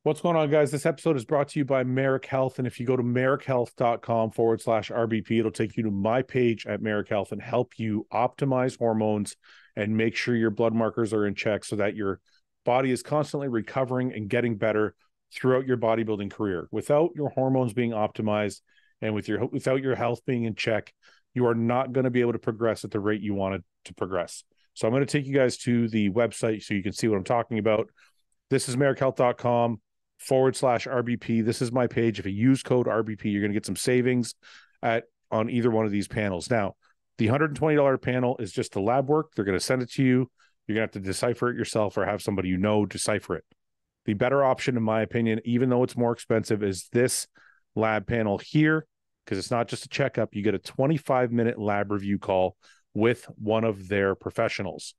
What's going on, guys? This episode is brought to you by Marek Health. And if you go to marekhealth.com/RBP, it'll take you to my page at Marek Health and help you optimize hormones and make sure your blood markers are in check so that your body is constantly recovering and getting better throughout your bodybuilding career. Without your hormones being optimized and without your health being in check, you are not going to be able to progress at the rate you wanted to progress. So I'm going to take you guys to the website so you can see what I'm talking about. This is marekhealth.com/RBP. This is my page. If you use code RBP, you're going to get some savings on either one of these panels. Now, the $120 panel is just the lab work. They're going to send it to you. You're going to have to decipher it yourself or have somebody you know decipher it. The better option, in my opinion, even though it's more expensive, is this lab panel here, because it's not just a checkup. You get a 25-minute lab review call with one of their professionals.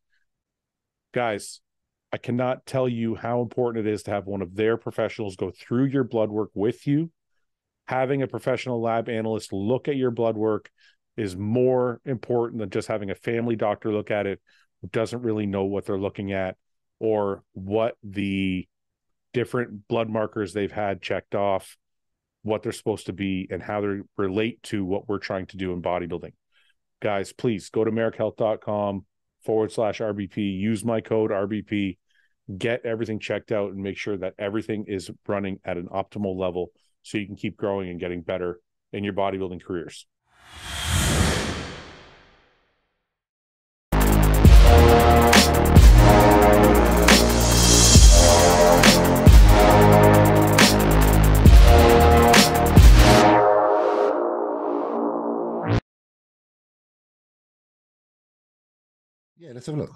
Guys, I cannot tell you how important it is to have one of their professionals go through your blood work with you. Having a professional lab analyst look at your blood work is more important than just having a family doctor look at it who doesn't really know what they're looking at or what the different blood markers they've had checked off, what they're supposed to be, and how they relate to what we're trying to do in bodybuilding. Guys, please go to marekhealth.com/RBP, use my code RBP, get everything checked out and make sure that everything is running at an optimal level so you can keep growing and getting better in your bodybuilding careers. Yeah, let's have a look.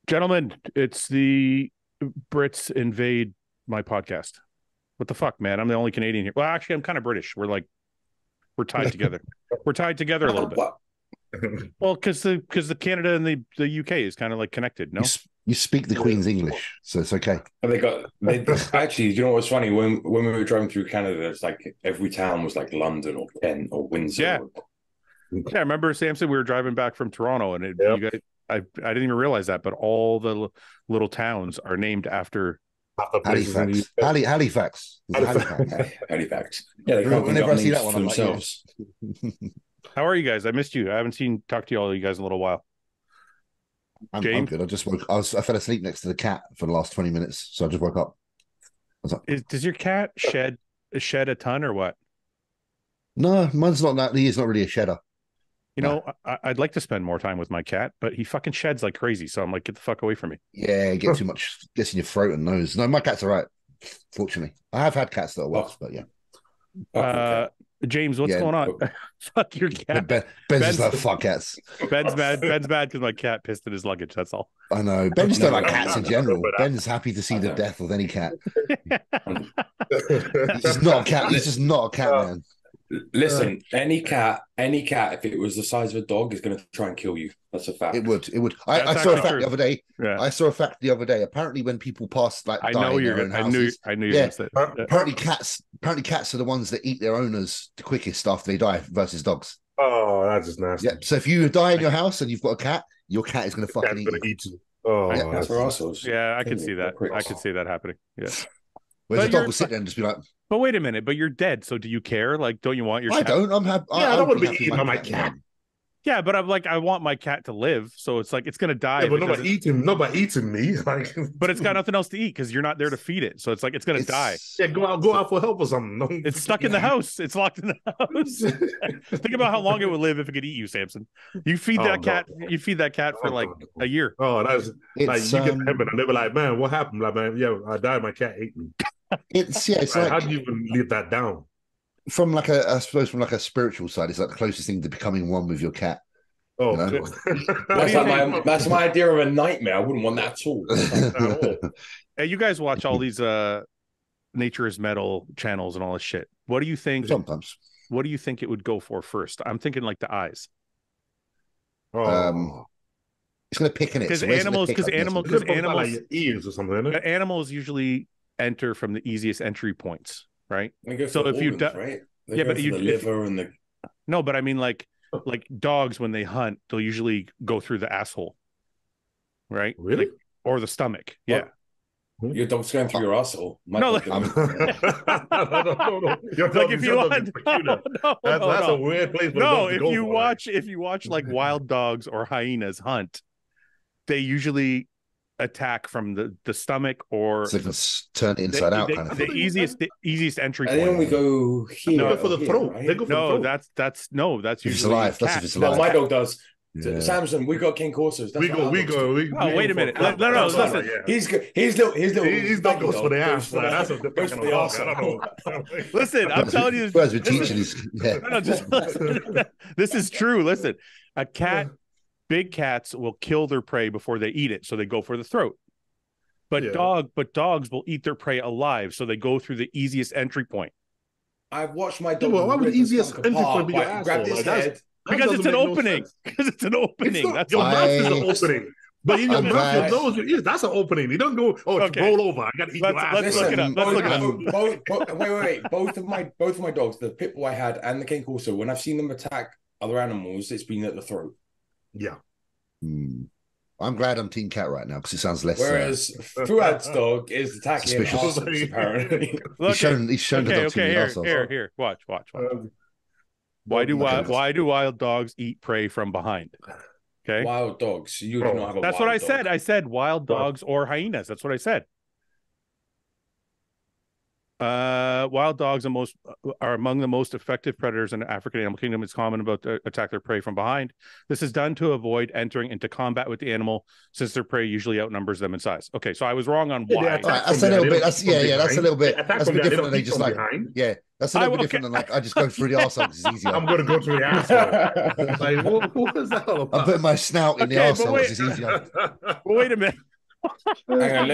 Gentlemen, it's the Brits invade my podcast. What the fuck, man? I'm the only Canadian here. Well, actually, I'm kind of British. We're tied together. We're tied together a little bit. Well, because the Canada and the UK is kind of like connected. No, you speak the Queen's English, so it's okay. And actually, you know what's funny? When we were driving through Canada, it's like every town was like London or Kent or Windsor. Yeah. Yeah, I remember, Samson, we were driving back from Toronto, and you guys, I didn't even realize that, but all the little towns are named after Halifax. Halifax. Halifax. Yeah, they can't whenever I see that one, I'm themselves. Like, yeah. How are you guys? I missed you. I haven't talked to all you guys in a little while. I'm good. I just woke. I fell asleep next to the cat for the last 20 minutes, so I just woke up. Does your cat shed a ton or what? No, mine's not that. He is not really a shedder. You know, I'd like to spend more time with my cat, but he fucking sheds like crazy. So I'm like, get the fuck away from me. Yeah, get too much, gets in your throat and nose. No, my cat's all right. Fortunately, I have had cats that are worse, but yeah. James, what's going on? Fuck your cat. Ben's just like, fuck cats. Ben's mad because my cat pissed in his luggage. That's all. I know. Ben just don't like cats in general. Ben's happy to see the death of any cat. He's just not a cat. He's just not a cat man. Listen, any cat, if it was the size of a dog, is going to try and kill you. That's a fact. It would. I saw a fact the other day. Yeah. I saw a fact the other day. Apparently, when people pass like, I know you're good. I knew you. Yeah. Apparently, cats are the ones that eat their owners the quickest after they die versus dogs. Oh, that's just nasty. Yeah. So if you die in your house and you've got a cat, your cat is going to fucking eat you. Oh, yeah, that's for assholes. Yeah, I can see that. I can see that happening. Yeah. Whereas a dog will sit there and just be like, but wait a minute, but you're dead, so do you care? Like, don't you want your cat? I don't. I'm happy. Yeah, I don't want to be eaten by my cat. Yeah, but I'm like, I want my cat to live, so it's like it's gonna die. Yeah, but nobody eating me. Like, but it's got nothing else to eat because you're not there to feed it, so it's like it's gonna die. Yeah, go out for help or something. No. It's stuck in the house. It's locked in the house. Think about how long it would live if it could eat you, Samson. You feed that cat. You feed that cat for like a year. Oh, that's like you get them and they were like, man, what happened? Like, man, yeah, I died. My cat ate me. It's like how do you even leave that down? From like I suppose from like a spiritual side, it's like the closest thing to becoming one with your cat. Oh, you know? that's my idea of a nightmare. I wouldn't want that at all. Hey, you guys watch all these Nature is Metal channels and all this shit. What do you think? Sometimes. What do you think it would go for first? I'm thinking like the eyes. Oh. It's gonna pick in it. Because animals like your ears or something. Animals usually enter from the easiest entry points, right? So if you right? But you liver and the no, but I mean like dogs when they hunt, they'll usually go through the asshole, right? Really? Or the stomach. Yeah. Your dog's going through your asshole. No, no. Your like dog if is you want, peculiar. no, That's a weird place for a no. dog to go for, If you watch like wild dogs or hyenas hunt, they usually attack from the stomach or So they can turn it inside out, kind of the thing. easiest entry And point. then we go here. They go for the here, throat. right? They go for the No, throat. that's If it's usually alive, that's if it's No, alive. my dog does. Yeah. Samson, we got King Corsas. We go. Oh, wait a minute. No, Listen. yeah. He's good. His dog goes for the ass. That's a goes for the dog. I don't know. Listen, I'm telling you. Whereas we're teaching these, yeah. No, just listen. This is true. Listen, big cats will kill their prey before they eat it, so they go for the throat. But dogs will eat their prey alive, so they go through the easiest entry point. I've watched my dog. Why would the easiest entry point be your asshole? Grab his head. Because it's an opening. Because it's an opening. That's your mouth is an opening. But in your mouth, your nose, your ears, that's an opening. You don't go, roll over. I got to eat your ass. Let's look it up. Wait. Both of my dogs, the pit bull I had and the King Corso, when I've seen them attack other animals, it's been at the throat. Yeah. I'm glad I'm Team Cat right now because it sounds less. Whereas Fouad's dog is attacking suspicious. apparently. He's shown the dog to me. Here. Watch. Why do wild dogs eat prey from behind? Okay. Wild dogs. You do not have a That's what I said. I said wild dogs or hyenas. That's what I said. Wild dogs are among the most effective predators in the African animal kingdom. It's common to attack their prey from behind. This is done to avoid entering into combat with the animal, since their prey usually outnumbers them in size. Okay, so I was wrong on why. That's a little bit. That's a little bit. That's a bit different than they just like. Yeah, that's a little bit different than like I just go through the arsehole because it's easier. I'm going to go through the arsehole. Like, what is that all about? I'm putting my snout in the arsehole because it's easier. But wait a minute. Hang on,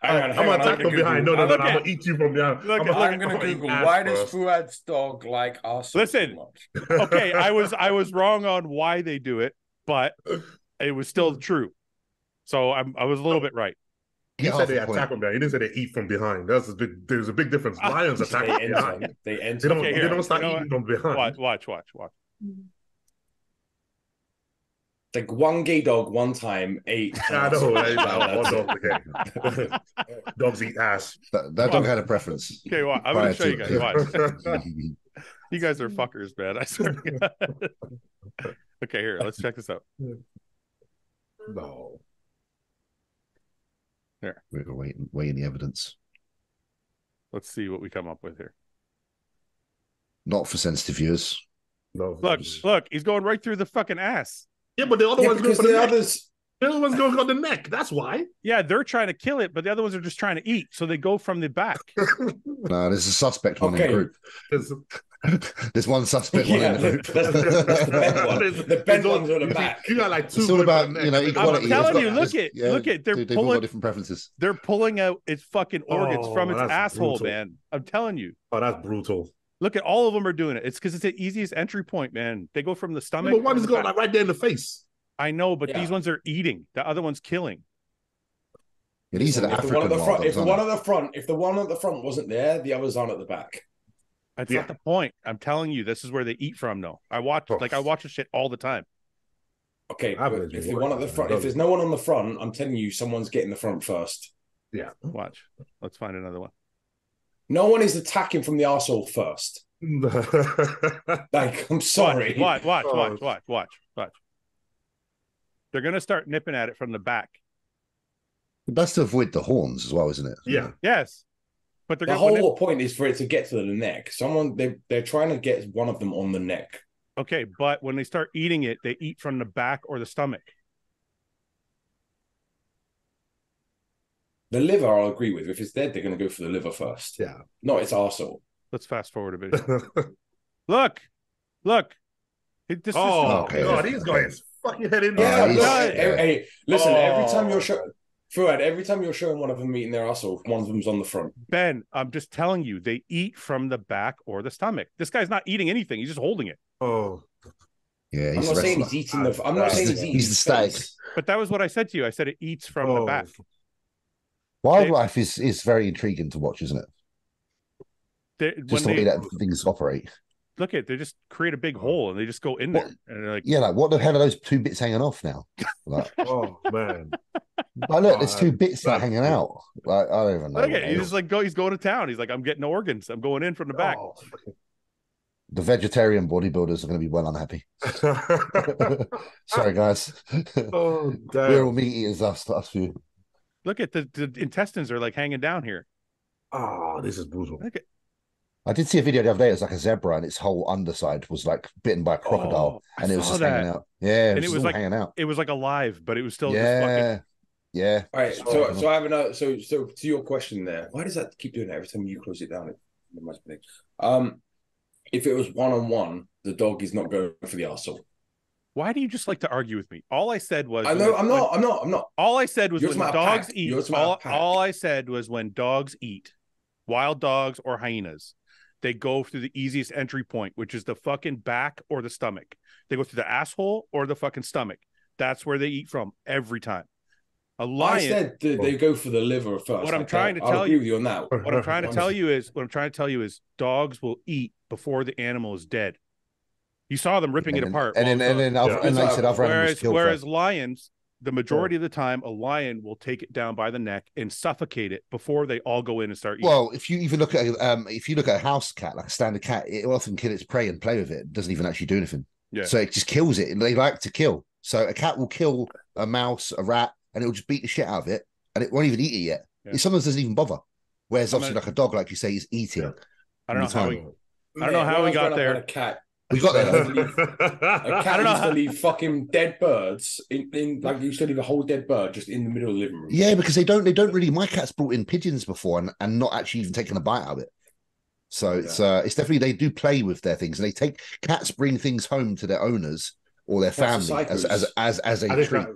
I'm going to attack from behind. No, I'm going to eat you from behind. I'm going to Google, why does Fouad's dog like arsehole Listen, so much? Okay, I was wrong on why they do it, but it was still true. So I was a little bit right. He said they attack from behind. He didn't say they eat from behind. There's a big difference. Lions attack from behind. They don't start eating from behind. Watch. Like one gay dog one time ate. I know. Dogs eat ass. That dog had a preference. Okay, I'm going to show you guys. Watch. You guys are fuckers, man. I swear to God. Okay, here. Let's check this out. No. Here. We're weighing the evidence. Let's see what we come up with here. Not for sensitive viewers. No. Look, he's going right through the fucking ass. Yeah, but the other ones go for the others. The other one's going for the neck. That's why. Yeah, they're trying to kill it, but the other ones are just trying to eat. So they go from the back. No, there's a suspect one in the group. There's one suspect one in the group. That's the bent one. The bent one's on the back. You got like two. It's all about equality. I'm telling you, look at they've all got different preferences. They're pulling out its fucking organs from its asshole, brutal. man. I'm telling you. Oh, that's brutal. Look at all of them are doing it. It's because it's the easiest entry point, man. They go from the stomach. But one is going like right there in the face. I know, but these ones are eating. The other one's killing. Yeah, these are the African ones. If the one at the front wasn't there, the others aren't at the back. That's not the point. I'm telling you, this is where they eat from. No, I watch this shit all the time. Okay, but if the one at the front, if there's no one on the front, I'm telling you, someone's getting the front first. Yeah, watch. Let's find another one. No one is attacking from the arsehole first. Like, I'm sorry. Watch. They're gonna start nipping at it from the back. That's to avoid the horns as well, isn't it? Yeah. Yes. But the whole point is for it to get to the neck. They're trying to get one of them on the neck. Okay, but when they start eating it, they eat from the back or the stomach. The liver, I'll agree with. If it's dead, they're going to go for the liver first. Yeah. Not its arsehole. Let's fast forward a bit. Look. God, he's going his fucking head in. Hey, listen, every time you're showing one of them eating their arsehole, one of them's on the front. Ben, I'm just telling you, they eat from the back or the stomach. This guy's not eating anything. He's just holding it. Oh. Yeah, I'm not saying he's eating the. I'm not saying he's eating the steak. But that was what I said to you. I said it eats from the back. Wildlife is very intriguing to watch, isn't it? Just the way that things operate. look at they just create a big hole and they just go in there and they're like, yeah, like what the hell are those 2 bits hanging off now? Like, oh man, but look, there's 2 bits that are hanging out. Like I don't even know. Look at he's just like he's going to town. He's like, I'm getting organs. I'm going in from the back. Oh. The vegetarian bodybuilders are going to be well unhappy. Sorry, guys. Oh, damn. We're all meat eaters, us few. Look at the intestines are like hanging down here. Oh, this is brutal. Okay. I did see a video the other day. It was like a zebra, and its whole underside was like bitten by a crocodile, and it was just hanging out. Yeah, and it was like hanging out. It was like alive, but it was still yeah, just fucking... yeah. All right, so I have another. So to your question there, why does that keep doing that every time you close it down? If it was 1-on-1, the dog is not going for the arsehole. Why do you just like to argue with me? All I said was I know I'm not. All I said was when dogs eat. All I said was when dogs eat, wild dogs or hyenas, they go through the easiest entry point, which is the fucking back or the stomach. They go through the asshole or the fucking stomach. That's where they eat from every time. A lion. I said they go for the liver first. What I'm trying to tell you, with you on that. What I'm trying to tell you is, dogs will eat before the animal is dead. You saw them ripping it apart. And then like said, whereas lions, the majority of the time, a lion will take it down by the neck and suffocate it before they all go in and start eating. Well, if you even look at a house cat, like a standard cat, it will often kill its prey and play with it. It doesn't even actually do anything. Yeah. So it just kills it. They like to kill. So a cat will kill a mouse, a rat, and it will just beat the shit out of it, and it won't even eat it yet. Yeah. It sometimes doesn't even bother. Whereas obviously, like a dog, like you say, is eating. Yeah. I don't know how we got there. A cat. We got there. A cat used to leave fucking dead birds in like you used to leave a whole dead bird just in the middle of the living room. Yeah, because they don't really. My cat's brought in pigeons before and not actually even taken a bite out of it. So it's definitely they do play with their things, and they take cats bring things home to their owners or their family as a treat.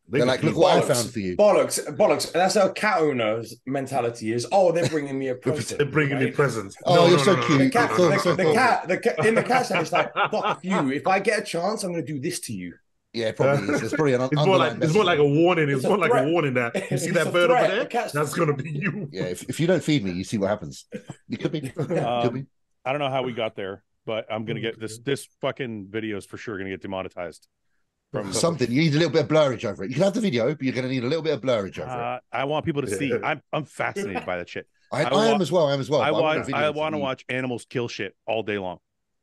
They're like, look what I found for you. Bollocks. That's how cat owner's mentality is. Oh, they're bringing me a present. They're bringing me presents. Oh, you're so cute. The cat in the cat side is like, fuck you. If I get a chance, I'm going to do this to you. Yeah, probably is. It's probably an it's more like a warning. It's more like a warning that you see that bird over there? That's going to be you. Yeah, if you don't feed me, you see what happens. You could be. I don't know how we got there, but I'm going to get this fucking video is for sure going to get demonetized. From something you need a little bit of blurrage over it. You can have the video, but you're going to need a little bit of blurrage over it. I want people to see. I'm fascinated by that shit. I am as well. I want to watch animals kill shit all day long.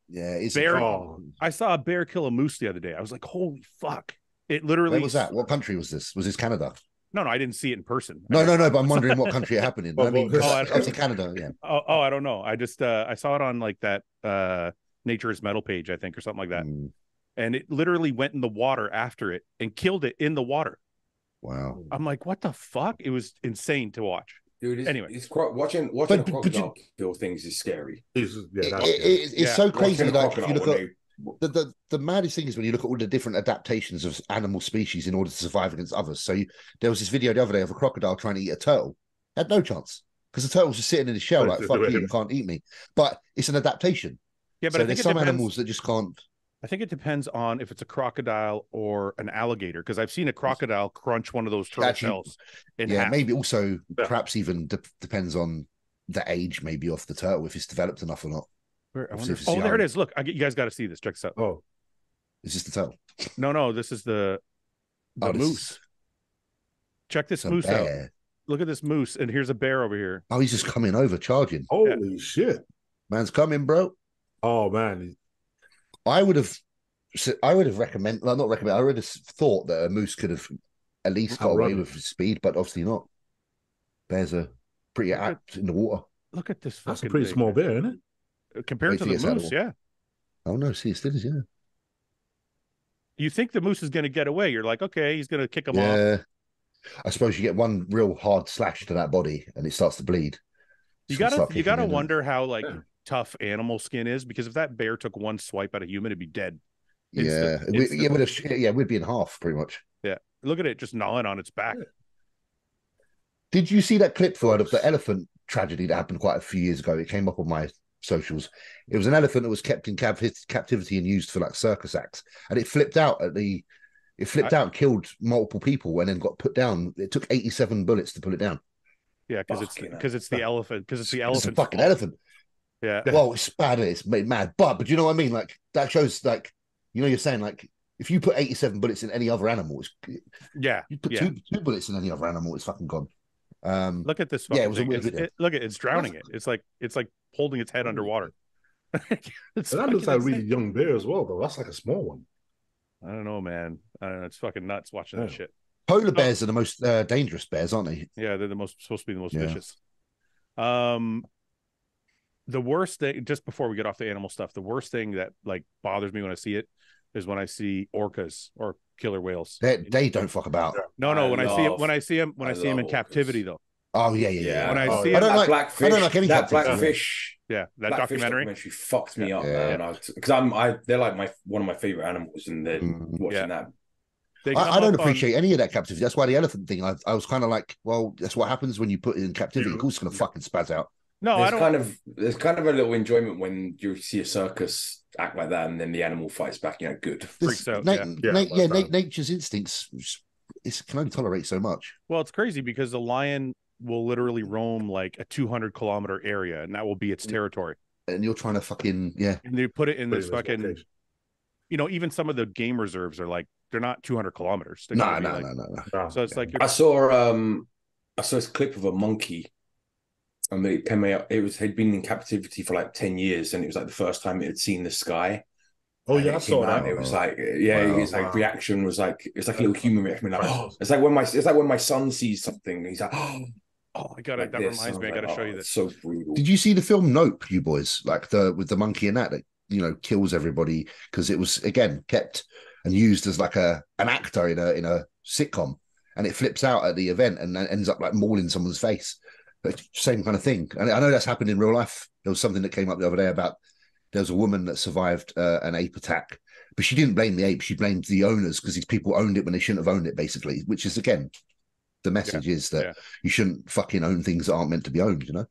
Yeah, it's I saw a bear kill a moose the other day. I was like, holy fuck! It literally. Where was that? What country was this? Was this Canada? No, I didn't see it in person. No. But I'm wondering what country it happened in. I mean, obviously Canada. Yeah. Oh, I don't know. I just I saw it on like that Nature is Metal page, I think, or something like that. And it literally went in the water after it and killed it in the water. Wow. I'm like, what the fuck? It was insane to watch. Dude, anyway, watching a crocodile kill things is scary. It's so crazy. Like if you look at the maddest thing is when you look at all the different adaptations of animal species in order to survive against others. So there was this video the other day of a crocodile trying to eat a turtle. Had no chance because the turtle was just sitting in his shell like, fuck you can't eat me. But it's an adaptation. Yeah, but so there's some animals that just can't. I think it depends on if it's a crocodile or an alligator, because I've seen a crocodile crunch one of those turtle shells in half. Maybe also perhaps even depends on the age maybe of the turtle, if it's developed enough or not. There it is. Look, you guys got to see this. Check this out. Oh, is this the turtle? No, this is the moose. Check this moose out. Look at this moose, and here's a bear over here. Oh, he's just coming over, charging. Holy shit. Man's coming, bro. Oh, man. I would have recommended. Well, not recommend. I would have thought that a moose could have at least got away with speed, but obviously not. Bears are pretty apt in the water. Look at this. That's a pretty small bear, isn't it? Compared to the moose, yeah. Oh no, see, it still is, yeah. You think the moose is going to get away? You're like, okay, he's going to kick him off. Yeah. I suppose you get one real hard slash to that body, and it starts to bleed. You gotta wonder how tough animal skin is, because if that bear took one swipe at a human, it'd be dead. We'd be in half pretty much. Yeah, look at it just gnawing on its back. Did you see that clip, Fouad, of the elephant tragedy that happened quite a few years ago? It came up on my socials. It was an elephant that was kept in captivity and used for like circus acts, and it flipped out and killed multiple people, and then got put down. It took 87 bullets to pull it down. Yeah, because it's the elephant. Because it's the elephant. It's a fucking elephant. Yeah. Well, it's bad. It's made mad. But you know what I mean? Like that shows, like, you know, you're saying like if you put 87 bullets in any other animal, you put two bullets in any other animal, it's fucking gone. Look at this. It was a weird video. Look at it's drowning it. It's like holding its head underwater. That looks like a really young bear as well, though. That's like a small one. I don't know, man. I don't know. It's fucking nuts watching that shit. Polar bears are the most dangerous bears, aren't they? Yeah, they're supposed to be the most vicious. The worst thing, just before we get off the animal stuff, the worst thing that like bothers me when I see it is when I see orcas or killer whales. They don't fuck about. No. When I see them in captivity, though. Oh yeah. When I see I don't like any blackfish. Yeah, that documentary fucks me up, man. Because they're like one of my favorite animals, and then watching that. I don't appreciate any of that captivity. That's why the elephant thing. I was kind of like, well, that's what happens when you put it in captivity. Of course, it's going to fucking spaz out. No, There's kind of a little enjoyment when you see a circus act like that, and then the animal fights back. You know, good. Freaks out. Nature's instincts can only tolerate so much. Well, it's crazy because the lion will literally roam like a 200-kilometer area, and that will be its territory. And you're trying to fucking And they put it in this fucking. You know, even some of the game reserves are like they're not 200 kilometers. No. So it's like I saw this clip of a monkey. And had been in captivity for like 10 years, and it was like the first time it had seen the sky. Oh yeah, I saw that. It was like, his reaction was like, it's like a little human reaction. Like, it's like when my son sees something, he's like, oh my god, like that reminds me. I gotta show you this. So brutal. Did you see the film Nope, you boys? Like with the monkey and that you know kills everybody because it was again kept and used as like an actor in a sitcom, and it flips out at the event and ends up like mauling someone's face. Same kind of thing. And I know that's happened in real life. There was something that came up the other day about there was a woman that survived an ape attack, but she didn't blame the ape. She blamed the owners because these people owned it when they shouldn't have owned it, basically, which is, again, the message is that you shouldn't fucking own things that aren't meant to be owned, you know?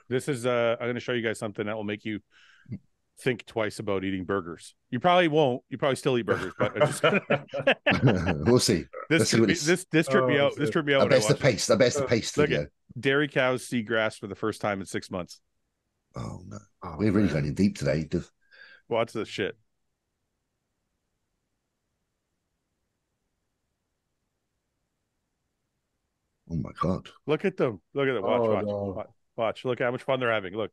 This is, I'm going to show you guys something that will make you think twice about eating burgers. You probably won't. You probably still eat burgers, but I just we'll see. This tripped me out. This tripped me out. I bet it's the paste. I bet it's the paste. Look at dairy cows see grass for the first time in 6 months. Oh no, we're really going in deep today. Watch this shit. Oh my god! Look at them. Look at them. Watch. Look how much fun they're having. Look.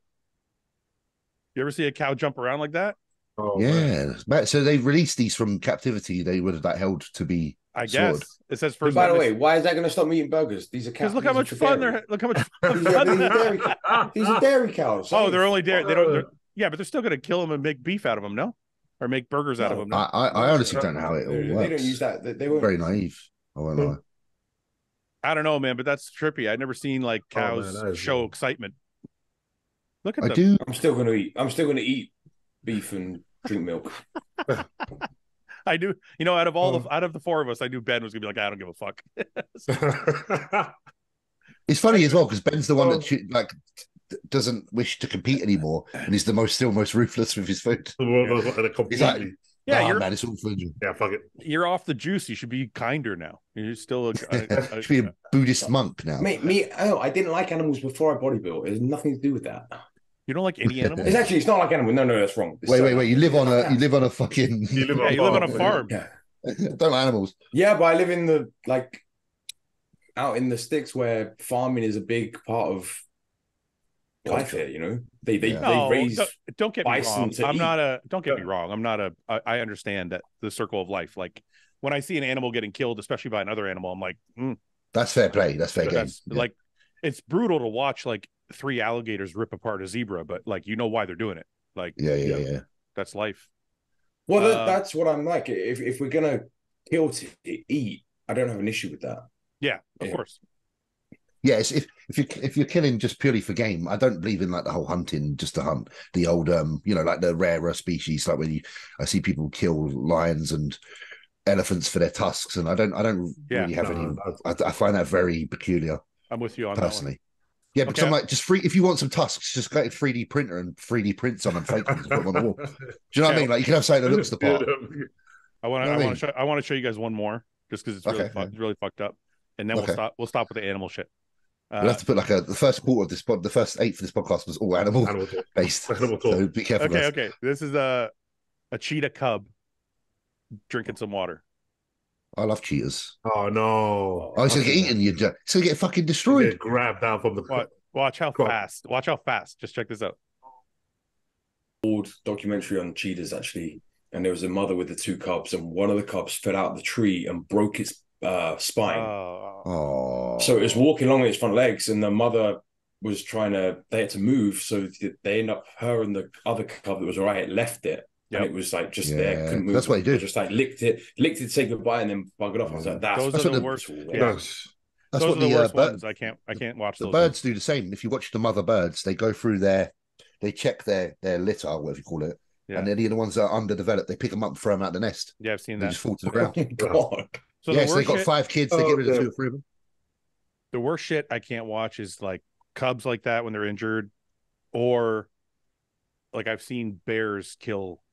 You ever see a cow jump around like that? Oh, yeah. Man. So they released these from captivity. They would have like held to be. I guess it says first. By the way, why is that going to stop me eating burgers? These are cows. Because look how much fun they're. Look how much fun. These are dairy cows. Oh, they're only dairy. They don't. Yeah, but they're still going to kill them and make beef out of them, no? Or make burgers out of them. No? I honestly don't know how it all works. They don't use that. They were very naive. I won't lie. I don't know, man, but that's trippy. I've never seen like cows show excitement. Look at them. I'm still going to eat beef and drink milk. I do. You know, out of the four of us, I knew Ben was gonna be like, I don't give a fuck. It's funny as well because Ben's the one that doesn't wish to compete anymore, and he's still most ruthless with his food. He's like, man, it's all food. Yeah, fuck it. You're off the juice. You should be kinder now. You're still should be a Buddhist monk now. I didn't like animals before I bodybuilt. It has nothing to do with that. You don't like any animals? It's not like animals. No, that's wrong. Wait. You live on a fucking. You live on a farm. Yeah. Don't like animals. Yeah, but I live in out in the sticks where farming is a big part of life here. You know, they raise. Don't get me wrong. Don't get me wrong. I understand that the circle of life. Like when I see an animal getting killed, especially by another animal, I'm like, that's fair play. That's fair game. Like it's brutal to watch. Like 3 alligators rip apart a zebra, but like you know why they're doing it. Like yeah. That's life. Well, that's what I'm like. If we're gonna kill to eat, I don't have an issue with that. Yeah, of course. Yes, if you're killing just purely for game, I don't believe in like the whole hunting just to hunt. The old like the rarer species, like when I see people kill lions and elephants for their tusks, and I don't really have any. I find that very peculiar. I'm with you on personally. That one. Yeah, because I'm like, just if you want some tusks, just go to 3D printer and 3D print some and fake them and put them on the wall. Do you know what I mean? Like you can have something that looks the part. I want to show you guys one more just because it's really fucked up, and then we'll stop with the animal shit. We'll have to put like the first quarter of this the first 8 for this podcast was all animal based. Animal talk. So be careful. Okay, guys. okay. This is a cheetah cub drinking some water. I love cheetahs. Oh no! Oh, he's gonna get eaten. He's gonna get fucking destroyed. Get grabbed down from the. Watch how fast. Watch how fast. Just check this out. Old documentary on cheetahs actually, and there was a mother with the 2 cubs, and one of the cubs fell out of the tree and broke its spine. Oh. So it was walking along with its front legs, and the mother was they had to move, so they ended up, her and the other cub that was alright left it. Yep. And it was like just there, couldn't move. That's what he did. Just like licked it, say goodbye, and then buggered off. I was like, that's the worst. Yeah. That's what the worst ones. I can't watch the those. Birds do the same. If you watch the mother birds, they go through they check their litter, whatever you call it, and any of the ones that are underdeveloped, they pick them up and throw them out the nest. Yeah, I've seen that. They just fall to the ground. Oh, God. So they got 5 kids. They get rid of 2 or 3 of them. The worst shit I can't watch is like cubs like that when they're injured, or like I've seen bears kill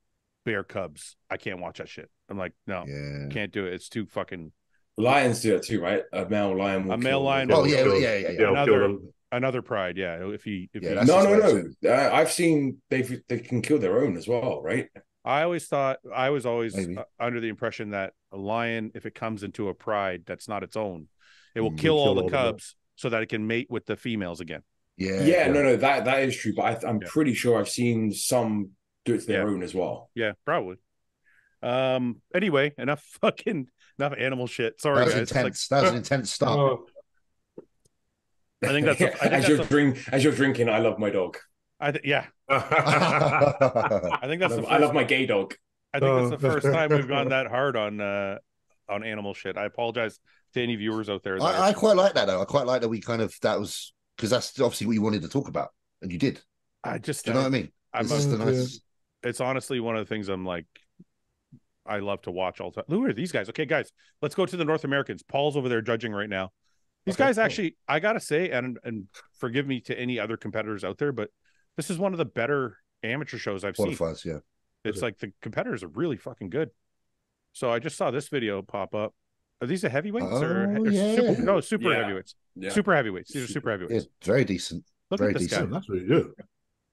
bear cubs. I can't watch that shit. I'm like, no, can't do it. It's too fucking. Lions do it too, right? A male lion. A male lion. Oh yeah. Another pride. Yeah. If he no. I've seen they can kill their own as well, right? I was always under the impression that a lion, if it comes into a pride that's not its own, it will kill all the cubs so that it can mate with the females again. Yeah. No, that is true. But I'm pretty sure I've seen some do it to their own as well. Yeah, probably. Anyway, enough animal shit. Sorry, that was guys. Intense. That was an intense start. I think that's as you're drinking. I love my dog. I think that's. I love my gay dog. I think that's the first time we've gone that hard on animal shit. I apologize to any viewers out there. I quite like that though. I quite like that we that was because that's obviously what you wanted to talk about, and you did. Do you know what I mean? It's honestly one of the things I'm like, I love to watch all the time. Who are these guys? Okay, guys, let's go to the North Americans. Paul's over there judging right now. These guys actually, I gotta say, and forgive me to any other competitors out there, but this is one of the better amateur shows I've seen. Yeah. It's like the competitors are really fucking good. So I just saw this video pop up. Are these the heavyweights super heavyweights? Yeah. Super heavyweights. These are super heavyweights. Yeah, very decent. Look very at this decent. guy. That's really good.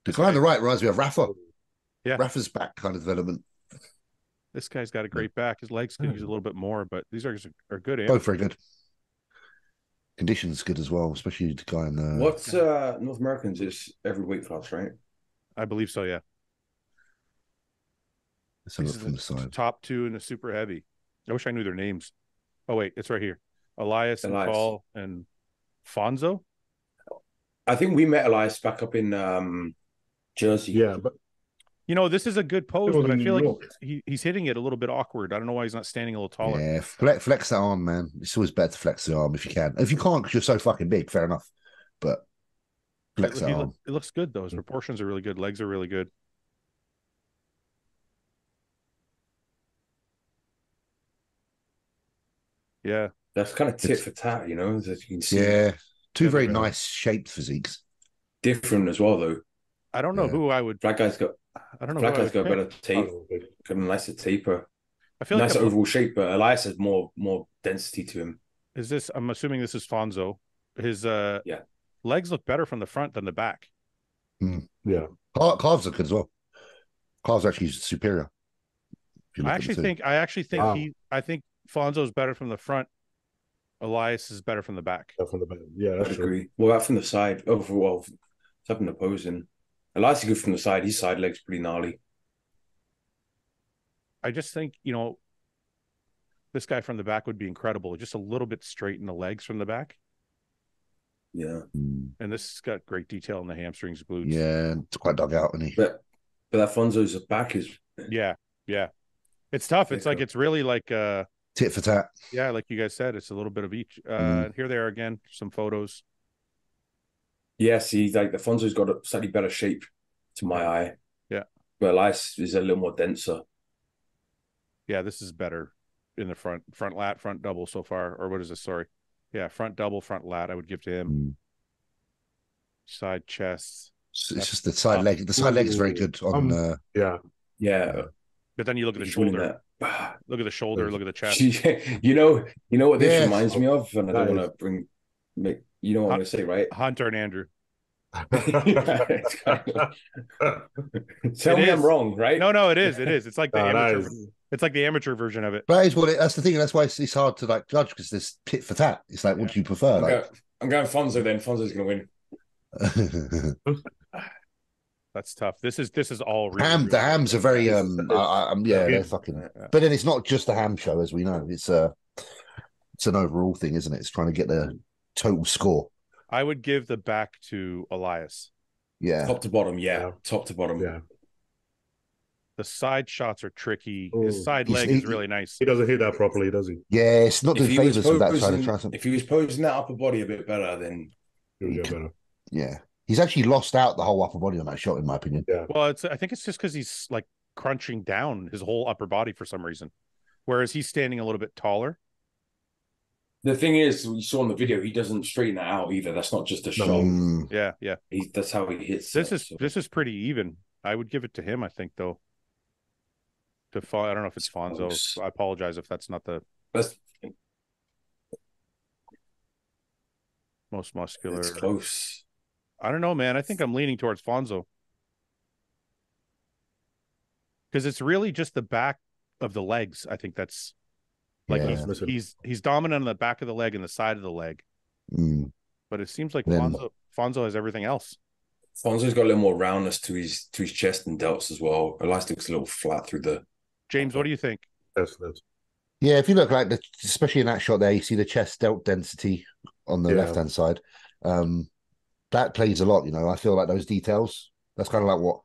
The guy on the right reminds me of Rafa. Yeah. Rafa's back kind of development. This guy's got a great back. His legs could use a little bit more, but these are good. Both very good. Conditions good as well, especially the guy in the. What's North Americans is every weight class, right? I believe so. Yeah. Let's have a look from the side. Top 2 in the super heavy. I wish I knew their names. Oh wait, it's right here. Elias and Paul and Fonzo. I think we met Elias back up in Jersey. Yeah, but this is a good pose, but I feel like he's hitting it a little bit awkward. I don't know why he's not standing a little taller. Yeah, flex that arm, man. It's always better to flex the arm if you can. If you can't because you're so fucking big, fair enough. But flex that arm. It looks good though. His proportions are really good. Legs are really good. Yeah. That's kind of tit for tat, as you can see. Yeah. 2 very nice shaped physiques. Different as well, though. I don't know who I would. Black guy's got. I don't know. Black guy's got a better tape. Got a nicer taper. I feel nicer overall shape, but Elias has more density to him. Is this? I'm assuming this is Fonzo. His legs look better from the front than the back. Yeah. Calves look good as well. Calves are actually superior. I actually think I think Fonzo's better from the front. Elias is better from the back. From the back. Yeah, that's true. Agree. Well, that from the side. Overall, it's up in the posing. Elias is good from the side. His side leg's pretty gnarly. I just think, this guy from the back would be incredible. Just a little bit straight in the legs from the back. Yeah. And this has got great detail in the hamstrings, glutes. Yeah, it's quite dug out, isn't he? But that Fonzo's back is. Yeah. It's tough. It's like, it's really like tit for tat. Yeah, like you guys said, it's a little bit of each. Here they are again, some photos. Yeah, see, like the Fonzo's got a slightly better shape to my eye. Yeah. But Elias is a little more denser. Yeah, this is better in the front lat, front double so far. Or what is this? Sorry. Yeah, front double, front lat, I would give to him. Side chest. It's just the side leg. The side leg is very good on Yeah. But then you look at the shoulder. Look at the shoulder, look at the chest. You know what this reminds me of? And I don't want to You know what I'm going to say, right? Hunter and Andrew. Tell me I'm wrong, right? No, it is. It's like the amateur. It's like the amateur version of it. That is what that's the thing, and that's why it's hard to like judge because there's tit for tat. It's like, what do you prefer? I'm going Fonzo. Then Fonzo's going to win. That's tough. This is all really, the hams are very they're fucking. But then it's not just a ham show, as we know. It's an overall thing, isn't it? It's trying to get the total score. I would give the back to Elias. Yeah, top to bottom. Yeah, top to bottom. Yeah. The side shots are tricky. His side leg is really nice. He doesn't hit that properly, does he? Yeah, it's not doing favors from that side of try something. If he was posing that upper body a bit better, then he would get better. Yeah, he's actually lost out the whole upper body on that shot, in my opinion. Yeah. Well, I think it's just because he's like crunching down his whole upper body for some reason, whereas he's standing a little bit taller. The thing is, we saw in the video, he doesn't straighten that out either. That's not just a shot. Yeah. That's how he hits. This is pretty even. I would give it to him, I think, though. I don't know if it's Fonzo. I apologize if that's not the most muscular. It's close. I don't know, man. I think I'm leaning towards Fonzo. Because it's really just the back of the legs. I think that's like he's dominant on the back of the leg and the side of the leg. But it seems like Fonzo has everything else. Fonzo's got a little more roundness to his chest and delts as well. Elias looks a little flat through the. James, what do you think? Yeah, if you look like especially in that shot there, you see the chest delt density on the left-hand side. That plays a lot, you know. I feel like those details, that's kind of like what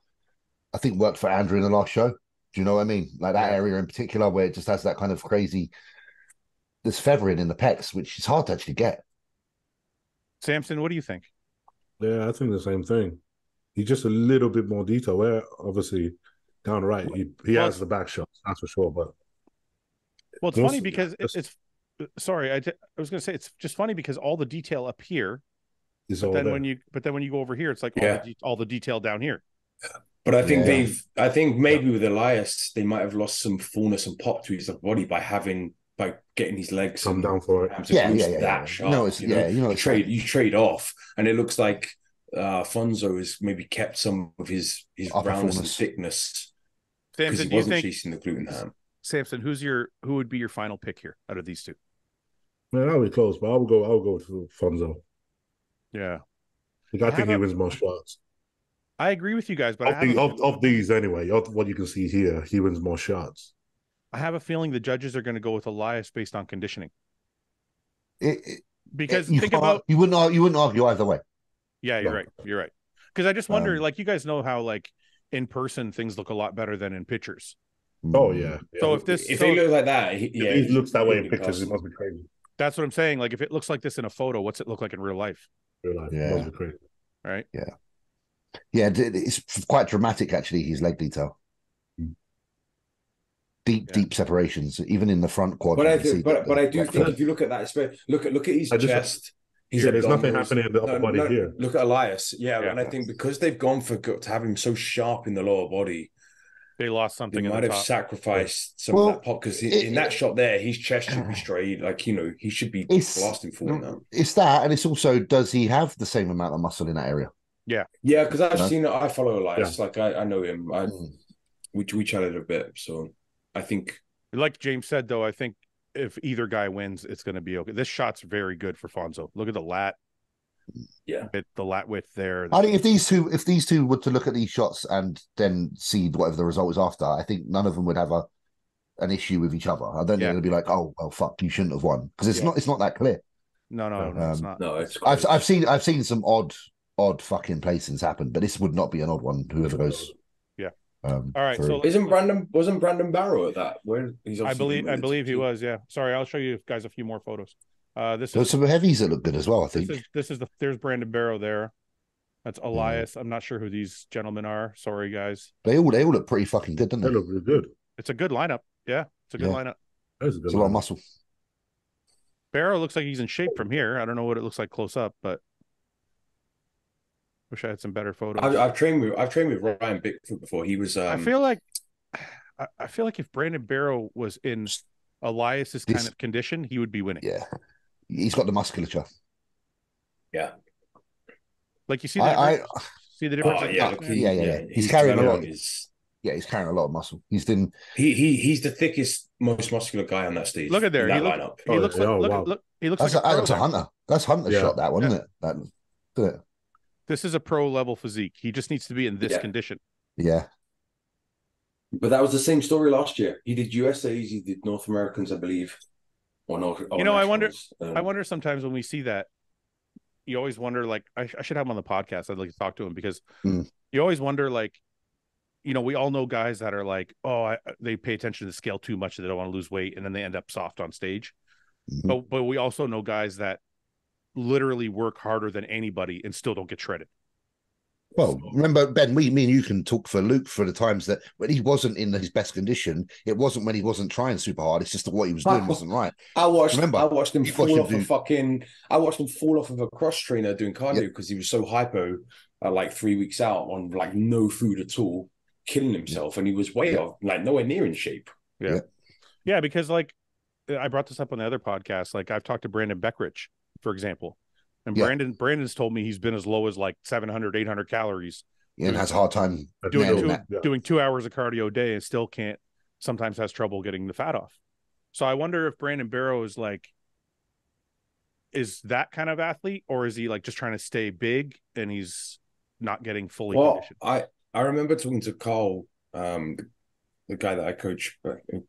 I think worked for Andrew in the last show. Do you know what I mean? Like that area in particular where it just has that kind of crazy, this feathering in the pecs, which is hard to actually get. Samson, what do you think? Yeah, I think the same thing. He's just a little bit more detail. Where obviously down right, he has the back shots, that's for sure. But it's funny because it's sorry, I was going to say it's just funny because all the detail up here, but then when you go over here, it's like all the detail down here. But I think I think maybe with Elias, they might have lost some fullness and pop to his body by getting his legs come down for it. That shot. No, it's you trade off, and it looks like Fonzo has maybe kept some of his roundness and thickness because he wasn't chasing the gluten ham. Samson, who would be your final pick here out of these two? Man, I'll be close, but I'll go with Fonzo. Yeah, I think he wins more shots. I agree with you guys, but of these anyway, of what you can see here, he wins more shots. I have a feeling the judges are going to go with Elias based on conditioning. Because you wouldn't argue either way. Yeah, you're right. Because I just wonder, like, you guys know how like in person things look a lot better than in pictures. Oh yeah. So if he looks like that, he looks that way in pictures, it must be crazy. That's what I'm saying. Like if it looks like this in a photo, what's it look like in real life? It must be crazy. Right? Yeah, it's quite dramatic actually. His leg detail, deep separations, even in the front quad. But I do think if you look at that, look at his chest. There's nothing happening in the upper body here. Look at Elias, and I think because they've gone to have him so sharp in the lower body, they lost something. They might have sacrificed some of that pop because in that shot there, his chest should be straight. Like he should be blasting forward now. It's that, and it's also, does he have the same amount of muscle in that area? Yeah, because I've seen it. I follow Elias. Like I know him. We chatted a bit, so I think, like James said, though, I think if either guy wins, it's going to be okay. This shot's very good for Fonzo. Look at the lat. Yeah, the lat width there. I think if these two were to look at these shots and then see whatever the result was after, I think none of them would have an issue with each other. I don't think they'd be like, oh well, fuck, you shouldn't have won, because it's not that clear. No, it's not. No, it's I've seen some odd fucking placings happen, but this would not be an odd one. Whoever goes, all right. So wasn't Brandon Barrow at that? Where I believe he was. Yeah. Sorry, I'll show you guys a few more photos. There's some heavies that look good as well. I think there's Brandon Barrow there. That's Elias. I'm not sure who these gentlemen are. Sorry, guys. They all look pretty fucking good, don't they? They look really good. It's a good lineup. Yeah, it's a good lineup. It's a lot of muscle. Barrow looks like he's in shape from here. I don't know what it looks like close up, but wish I had some better photos. I've trained with Ryan Bickford before. He was. I feel like if Brandon Barrow was in Elias's kind of condition, he would be winning. Yeah, he's got the musculature. Yeah. Like you see the difference. Oh, yeah. He's carrying a lot. Yeah, he's carrying a lot of muscle. He's the thickest, most muscular guy on that stage. Look at there. He looks look. He looks like a pro. That's a Hunter. That's Hunter's shot. That one, isn't it? This is a pro level physique. He just needs to be in this condition. Yeah. But that was the same story last year. He did USA's, he did North Americans, I believe. Or I wonder sometimes when we see that, you always wonder, like, I should have him on the podcast. I'd like to talk to him because you always wonder, like, we all know guys that are like, they pay attention to the scale too much. They don't want to lose weight. And then they end up soft on stage. Mm-hmm. But we also know guys that literally work harder than anybody and still don't get shredded. Well, remember, Ben, me and you can talk for Luke for the times that when he wasn't in his best condition, it wasn't when he wasn't trying super hard. It's just that what he was doing wasn't right. I watched him fall off of a cross trainer doing cardio because he was so hypo, like 3 weeks out on like no food at all, killing himself, and he was way off, like nowhere near in shape. Yeah, because like I brought this up on the other podcast. Like I've talked to Brandon Beckrich, for example. And Brandon's told me he's been as low as like 700, 800 calories. Yeah, and has a hard time doing 2 hours of cardio a day and still sometimes has trouble getting the fat off. So I wonder if Brandon Barrow is that kind of athlete, or is he like just trying to stay big and he's not getting fully conditioned? I remember talking to Carl, the guy that I coach,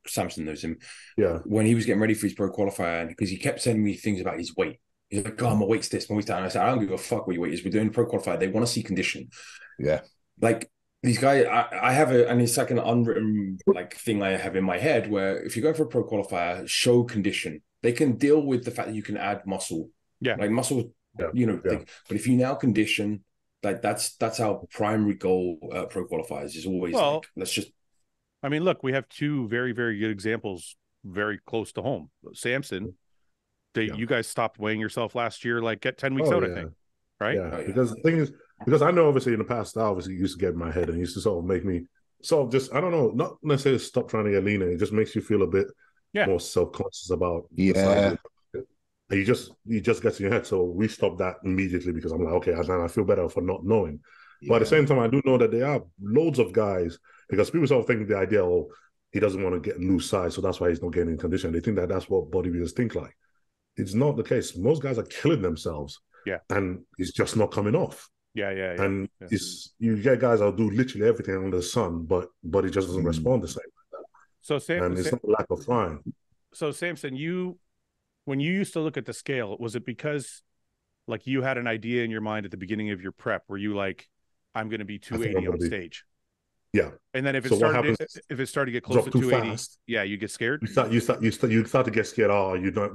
Samson knows him. Yeah. When he was getting ready for his pro qualifier, because he kept sending me things about his weight. He's like, my weight's this, my weight's that. And I said, I don't give a fuck what your weight is. We're doing a pro qualifier. They want to see condition. Yeah. Like these guys, I have and it's like an unwritten like thing I have in my head where if you're going for a pro qualifier, show condition. They can deal with the fact that you can add muscle. Yeah. Like muscle, but if you now condition, like that's our primary goal pro qualifiers is always let's just. I mean, look, we have two very, very good examples very close to home. Samson. You guys stopped weighing yourself last year, like at 10 weeks out, I think, right? Yeah, because the thing is, because I know obviously in the past, I obviously used to get in my head and used to sort of make me sort of just, I don't know, not necessarily stop trying to get leaner. It just makes you feel a bit more self-conscious about the size. And you just get in your head. So we stopped that immediately because I'm like, okay, I feel better for not knowing. But at the same time, I do know that there are loads of guys, because people sort of think the idea, he doesn't want to lose size, so that's why he's not getting in condition. They think that that's what bodybuilders think like. It's not the case. Most guys are killing themselves. Yeah. And it's just not coming off. Yeah. And you get guys that'll do literally everything under the sun, but it just doesn't respond the same like that. So and it's not a lack of trying. So Samson, when you used to look at the scale, was it because like you had an idea in your mind at the beginning of your prep? Were you like, I'm going to be 280 on stage? Yeah. And then if it started to get close to 280, you get scared. You start to get scared. You're not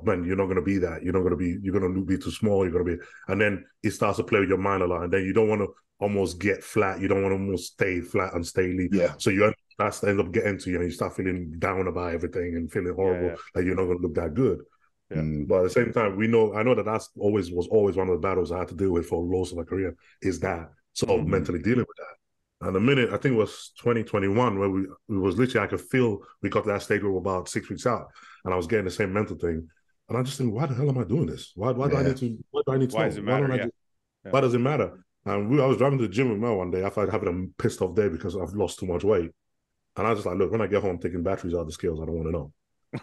going to be that. You're going to be too small. You're going to be, and then it starts to play with your mind a lot. And then you don't want to almost get flat. You don't want to almost stay flat and stay lean. Yeah. So that's end up getting to you, and you start feeling down about everything and feeling horrible. Like you're not going to look that good. Yeah. But at the same time, I know that was always one of the battles I had to deal with for most of my career. Is that mentally dealing with that. And the minute, I think it was 2021, where we was literally, I could feel we got to that stage where we were about 6 weeks out, and I was getting the same mental thing. And I just think, why the hell am I doing this? Why do I need to? Why does it matter? Why does it matter? And I was driving to the gym with Mel one day after having a pissed off day because I've lost too much weight. And I was just like, look, when I get home, taking batteries out of the scales, I don't want to know.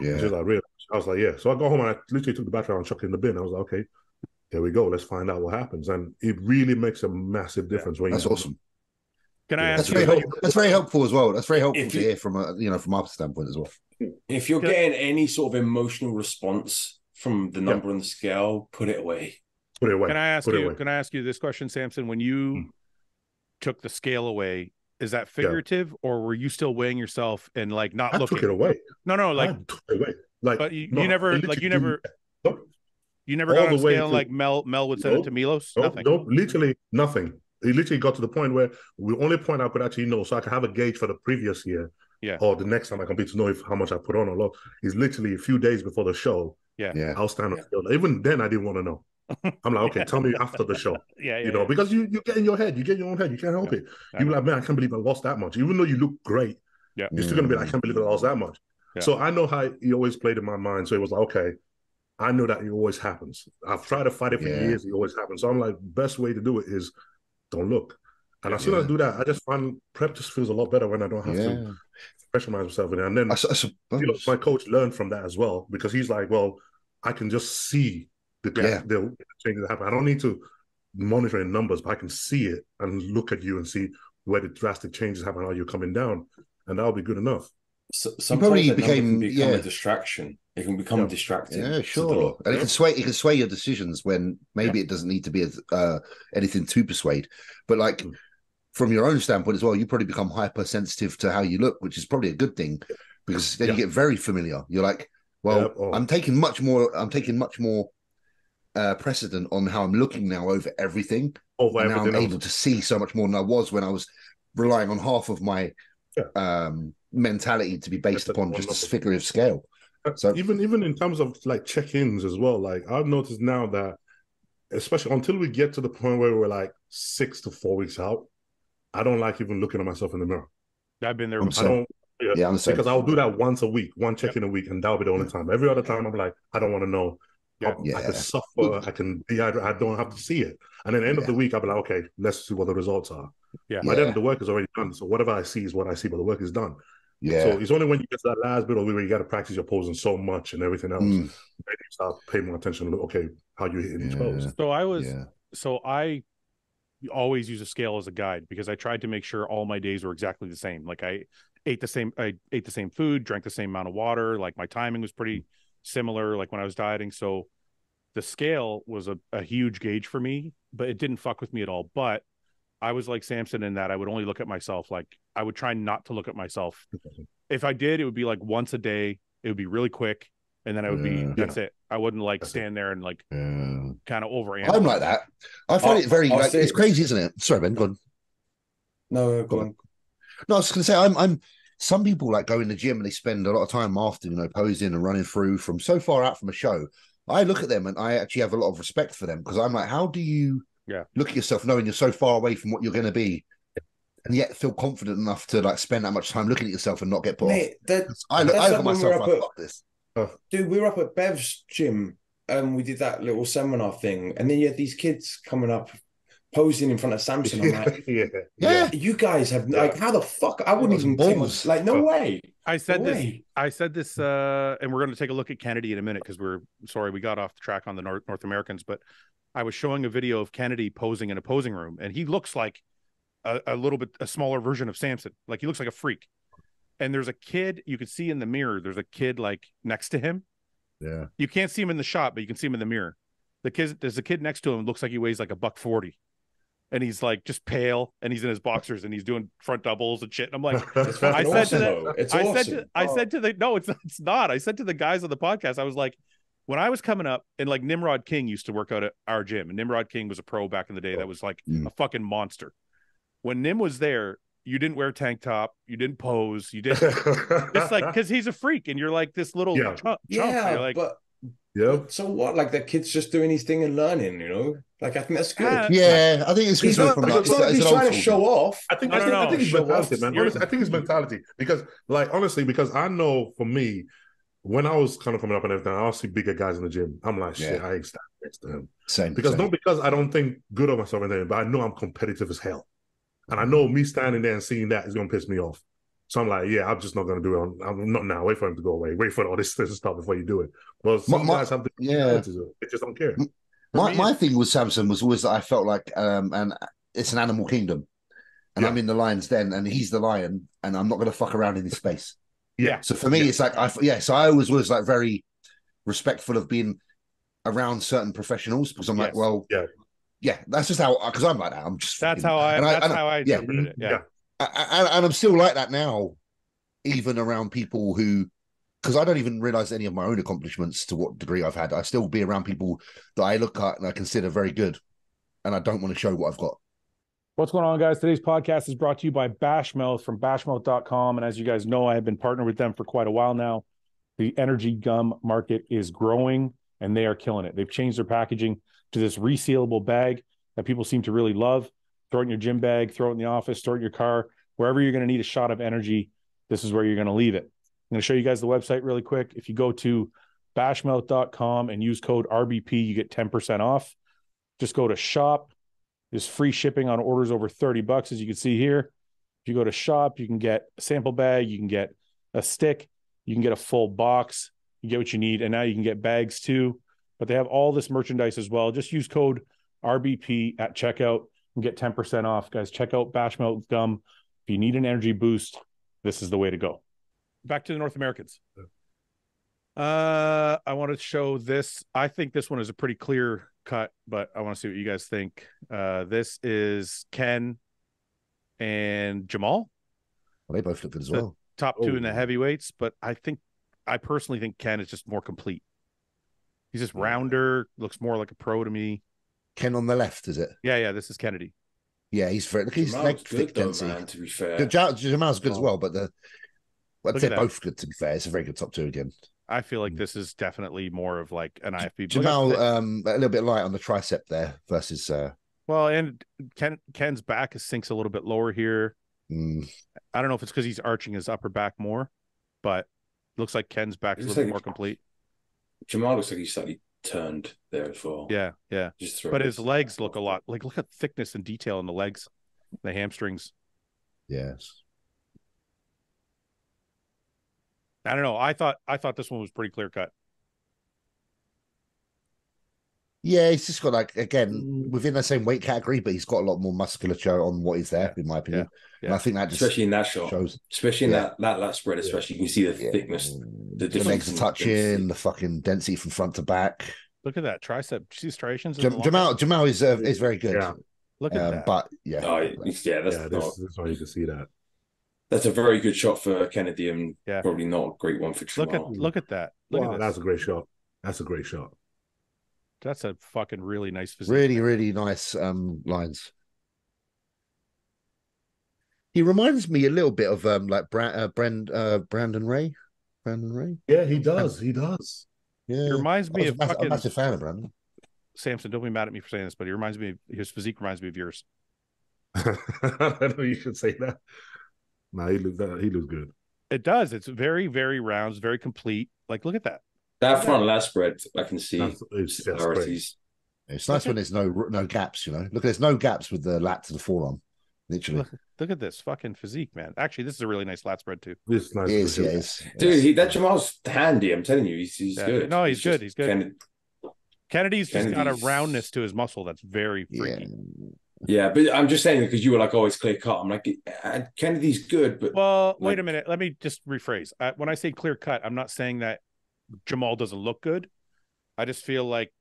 Yeah. She's like, really? I was like, yeah. So I got home and I literally took the battery out and chucked it in the bin. I was like, okay, here we go. Let's find out what happens. And it really makes a massive difference. When that's awesome. Can I ask that's very helpful as well. That's very helpful to hear from from our standpoint as well. If you're getting any sort of emotional response from the number on the scale, put it away. Put it away. Can I ask you this question, Samson? When you took the scale away, is that figurative, or were you still weighing yourself and like not looking? I took it away. No, like I took it away. Like, but you never got on scale and like Mel would send it to Milos. Nope, literally nothing. It literally got to the point where the only point I could actually know, so I could have a gauge for the previous year, or the next time I compete to know how much I put on or not, is literally a few days before the show. Yeah. I'll stand up. Even then, I didn't want to know. I'm like, okay, tell me after the show. Because you get in your head, you get in your own head, you can't help it. You're like, man, I can't believe I lost that much. Even though you look great, you're still gonna be like, I can't believe I lost that much. So I know how he always played in my mind. So it was like, okay, I know that it always happens. I've tried to fight it for years. It always happens. So I'm like, best way to do it is don't look. And as soon as I do that, I just find prep just feels a lot better when I don't have to pressurize myself in it. And then my coach learned from that as well, because he's like, well, I can just see the changes that happen. I don't need to monitor in numbers, but I can see it and look at you and see where the drastic changes happen, how you're coming down, and that'll be good enough. So, sometimes it can become a distraction. It can become distracting. Yeah, sure. And it can sway your decisions when maybe it doesn't need to be anything to persuade. But like from your own standpoint as well, you probably become hypersensitive to how you look, which is probably a good thing, because then you get very familiar. You're like, well, I'm taking much more precedent on how I'm looking now over everything. Now I'm able to see so much more than I was when I was relying on half of my mentality to be based upon just a figure of scale. So even in terms of like check-ins as well, like I've noticed now that, especially until we get to the point where we're like 6 to 4 weeks out, I don't like even looking at myself in the mirror. I've been there. I'm the same. Because I'll do that once a week, one check-in a week, and that'll be the only time. Every other time, I'm like, I don't want to know. I can suffer. I can dehydrate. I don't have to see it. And then at the end of the week, I'll be like, okay, let's see what the results are. By then, the work is already done. So whatever I see is what I see, but the work is done. So it's only when you get to that last bit of where you got to practice your posing so much and everything else, then you start paying more attention to, okay, how you hitting each pose. So I always use a scale as a guide, because I tried to make sure all my days were exactly the same. Like I ate the same food, drank the same amount of water. Like my timing was pretty similar, like when I was dieting. So the scale was a huge gauge for me, but it didn't fuck with me at all. But I was like Samson in that I would only look at myself. Like I would try not to look at myself. If I did, it would be like once a day. It would be really quick. And then I would that's it. I wouldn't like stand there and like kind of overanalyze. I'm like that. I find it very, it's crazy, isn't it? Sorry, Ben, go on. No, go on. No, I was going to say, I'm some people like go in the gym and they spend a lot of time after, posing and running through from so far out from a show. I look at them and I actually have a lot of respect for them, because I'm like, how do you look at yourself knowing you're so far away from what you're going to be, and yet feel confident enough to like spend that much time looking at yourself and not get put off? I look at myself like, fuck this. Dude, we were up at Bev's gym and we did that little seminar thing, and then you had these kids coming up posing in front of Samson. I'm like, you guys have like, how the fuck? I wouldn't even think, like, no way. I said this, and we're going to take a look at Kennedy in a minute, because we got off the track on the North Americans, but I was showing a video of Kennedy posing in a posing room, and he looks like a little bit a smaller version of Samson. Like he looks like a freak. And there's a kid you can see in the mirror. There's a kid like next to him. Yeah, you can't see him in the shot, but you can see him in the mirror. There's a kid next to him. Looks like he weighs like $140. And he's like just pale, and he's in his boxers, and he's doing front doubles and shit. And I'm like, I said to the guys on the podcast, I was like, when I was coming up, and like Nimrod King used to work out at our gym, and Nimrod King was a pro back in the day that was like a fucking monster. When Nim was there, you didn't wear a tank top, you didn't pose, you didn't. It's like, because he's a freak, and you're like this little chump. You're like, but so what? Like the kid's just doing his thing and learning, Like I think that's good. I think it's he's not trying to show off. I think it's mentality, man. Honestly, I think it's mentality, because because I know for me, when I was kind of coming up and everything, I see bigger guys in the gym. I'm like, shit, I ain't standing next to him. Not because I don't think good of myself or anything, but I know I'm competitive as hell. And I know me standing there and seeing that is going to piss me off. So I'm like, I'm just not going to do it. I'm not now. Wait for him to go away. Wait for all this stuff before you do it. Well, some guys have the they just don't care. My thing with Samson was always that I felt like, and it's an animal kingdom, and I'm in the lion's den, and he's the lion, and I'm not going to fuck around in his space. So for me, it's like so I always was like very respectful of being around certain professionals, because I'm like, well, that's just how, because I'm like that. I'm just that's how I interpreted it. And I'm still like that now, even around people who, because I don't even realize any of my own accomplishments to what degree I've had. I still be around people that I look at and I consider very good, and I don't want to show what I've got. What's going on, guys? Today's podcast is brought to you by Bashmouth from bashmouth.com. And as you guys know, I have been partnered with them for quite a while now. The energy gum market is growing, and they are killing it. They've changed their packaging to this resealable bag that people seem to really love. Throw it in your gym bag, throw it in the office, throw it in your car. Wherever you're going to need a shot of energy, this is where you're going to leave it. I'm going to show you guys the website really quick. If you go to bashmouth.com and use code RBP. You get 10% off. Just go to shop. There's free shipping on orders over $30, as you can see here. If you go to shop, you can get a sample bag, you can get a stick, you can get a full box, you get what you need, and now you can get bags too. But they have all this merchandise as well. Just use code RBP at checkout and get 10% off. Guys, check out Bashmouth Gum. If you need an energy boost, this is the way to go. Back to the North Americans. I want to show this. I think this one is a pretty clear cut, but I want to see what you guys think. This is Ken and Jamal. Well, they both look good as well. Top two in the heavyweights, but I personally think Ken is just more complete. He's just rounder, looks more like a pro to me. Ken on the left, is it? Yeah, this is Kennedy. Yeah, he's very. Look, he's leg thick density. Man, to be fair, Jamal's good as well, but they're both good. To be fair, it's a very good top two again. I feel like this is definitely more of like an IFB. Jamal, a little bit light on the tricep there versus. Well, and Ken's back sinks a little bit lower here. I don't know if it's because he's arching his upper back more, but looks like Ken's back is a little bit more complete. Jamal looks like he's slightly turned there as well. Yeah. But his legs look a lot like, look at thickness and detail in the legs, the hamstrings. Yes. I don't know. I thought this one was pretty clear cut. Yeah, he's just got like, again, within the same weight category, but he's got a lot more musculature on what is there, in my opinion. Yeah. And I think that just especially in that shot, shows, especially in that spread, especially you can see the thickness, the legs are touching, the fucking density from front to back. Look at that tricep. See striations. Jamal is very good. Yeah. Look at that. But that's why you can see that. That's a very good shot for Kennedy, and probably not a great one for Jamal. Look at that. That's a great shot. That's a great shot. That's a fucking really nice physique. Really, really nice lines. He reminds me a little bit of like Brandon Ray. Brandon Ray? Yeah, he does. He does. Yeah. He reminds me of I'm a massive fan of Brandon. Samson, don't be mad at me for saying this, but his physique reminds me of yours. I don't know you should say that. No, he looks good. It does. It's very, very round. It's very complete. Like, look at that. That front lat spread, I can see similarities. It's nice when there's no gaps, you know. Look, there's no gaps with the lat to the forearm, literally. Look at this fucking physique, man. Actually, this is a really nice lat spread too. This is nice. It is. Dude, that Jamal's handy. I'm telling you, he's good. No, he's good. He's good. Kennedy's just got a roundness to his muscle that's very freaky. Yeah, but I'm just saying because you were like always clear cut. I'm like, Kennedy's good, but wait a minute. Let me just rephrase. When I say clear cut, I'm not saying that Jamal doesn't look good. I just feel like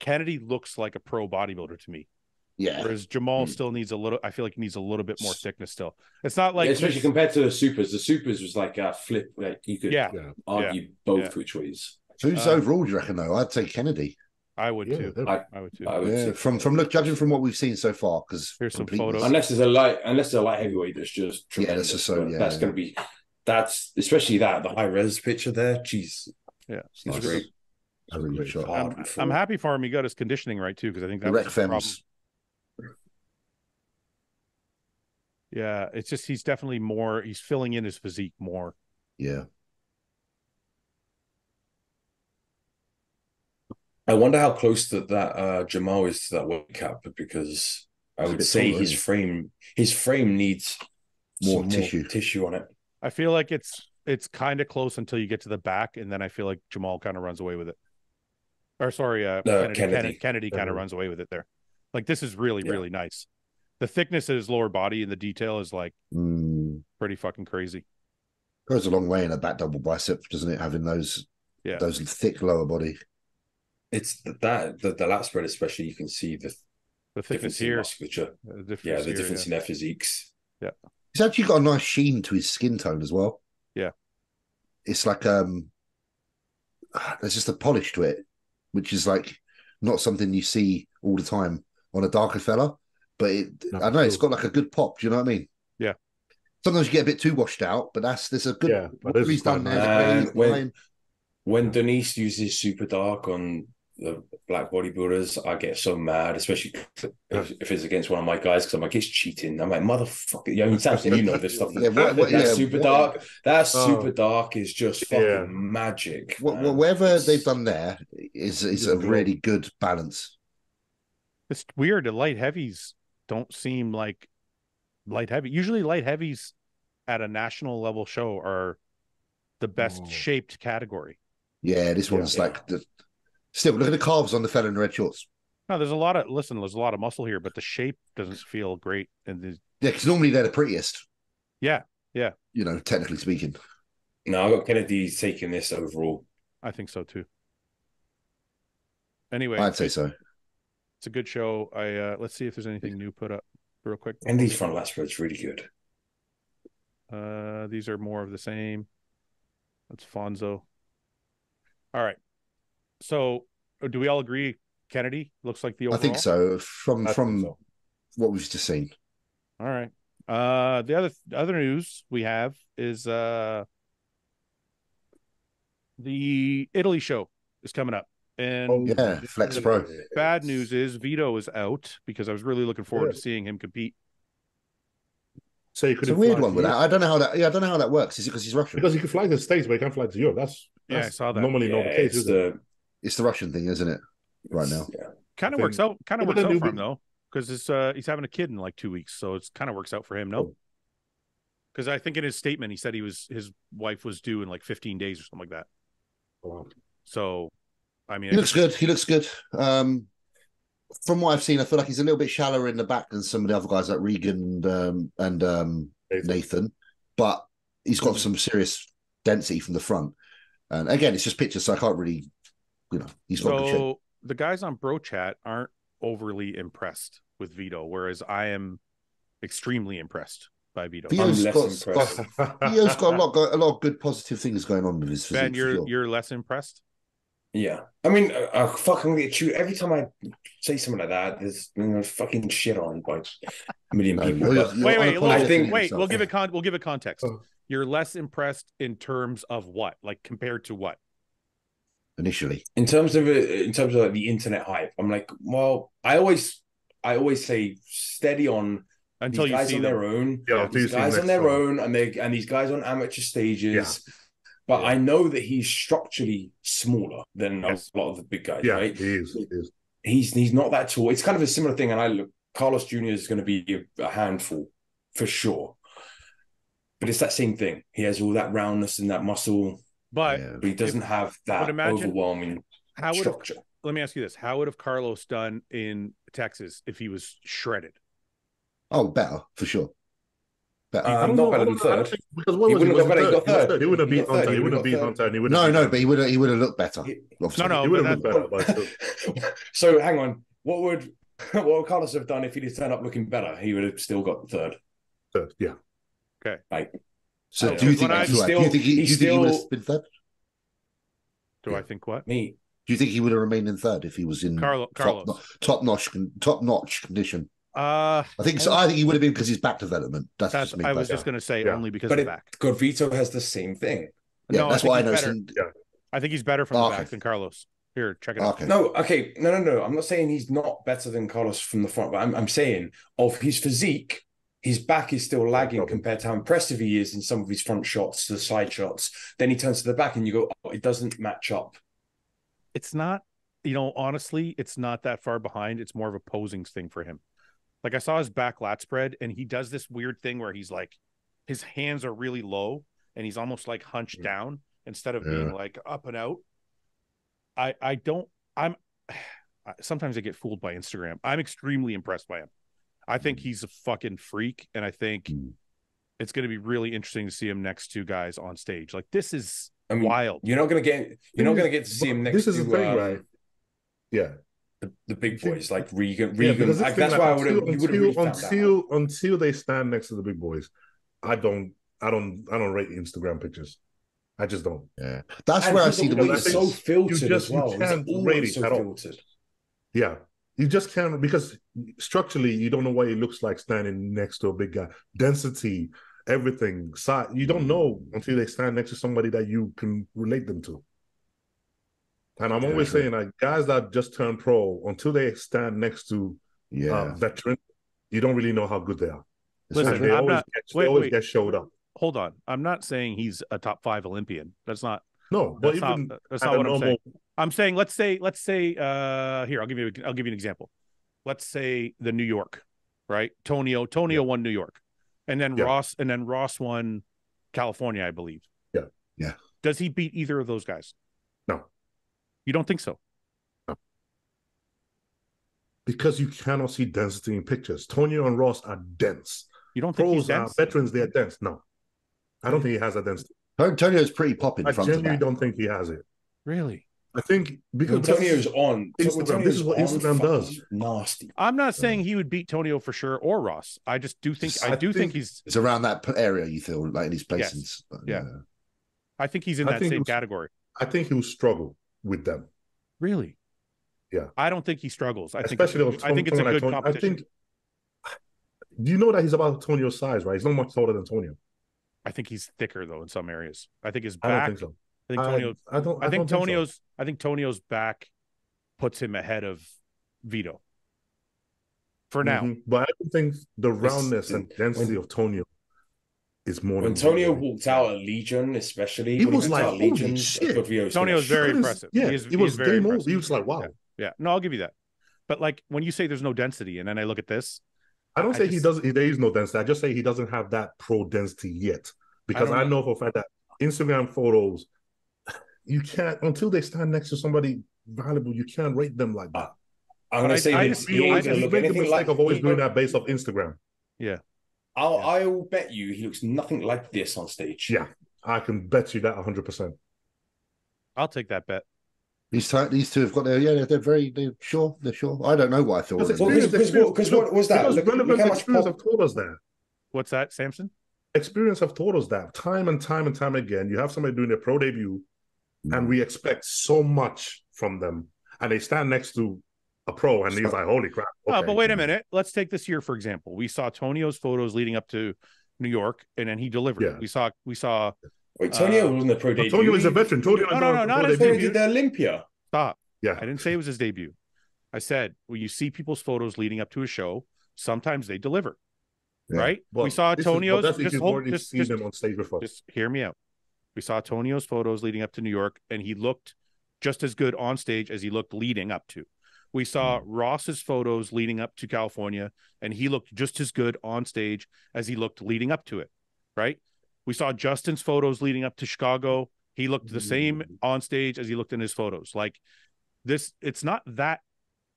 Kennedy looks like a pro bodybuilder to me. Yeah. Whereas Jamal still needs a little. I feel like he needs a little bit more thickness still. It's not like especially compared to the supers. The supers was like a flip. Like you could argue both which ways. Who's overall? Do you reckon though? I'd say Kennedy. I would too. I would too. Yeah, from judging from what we've seen so far, because here's some photos. Unless there's a light heavyweight that's just tremendous. That's going to be especially the high res picture there. Jeez, it's nice. Great. A really good shot. I'm happy for him. He got his conditioning right too, because I think that was the problem. Yeah, it's just he's definitely more. He's filling in his physique more. Yeah. I wonder how close that Jamal is to that weight cap, because I would say his frame needs more tissue on it. I feel like it's kind of close until you get to the back, and then I feel like Jamal kind of runs away with it. Or sorry, Kennedy kind of runs away with it there. Like this is really really nice. The thickness of his lower body and the detail is like pretty fucking crazy. Goes a long way in a back double bicep, doesn't it? Having those thick lower body. It's the lat spread, especially. You can see the thickness here, musculature. The difference in their physiques. Yeah, he's actually got a nice sheen to his skin tone as well. Yeah, it's like there's just a polish to it, which is like not something you see all the time on a darker fella. But I don't know, it's got like a good pop. Do you know what I mean? Yeah. Sometimes you get a bit too washed out, but there's a good. Yeah, but he's done there. When Denise uses super dark on the black bodybuilders, I get so mad, especially if it's against one of my guys, because I'm like, it's cheating. I'm like, motherfucker. Yeah, I mean, Samson, you know this stuff. Dark. That super dark is just fucking magic. Whatever they've done there is a really good balance. It's weird. The light heavies don't seem like light heavy. Usually light heavies at a national level show are the best shaped category. Yeah, this one's like the... Still, look at the calves on the fella in the red shorts. No, there's a lot of there's a lot of muscle here, but the shape doesn't feel great. And because normally they're the prettiest. Yeah. You know, technically speaking. No, I got Kennedy taking this overall. I think so too. Anyway, I'd say so. It's a good show. Let's see if there's anything new put up real quick. And these front lat spreads really good. These are more of the same. That's Fonzo. All right. So, do we all agree Kennedy looks like the overall? I think so. From what we've just seen. All right. The other news we have is the Italy show is coming up. And Flex Pro. Bad news is Vtio is out, because I was really looking forward to seeing him compete. So you could. It's a weird one with that. I don't know how that. Yeah, I don't know how that works. Is it because he's Russian? Because he can fly to the States, but he can't fly to Europe. That's I saw that. Normally not the case. It's the Russian thing, isn't it? Right now, kind of works out. Kind of works out for him though, because he's having a kid in like 2 weeks, so it's kind of works out for him. No, because I think in his statement he said his wife was due in like 15 days or something like that. Wow. So, I mean, he looks good. He looks good. From what I've seen, I feel like he's a little bit shallower in the back than some of the other guys like Regan and Nathan, but he's got some serious density from the front. And again, it's just pictures, so I can't really, he's got good shape. So the guys on Bro Chat aren't overly impressed with Vtio, whereas I am extremely impressed by Vtio. Vito's got a lot of good positive things going on with his physique. Ben, you're less impressed? Yeah, I mean, I fucking get you every time I say something like that. There's fucking shit on by a million people. Wait. We'll give it context. You're less impressed in terms of what? Like compared to what? Initially, in terms of like the internet hype, I'm like, well, I always say steady on until you see on their own. Yeah, these guys on their own, and these guys on amateur stages. Yeah. But I know that he's structurally smaller than a lot of the big guys, right? He is. He's not that tall. It's kind of a similar thing, and Carlos Jr. is going to be a handful for sure. But it's that same thing. He has all that roundness and that muscle, but he doesn't have that overwhelming structure. Let me ask you this: how would have Carlos done in Texas if he was shredded? Oh, better for sure. Not better than third. Because what was he got third? He wouldn't have beat Hunter. He wouldn't have beat Hunter. No, but he would have looked better. He would have looked better. So hang on, what would Carlos have done if he'd turned up looking better? He would have still got third. Third, yeah. Okay. So do you think he would have been third? Do I think what? Me. Do you think he would have remained in third if he was in Carlos top notch condition? I think so. I think he would have been because his back development. That's just me. I was just going to say only because of the back. But Vtio has the same thing. Yeah, that's why I know. I think he's better from the back than Carlos. Here, check it out. No. I'm not saying he's not better than Carlos from the front, but I'm saying of his physique, his back is still lagging compared to how impressive he is in some of his front shots, the side shots. Then he turns to the back, and you go, "Oh, it doesn't match up." It's not. Honestly, it's not that far behind. It's more of a posing thing for him. Like I saw his back lat spread, and he does this weird thing where he's like, his hands are really low, and he's almost like hunched down instead of being like up and out. Sometimes I get fooled by Instagram. I'm extremely impressed by him. I think he's a fucking freak, and I think it's going to be really interesting to see him next to guys on stage. Like this is wild. You're not going to get to see him next to. This is the thing, right? Yeah. The big boys like Regan. That's why I would have until they stand next to the big boys. I don't rate Instagram pictures. I just don't. Yeah, that's where I see the weakness. So filtered as well. You can't rate it at all. Yeah, you just can't, because structurally you don't know what it looks like standing next to a big guy. Density, everything, size. You don't know until they stand next to somebody that you can relate them to. And I'm always saying, like, guys that just turn pro, until they stand next to veteran, you don't really know how good they are. Listen, they always get showed up. Hold on. I'm not saying he's a top 5 Olympian. That's not. No, but that's not what I'm saying. I'm saying, let's say, here, I'll give you an example. Let's say the New York, right? Tonio won New York, and then Ross won California, I believe. Yeah. Yeah. Does he beat either of those guys? No. You don't think so? No. Because you cannot see density in pictures. Tonio and Ross are dense. You don't think he's dense? Veterans, they're dense. No. I don't think he has that density. Tonio's pretty popping. I genuinely don't think he has it. Really? I think because Tonio's on Instagram. This is what Instagram does. Nasty. I'm not saying he would beat Tonio for sure or Ross. I just do think I think he's. It's around that area. You feel like in his places. Yes. Yeah. I think he's in that same category. I think he will struggle with them. Really? Yeah. I don't think he struggles. I think it's a good competition. Do you know that he's about Tonio's size, right? He's not much taller than Tonio. I think he's thicker though in some areas. I think his back. I don't think so. I think Tonio's back puts him ahead of Vtio. For now. But I don't think the roundness and density of Tonio is more when Tonio walked out at Legion, especially he was like, Legion, Tonio's very impressive. Yeah, he was very impressive. He was like, wow. Yeah. No, I'll give you that. But like when you say there's no density, and then I look at this, I don't say he doesn't. There is no density. I just say he doesn't have that pro density yet, because I know for a fact that Instagram photos, you can't until they stand next to somebody valuable. You can't rate them like that. I'm going to say this. You make the mistake of always doing that based off Instagram. Yeah. I'll bet you he looks nothing like this on stage. Yeah, I can bet you that 100%. I'll take that bet. These two have got their they're sure. I don't know what I thought. Because what was that? Relevant experience have taught us that. What's that, Samson? Experience have taught us that time and time again. You have somebody doing their pro debut, and we expect so much from them, and they stand next to a pro, and he's like, "Holy crap!" Okay. Oh, but wait a minute. Let's take this year for example. We saw Tonio's photos leading up to New York, and then he delivered. Yeah. We saw. Wait, Tonio wasn't the pro debut. Tonio is a veteran. Tonio not his debut. Did the Olympia. Stop. Yeah. I didn't say it was his debut. I said, when you see people's photos leading up to a show, sometimes they deliver. Yeah. Right? Well, we saw Tonio's. Just hear me out. We saw Tonio's photos leading up to New York, and he looked just as good on stage as he looked leading up to. We saw Ross's photos leading up to California, and he looked just as good on stage as he looked leading up to it. Right? We saw Justin's photos leading up to Chicago. He looked the same on stage as he looked in his photos. Like this, it's not that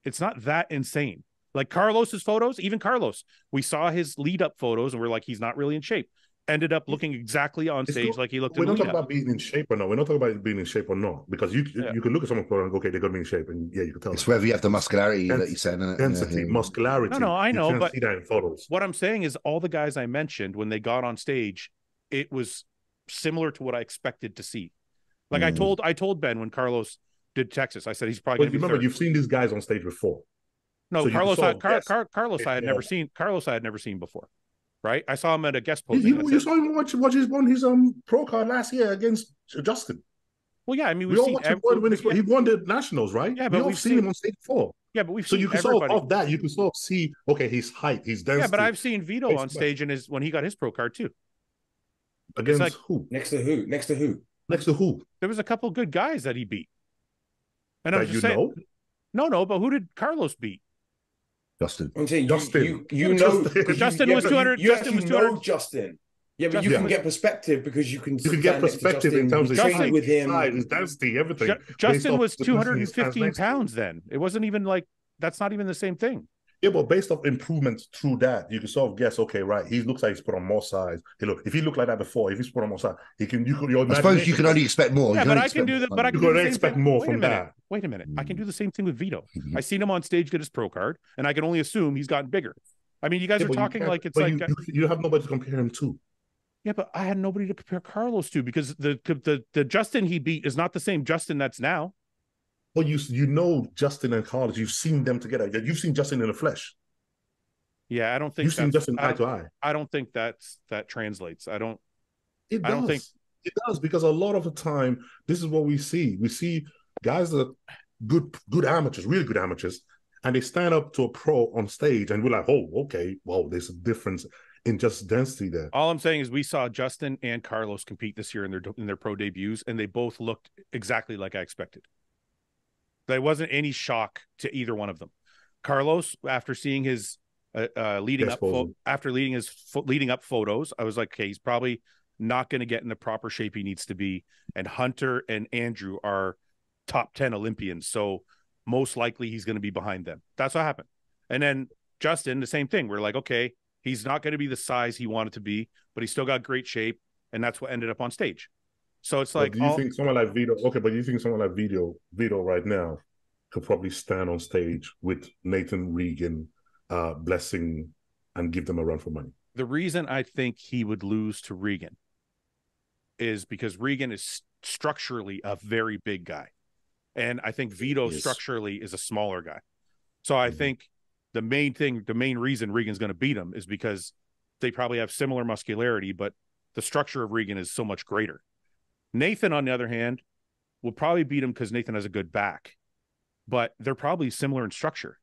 insane. Like Carlos's photos, even Carlos, we saw his lead up photos and we're like, he's not really in shape. Ended up looking exactly on stage like he looked. We're not talking about being in shape or not. We're not talking about being in shape or not, because you can look at someone's photo and go, okay, they're gonna be in shape, and you can tell. It's whether you have the muscularity that you said. Density, muscularity. No, I know, but see that in photos. What I'm saying is, all the guys I mentioned when they got on stage, it was similar to what I expected to see. Like I told Ben when Carlos did Texas, I said he's probably. But remember, you've seen these guys on stage before. No, so Carlos I had never seen. Carlos I had never seen before. Right, I saw him at a guest posting. You saw him watch his pro card last year against Justin. Well, yeah, I mean, we all watched him when he won the nationals, right? Yeah, but we've seen him on stage before. Yeah, but we've so seen you can sort of that you can sort of see, okay, his height, his density. Yeah, but I've seen Vtio on stage when he got his pro card too. Against who? Next to who? Next to who? There was a couple good guys that he beat. And I was just saying, no, but who did Carlos beat? Justin. I'm saying Justin. You know, Justin was 200. Justin was 200. Justin. Yeah, but you can get perspective because you can get perspective in terms of training with him, his density, everything. Justin was 215 pounds then. It wasn't even like that's not even the same thing. Yeah, but based off improvements through that, you can sort of guess. Okay, right. He looks like he's put on more size. If he looked like that before, if he's put on more size, he can. I suppose you can only expect more. Yeah, but I can do that. But I can expect more from that. Wait a minute. I can do the same thing with Vtio. I seen him on stage get his pro card, and I can only assume he's gotten bigger. I mean, you guys are talking like it's like you have nobody to compare him to. Yeah, but I had nobody to compare Carlos to because the Justin he beat is not the same Justin that's now. Well, you know Justin and Carlos. You've seen them together. You've seen Justin in the flesh. Yeah, I don't think you've seen Justin eye to eye. I don't think that translates. I don't. It does. I don't think it does, because a lot of the time, this is what we see. We see guys that are good amateurs, really good amateurs, and they stand up to a pro on stage, and we're like, oh, okay, well, there's a difference in just density there. All I'm saying is we saw Justin and Carlos compete this year in their pro debuts, and they both looked exactly like I expected. There wasn't any shock to either one of them. Carlos, after seeing his leading up photos, I was like, okay, he's probably not going to get in the proper shape he needs to be. And Hunter and Andrew are top 10 Olympians, so most likely he's going to be behind them. That's what happened. And then Justin, the same thing. We're like, okay, he's not going to be the size he wanted to be, but he's still got great shape, and that's what ended up on stage. So it's like, do you think someone like Vtio? Okay, but do you think someone like Vtio right now could probably stand on stage with Nathan, Regan, Blessing, and give them a run for money? The reason I think he would lose to Regan is because Regan is structurally a very big guy, and I think Vtio structurally is a smaller guy. So I think the main reason Regan's going to beat him is because they probably have similar muscularity, but the structure of Regan is so much greater. Nathan, on the other hand, will probably beat him because Nathan has a good back, but they're probably similar in structure.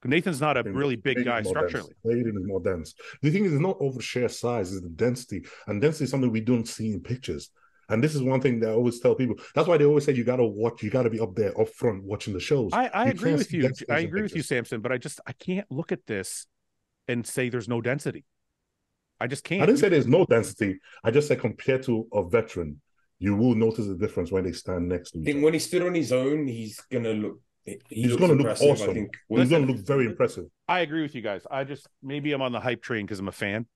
Nathan's not a really big guy structurally. Nathan is more dense. The thing is not over sheer size, is the density. And density is something we don't see in pictures. And this is one thing that I always tell people. That's why they always say you got to be up there, up front, watching the shows. I agree with you. I agree with you, Samson, but I can't look at this and say there's no density. I just can't. I didn't say there's no density. I just said compared to a veteran, you will notice the difference when they stand next to each other. When he stood on his own, he's going to look... He's going to look awesome. He's going to look very impressive. I agree with you guys. Maybe I'm on the hype train because I'm a fan,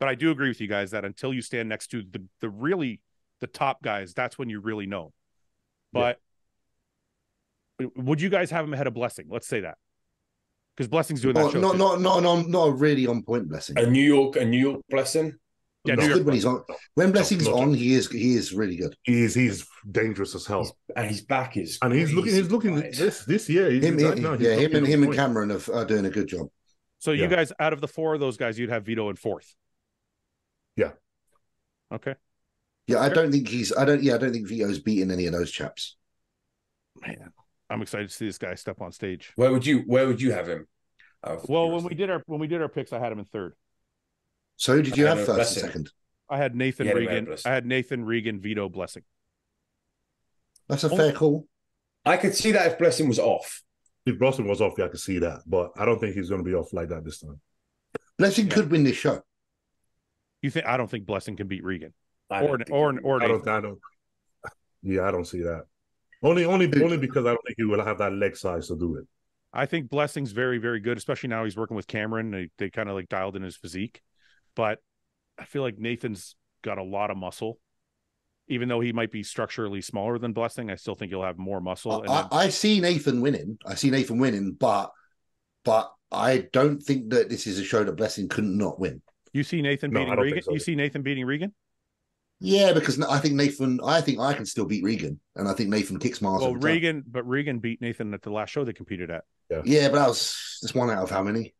but I do agree with you guys that until you stand next to the top guys, that's when you really know. But would you guys have him ahead of Blessing? Let's say that, because Blessing's doing that show. Not a really on point Blessing. A New York Blessing. Yeah, New York when he's on. When Blessing's on, he is really good. He's dangerous as hell, and his back is. And he's looking this year. Him and Cameron are doing a good job. So you guys, out of the four of those guys, you'd have Vtio in fourth. Yeah. Okay. Yeah, I don't think Vito's beating any of those chaps. Man, I'm excited to see this guy step on stage. Where would you have him? Well, when we did our picks, I had him in third. So who did you have first and second? I had Nathan Regan. I had Nathan Regan, Vtio, Blessing. That's a fair call. I could see that if Blessing was off. If Blessing was off, I could see that, but I don't think he's going to be off like that this time. Blessing could win this show. You think? I don't think Blessing can beat Regan. I don't see that. Only because I don't think he will have that leg size to do it. I think Blessing's very, very good, especially now he's working with Cameron. They kind of like dialed in his physique, but I feel like Nathan's got a lot of muscle. Even though he might be structurally smaller than Blessing, I still think he'll have more muscle. I see Nathan winning. But I don't think that this is a show that Blessing couldn't not win. You see Nathan beating Regan? So. You see Nathan beating Regan? Yeah, because I think I can still beat Regan, and I think Nathan kicks miles. Well, Regan beat Nathan at the last show they competed at. Yeah, but that was just one out of how many?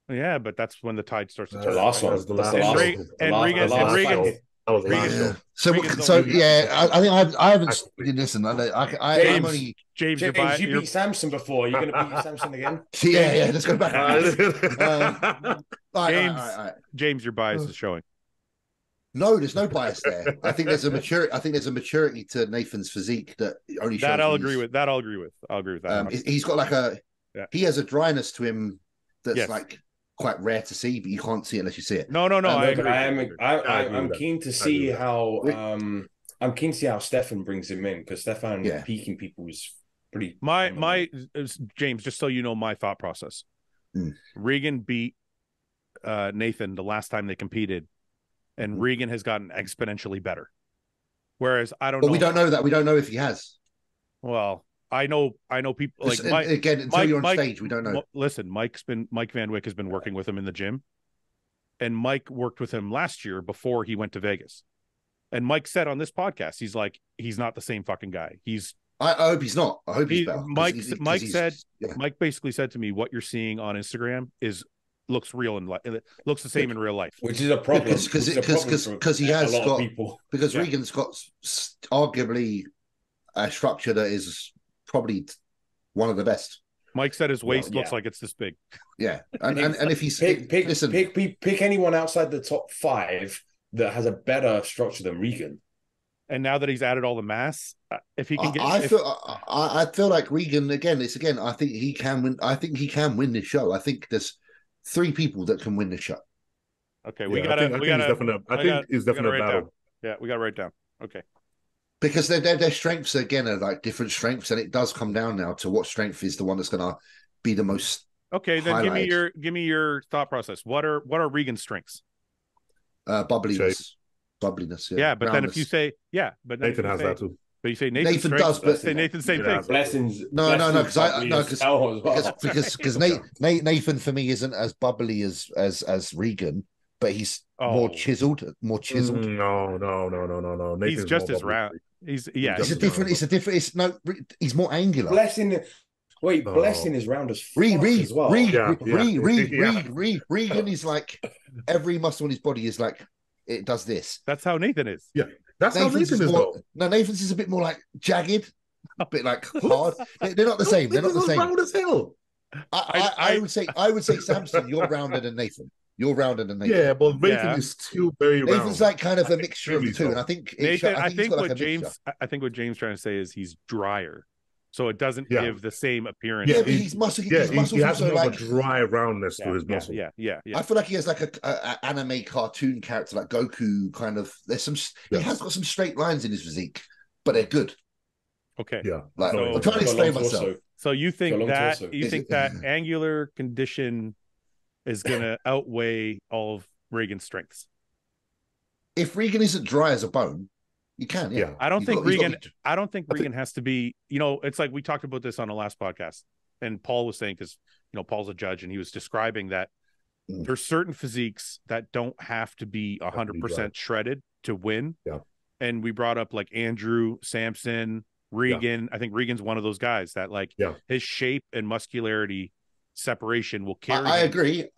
Yeah, but that's when the tide starts to turn. The last one. Regan. So I haven't. Listen, I'm only James. You beat Samson before. You're going to beat Samson again? Yeah. Let's go back. James, your bias is showing. No, there's no bias there. I think there's a maturity to Nathan's physique that only shows. I'll agree with that. I'll agree with that. He's got he has a dryness to him that's like quite rare to see, but you can't see it unless you see it. No. I agree. I'm keen to see how Stefan brings him in, because Stefan peaking people is pretty. My James, just so you know, my thought process. Regan beat Nathan the last time they competed, and Regan has gotten exponentially better. Whereas I don't know. We don't know that. We don't know if he has. Well, I know people like Mike, again until you're on stage, we don't know. Listen, Mike Van Wyck has been working with him in the gym, and Mike worked with him last year before he went to Vegas. And Mike said on this podcast, he's not the same fucking guy. I hope he's not. I hope he's better. Mike basically said to me, what you're seeing on Instagram looks real and looks the same in real life, which is a problem because he has got people. Because Regan's got arguably a structure that is probably one of the best. Mike said his waist looks like it's this big. Yeah, and if he's pick anyone outside the top 5 that has a better structure than Regan. And now that he's added all the mass, if he can get, I feel like Regan again. I think he can win. I think he can win this show. I think there's 3 people that can win this show. Okay, I think it's definitely a battle. Yeah, we got to write down. Okay. Because their strengths again are like different strengths, and it does come down now to what strength is the one that's going to be the most. Okay, then highlighted. give me your thought process. What are Regan's strengths? Bubbliness, yeah. But then if you say but Nathan has that too. But you say Nathan does, but say Nathan same thing. Blessings. No, because Nathan for me isn't as bubbly as Regan. But he's more chiseled. No. He's just as round. He's more angular. Blessing is round as fuck as well. Regan is like every muscle in his body is like it does this. That's how Nathan is. Yeah, that's how Nathan is. No, Nathan's is a bit more like jagged, a bit like hard. They're not the same. They're not the same. Round as hell. I would say Samson, you're rounder than Nathan. You're rounder than Nathan. Yeah, but Nathan is still very round. Nathan's like kind of a mixture of the two, and I think I think what James trying to say is he's drier, so it doesn't give the same appearance. Yeah, but he's muscle. He has more of a dry roundness to his muscle. Yeah. I feel like he has like a anime cartoon character, like Goku kind of. There's some. He has got some straight lines in his physique, but they're good. Okay. Yeah. Like, I'm trying to explain myself. So you think that angular condition is going to outweigh all of Regan's strengths? If Regan isn't dry as a bone, you can. Yeah. I don't think Regan has to be. It's like we talked about this on the last podcast, and Paul was saying, because Paul's a judge, and he was describing that there's certain physiques that don't have to be 100% shredded to win. Yeah. And we brought up like Andrew, Samson, Regan. I think Regan's one of those guys that his shape and muscularity separation will carry. I agree.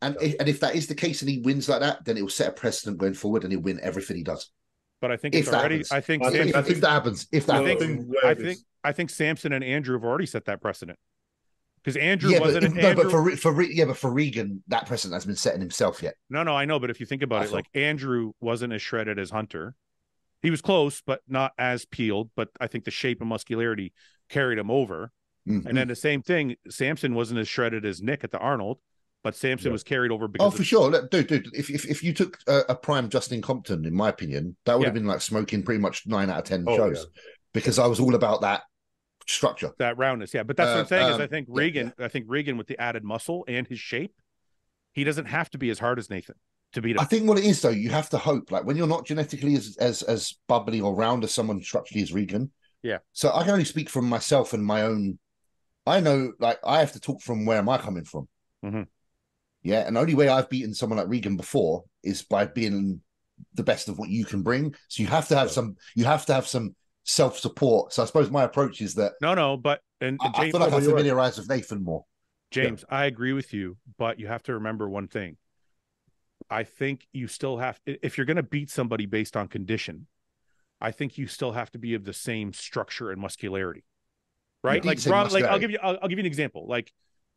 Yeah. And if that is the case and he wins like that, then it will set a precedent going forward, and he'll win everything he does. But I think if that happens, I think Samson and Andrew have already set that precedent, because Andrew wasn't. But for Regan, that precedent has been set in himself yet. No, I know. But if you think about it, like Andrew wasn't as shredded as Hunter. He was close, but not as peeled. But I think the shape and muscularity carried him over. Mm-hmm. And then the same thing, Samson wasn't as shredded as Nick at the Arnold, but Samson was carried over because for sure. Look, dude, if you took a prime Justin Compton, in my opinion, that would have been like smoking pretty much 9 out of 10 shows, because I was all about that structure, that roundness. Yeah, but that's what I'm saying is I think Regan with the added muscle and his shape, he doesn't have to be as hard as Nathan to beat him. I think what it is though, you have to hope, like when you're not genetically as bubbly or round as someone structurally as Regan. Yeah. So I can only speak from myself and my own. I know, like, I have to talk from where am I coming from. Mm-hmm. Yeah, and the only way I've beaten someone like Regan before is by being the best of what you can bring. So you have to have some. You have to have some self-support. So I suppose my approach is that. But I feel like I familiarize with Nathan more. James, I agree with you, but you have to remember one thing. I think you still have, if you're going to beat somebody based on condition, I think you still have to be of the same structure and muscularity. Right, like I'll give you an example. Like,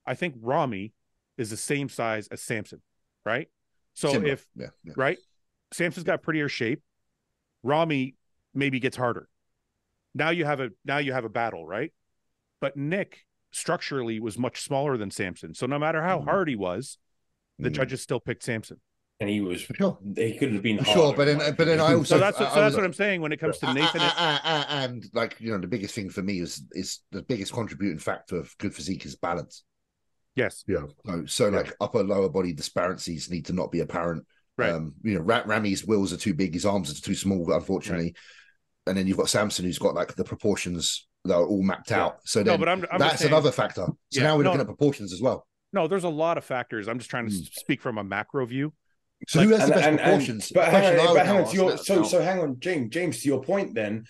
I think Rami is the same size as Samson, right? So right, Samson's got prettier shape. Rami maybe gets harder. Now you have a battle, right? But Nick structurally was much smaller than Samson, so no matter how hard he was, the judges still picked Samson. And he was He could have been sure, but then I also so that's what I'm saying when it comes to Nathan. And like the biggest thing for me is the biggest contributing factor of good physique is balance. Yes. Yeah. So like upper lower body disparities need to not be apparent. Right. Rami's wheels are too big, his arms are too small, unfortunately. Right. And then you've got Samson, who's got like the proportions that are all mapped out. So then that's another factor. So now we're looking at proportions as well. No, there's a lot of factors. I'm just trying to speak from a macro view. So who has the best proportions? Hang on, James, to your point then,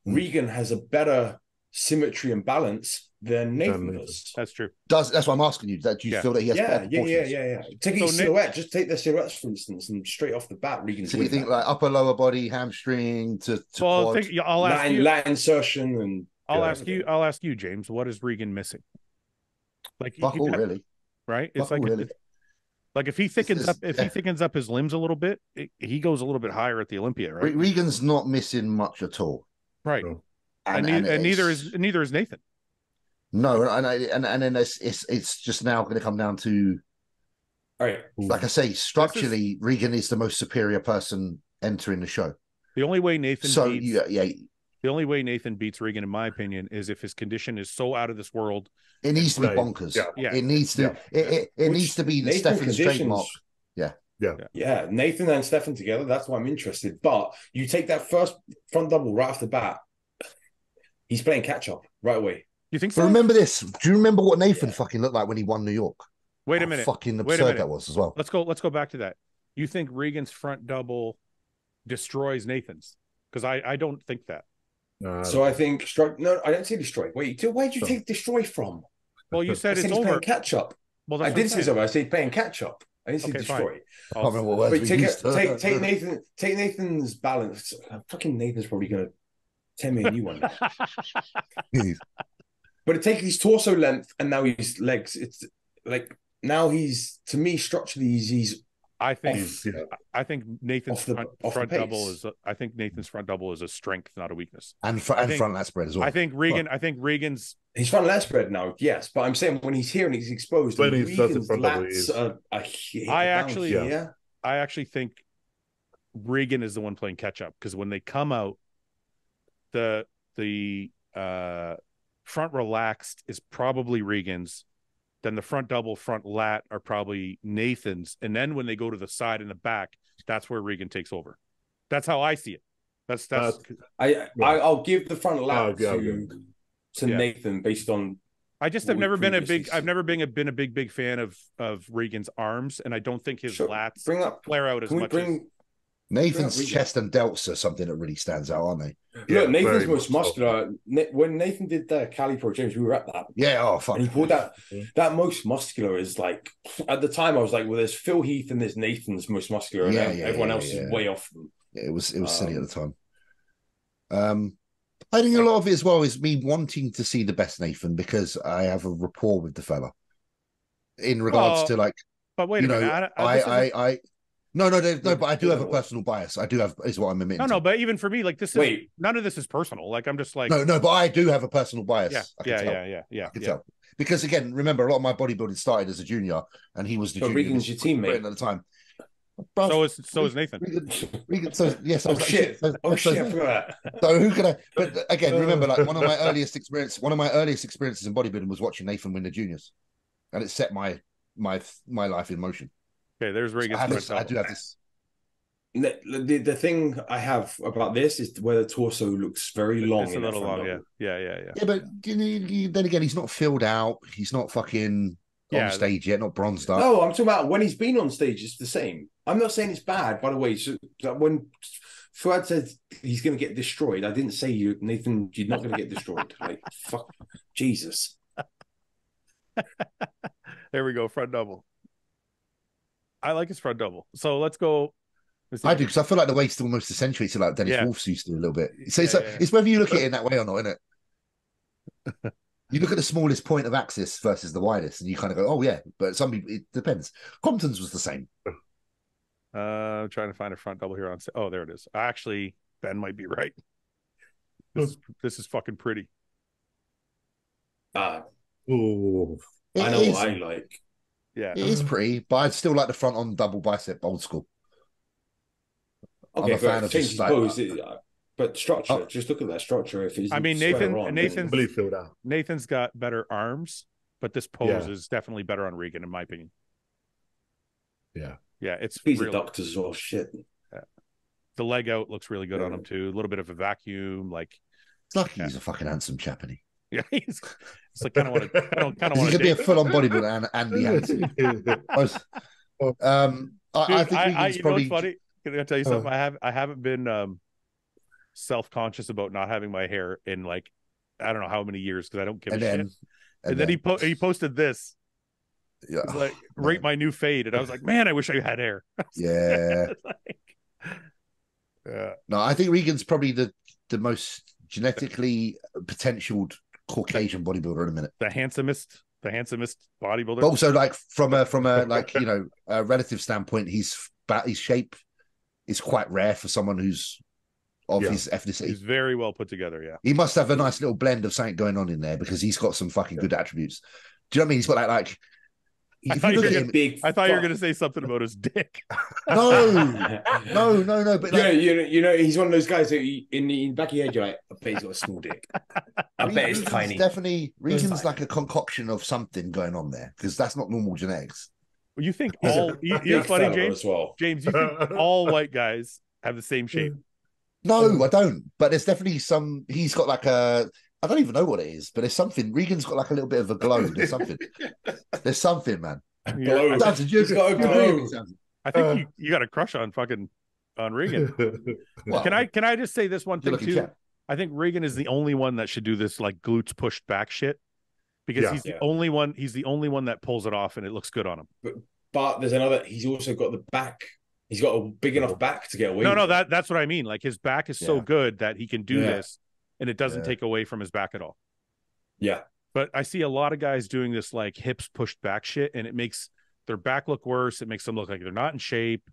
Regan has a better symmetry and balance than Nathan does. That's true. That's what I'm asking you. That do you feel that he has better proportions? Yeah. Take his silhouette. Just take the silhouettes, for instance, and straight off the bat, Regan's. So you think like upper lower body, hamstring to quad, I'll ask you. Lat insertion, and I'll ask you, James. What is Regan missing? Like fuck all, really? Right? It's like really. Like if he thickens up his limbs a little bit, he goes a little bit higher at the Olympia, right? Regan's not missing much at all, right? And neither is Nathan. No, and then it's just now going to come down to, all right. Like I say, structurally, Regan is the most superior person entering the show. The only way Nathan the only way Nathan beats Regan, in my opinion, is if his condition is so out of this world. It needs to be bonkers. Yeah. It needs to. It needs to be the Stephan's trademark. Yeah. Nathan and Stephan together. That's why I'm interested. But you take that first front double right off the bat. He's playing catch up right away. You think so? But remember this. Do you remember what Nathan fucking looked like when he won New York? Wait a minute. Fucking absurd that was as well. Let's go back to that. You think Regan's front double destroys Nathan's? Because I don't think that. So I think no, I don't say destroy. Wait, where did you take destroy from? Well, you said it's over. Playing catch up. Well, I didn't say it's over. I said playing catch up. I didn't say destroy. But take Nathan's balance. Fucking Nathan's probably gonna tell me a new one. But take his torso length and now his legs. It's like now he's, to me, structurally he's. I think Nathan's front double is. I think Nathan's front double is a strength, not a weakness. And front lat spread as well. I think Regan's. He's front lat spread now, yes, but I'm saying when he's here and he's exposed, when he's front double, I actually think Regan is the one playing catch up, because when they come out, the front relaxed is probably Regan's. Then the front double, front lat are probably Nathan's. And then when they go to the side and the back, that's where Regan takes over. That's how I see it. I'll give the front lat to Nathan based on. I just have never been a big fan of Regan's arms, and I don't think his lats flare out as much. Nathan's chest and delts are something that really stands out, aren't they? Look, Nathan's most muscular. When Nathan did the Cali Pro James, we were at that. Yeah, oh fuck. And he pulled that most muscular is like, at the time I was like, well, there's Phil Heath and there's Nathan's most muscular, and everyone else is way off them. Yeah, it was silly at the time. I think a lot of it as well is me wanting to see the best Nathan, because I have a rapport with the fella in regards to like. But wait a minute, No, but I do have a personal bias. Is what I'm admitting. No, but even for me, like none of this is personal. Like I'm just like no, but I do have a personal bias. Yeah. I can tell. Because again, remember, a lot of my bodybuilding started as a junior, and he was the junior. Regan's your teammate at the time. So is Nathan. Regan, so yes. Shit. So who can I? But again, remember, like one of my earliest experiences in bodybuilding was watching Nathan win the juniors, and it set my life in motion. Okay, there's Regan. I do have this. The thing I have about this is where the torso looks very long. It's a little long, yeah. Yeah, but then again, he's not filled out. He's not fucking on stage yet, not bronzed up. No, I'm talking about when he's been on stage, it's the same. I'm not saying it's bad, by the way. So when Fouad said he's going to get destroyed, I didn't say Nathan, you're not going to get destroyed. Like, fuck, Jesus. There we go, front double. I like his front double. So let's go. I do, because I feel like the waist almost accentuates it, like Dennis Wolf's used to a little bit. So it's whether you look at it in that way or not, isn't it? You look at the smallest point of axis versus the widest, and you kind of go, "Oh yeah," but some people, it depends. Compton's was the same. I'm trying to find a front double here on. Oh, there it is. Actually, Ben might be right. This is fucking pretty. I know what I like. Yeah, it is pretty, but I'd still like the front on double bicep, old school. Okay, I'm a fan of just pose, but structure. Just look at that structure. If I mean, Nathan's got better arms, but this pose is definitely better on Regan, in my opinion. Yeah, it's these doctors as well. Shit. Yeah. The leg out looks really good on him too. A little bit of a vacuum, like. It's lucky he's a fucking handsome chap, isn't he? Yeah, it's like kind of want to. He could be a full-on bodybuilder and be handsome. I think Regan's probably. You know what's funny? Can I tell you something? I haven't been self-conscious about not having my hair in like I don't know how many years, because I don't give a shit. And then he posted this. Yeah, it's like rate my new fade, and I was like, man, I wish I had hair. Yeah. Yeah. No, I think Regan's probably the most genetically potentialed Caucasian bodybuilder in a minute. The handsomest bodybuilder. But also, like from a like a relative standpoint, his shape is quite rare for someone who's of his ethnicity. He's very well put together. Yeah, he must have a nice little blend of something going on in there because he's got some fucking good attributes. Do you know what I mean? He's got that like. I thought you were going to say something about his dick. No. But like, he's one of those guys that in the back of your head, you're like, I bet he's got a small dick. I bet it's tiny. Definitely, Regan's like a concoction of something going on there because that's not normal genetics. Well, you think you're funny, James? Well. James, you think all white guys have the same shape? No, I don't. But there's definitely some. He's got like a. I don't even know what it is, but there's something. Regan's got like a little bit of a glow. There's something. There's something, man. Glow. He's got a glow. I think you got a crush on Regan. Well, can I just say this one thing too? I think Regan is the only one that should do this like glutes pushed back shit because he's the only one. He's the only one that pulls it off, and it looks good on him. But there's another. He's also got the back. He's got a big enough back to get away. No, that's what I mean. Like his back is so good that he can do this. And it doesn't take away from his back at all. Yeah. But I see a lot of guys doing this like hips pushed back shit, and it makes their back look worse. It makes them look like they're not in shape.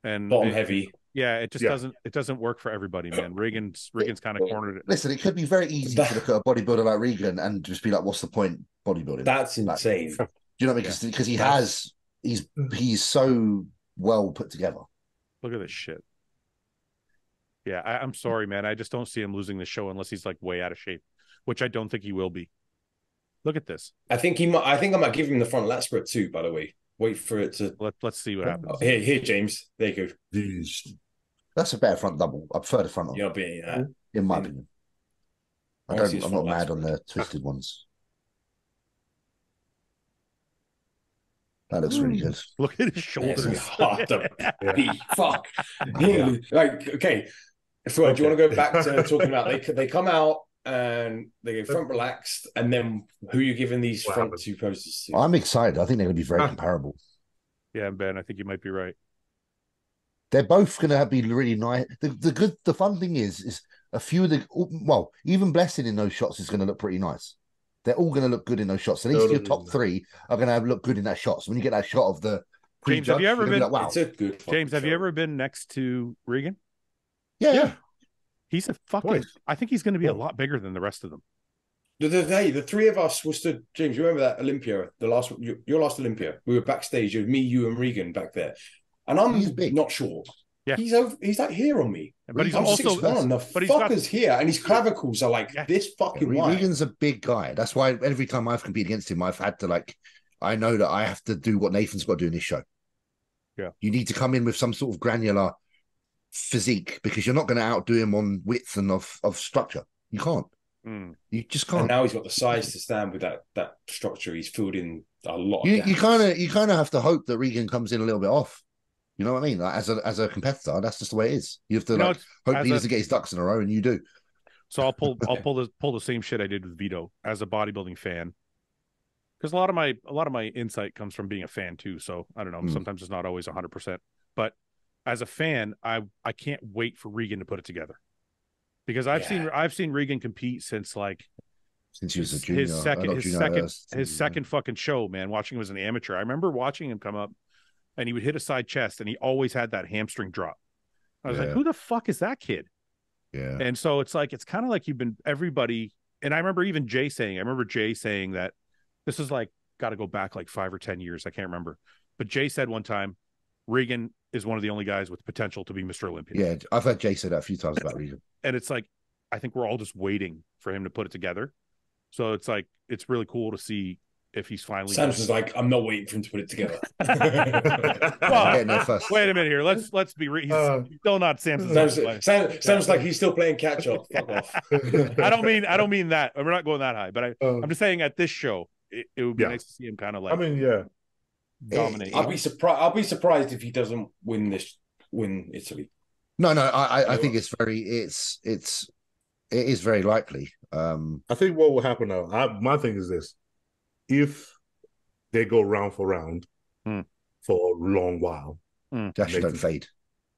And bottom heavy. Yeah, it just doesn't work for everybody, man. Regan's kind of cornered it. Listen, it could be very easy to look at a bodybuilder like Regan and just be like, what's the point bodybuilding? That's insane. Do you know what I mean? Because he's so well put together. Look at this shit. Yeah, I'm sorry, man. I just don't see him losing the show unless he's like way out of shape, which I don't think he will be. Look at this. I think I might give him the front lat spread too. By the way, wait for it to. Let's see what happens. Oh, here, James. There you go. That's a better front double. I prefer the front double. You're being in my opinion. I'm not mad on the twisted ones. That looks really good. Look at his shoulders. Hard to beat. Fuck. Like, okay. Fouad, do you want to go back to talking about they come out and they go front relaxed, and then who are you giving these front two poses to? I'm excited. I think they're going to be very comparable. Yeah, Ben, I think you might be right. They're both going to be really nice. The fun thing is a few of the even Blessing in those shots is going to look pretty nice. They're all going to look good in those shots. At least your top three are going to look good in that shot. So when you get that shot of the James, have you ever been? Like, wow. It's a good James, have you ever been next to Regan? Yeah. He's a fucking. I think he's going to be a lot bigger than the rest of them. The three of us were stood. James, you remember that Olympia, the last your last Olympia? We were backstage. It was me, you, and Regan back there. And I'm not sure. Yeah, he's like here on me, but he's also 6'1". The fucker's here, and his clavicles are like this fucking wide. Regan's a big guy. That's why every time I've competed against him, I've had to I know that I have to do what Nathan's got to do in this show. Yeah, you need to come in with some sort of granular physique because you're not going to outdo him on width and of structure. You can't. You just can't. And now he's got the size to stand with that structure. He's filled in a lot. You kind of have to hope that Regan comes in a little bit off. You know what I mean? Like as a competitor, that's just the way it is. You have to hope he doesn't get his ducks in a row, and you do. So I'll pull the same shit I did with Vtio as a bodybuilding fan, because a lot of my insight comes from being a fan too. So I don't know. Sometimes it's not always 100%, but as a fan, I can't wait for Regan to put it together, because I've seen Regan compete since he was a junior, his second fucking show, man. Watching him as an amateur, I remember watching him come up. And he would hit a side chest, and he always had that hamstring drop. I was like, who the fuck is that kid? Yeah. And so it's kind of like you've been everybody. And I remember even Jay saying that this is got to go back 5 or 10 years. I can't remember. But Jay said one time, Regan is one of the only guys with potential to be Mr. Olympia. Yeah. I've heard Jay say that a few times about Regan. And it's I think we're all just waiting for him to put it together. So it's it's really cool to see if he's finally. Samson's I'm not waiting for him to put it together. Well, wait a minute here. Let's be real. He's still not Samson. Sounds like he's still playing catch up. Fuck off. I don't mean that. We're not going that high. But I'm just saying at this show, it would be nice to see him kind of dominate. I'll be surprised if he doesn't win Italy. No. I think it is very likely. I think what will happen now. My thing is this. if they go round for round for a long while, DEASHA don't fade.